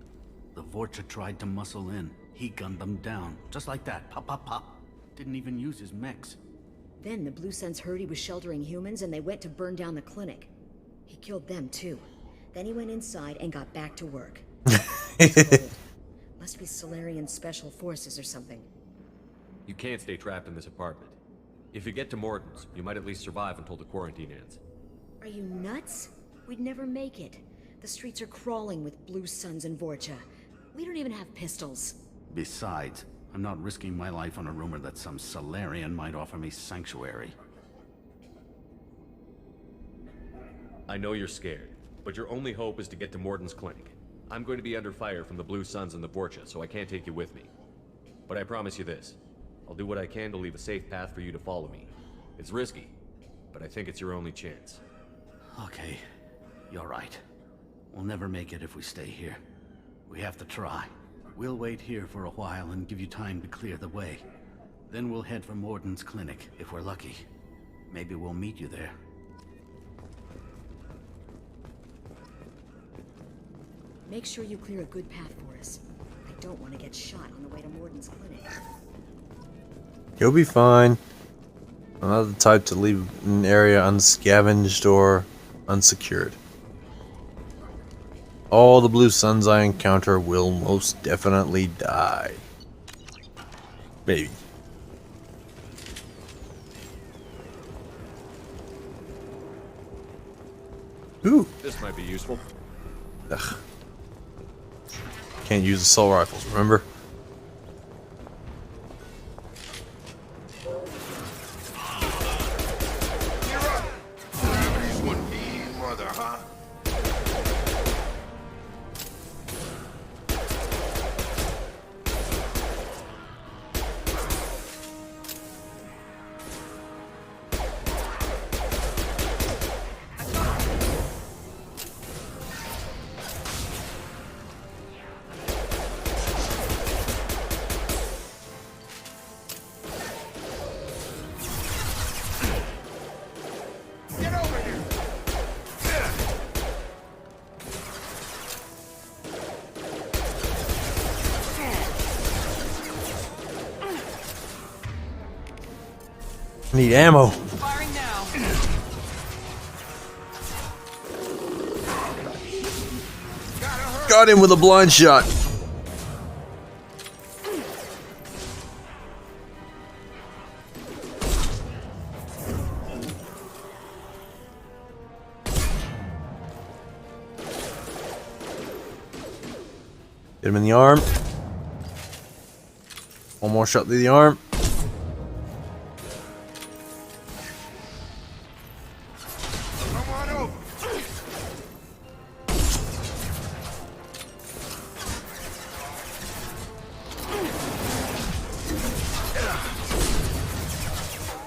The Vorcha tried to muscle in. He gunned them down. Just like that. Pop, pop, pop. Didn't even use his mechs. Then the Blue Suns heard he was sheltering humans and they went to burn down the clinic. He killed them too. Then he went inside and got back to work. Must be Solarian Special Forces or something. You can't stay trapped in this apartment. If you get to Mordin's, you might at least survive until the quarantine ends. Are you nuts? We'd never make it. The streets are crawling with Blue Suns and Vorcha. We don't even have pistols. Besides, I'm not risking my life on a rumor that some Solarian might offer me sanctuary. I know you're scared, but your only hope is to get to Mordin's clinic. I'm going to be under fire from the Blue Suns and the Vorcha, so I can't take you with me. But I promise you this. I'll do what I can to leave a safe path for you to follow me. It's risky, but I think it's your only chance. Okay, you're right. We'll never make it if we stay here. We have to try. We'll wait here for a while and give you time to clear the way. Then we'll head for Mordin's clinic, if we're lucky. Maybe we'll meet you there. Make sure you clear a good path for us. I don't want to get shot on the way to Mordin's clinic. You'll be fine. I'm not the type to leave an area unscavenged or unsecured. All the Blue Suns I encounter will most definitely die. Maybe. Ooh. This might be useful. Ugh. Can't use assault rifles, remember? Need ammo. Firing now. Got him with a blind shot. Get him in the arm. One more shot through the arm.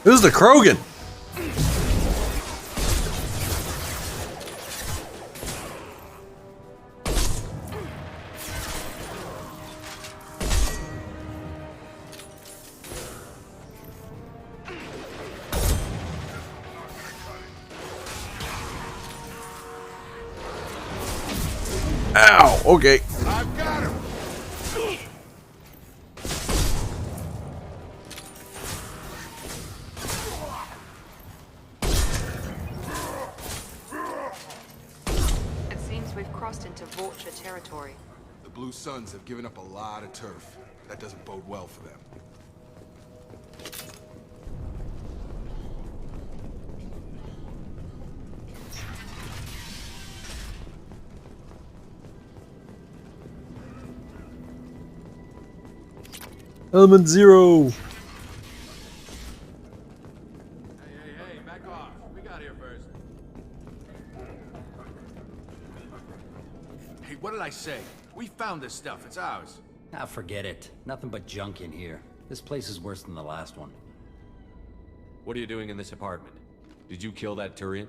Who's the Krogan? Ow, okay. I've got him. It seems we've crossed into Vorcha territory. The Blue Suns have given up a lot of turf. That doesn't bode well for them. Element 0. Hey, back off. We got here first. Hey, what did I say? We found this stuff. It's ours. Ah, forget it. Nothing but junk in here. This place is worse than the last one. What are you doing in this apartment? Did you kill that Turian?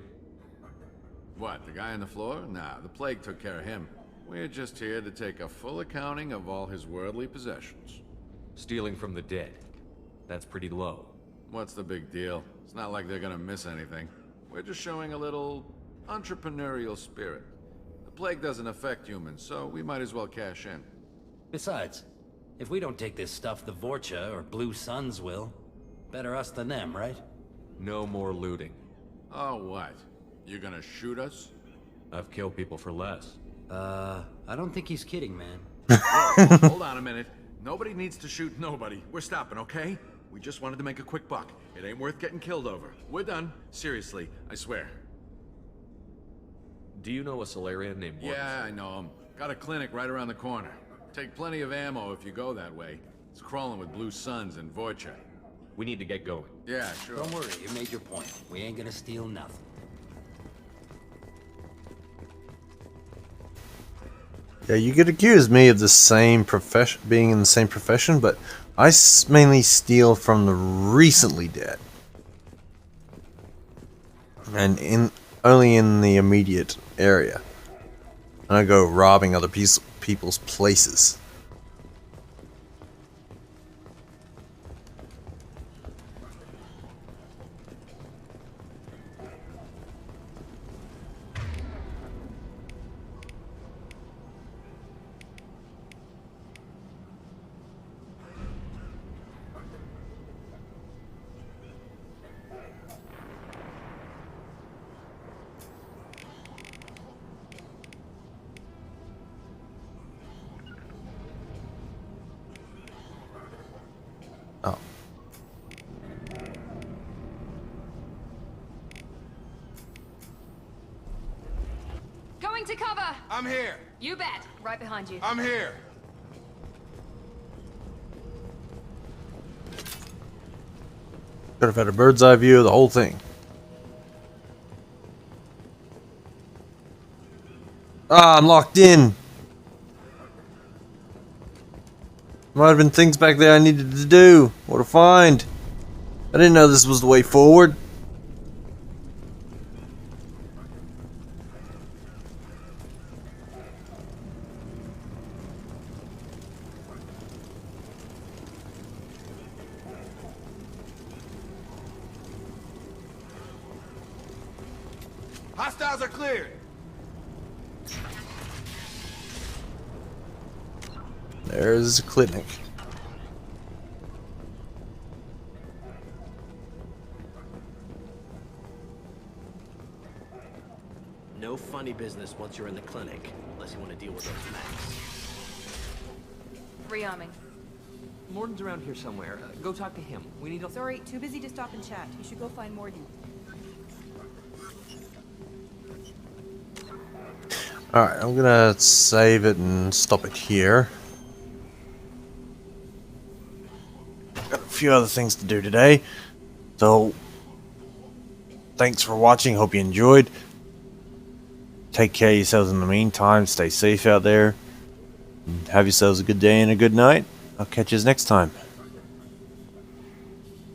What, the guy on the floor? Nah, the plague took care of him. We're just here to take a full accounting of all his worldly possessions. Stealing from the dead. That's pretty low. What's the big deal? It's not like they're gonna miss anything. We're just showing a little entrepreneurial spirit. The plague doesn't affect humans, so we might as well cash in. Besides, if we don't take this stuff, the Vorcha or Blue Suns will. Better us than them, right? No more looting. Oh, what? You're gonna shoot us? I've killed people for less. I don't think he's kidding, man. Whoa, hold on a minute. Nobody needs to shoot nobody. We're stopping, okay? We just wanted to make a quick buck. It ain't worth getting killed over. We're done. Seriously, I swear. Do you know a Solarian named Worms? Yeah, I know him. Got a clinic right around the corner. Take plenty of ammo if you go that way. It's crawling with Blue Suns and Vorcha. We need to get going. Yeah, sure. Don't worry, you made your point. We ain't gonna steal nothing. Yeah, you could accuse me of the same profession, being in the same profession, but I mainly steal from the recently dead, and only in the immediate area. And I go robbing other people's places. Oh. Going to cover! I'm here! You bet! Right behind you. I'm here! Could have had a bird's eye view of the whole thing. Ah, I'm locked in. Might have been things back there I needed to do or to find. I didn't know this was the way forward. Hostiles are cleared! There's a clinic. no funny business once you're in the clinic, unless you want to deal with those mechs. Rearming. Morden's around here somewhere. Go talk to him. We need to... Sorry, too busy to stop and chat. You should go find Morden. Alright, I'm gonna save it and stop it here. Got a few other things to do today. So, thanks for watching. Hope you enjoyed. Take care of yourselves in the meantime. Stay safe out there. And have yourselves a good day and a good night. I'll catch you next time.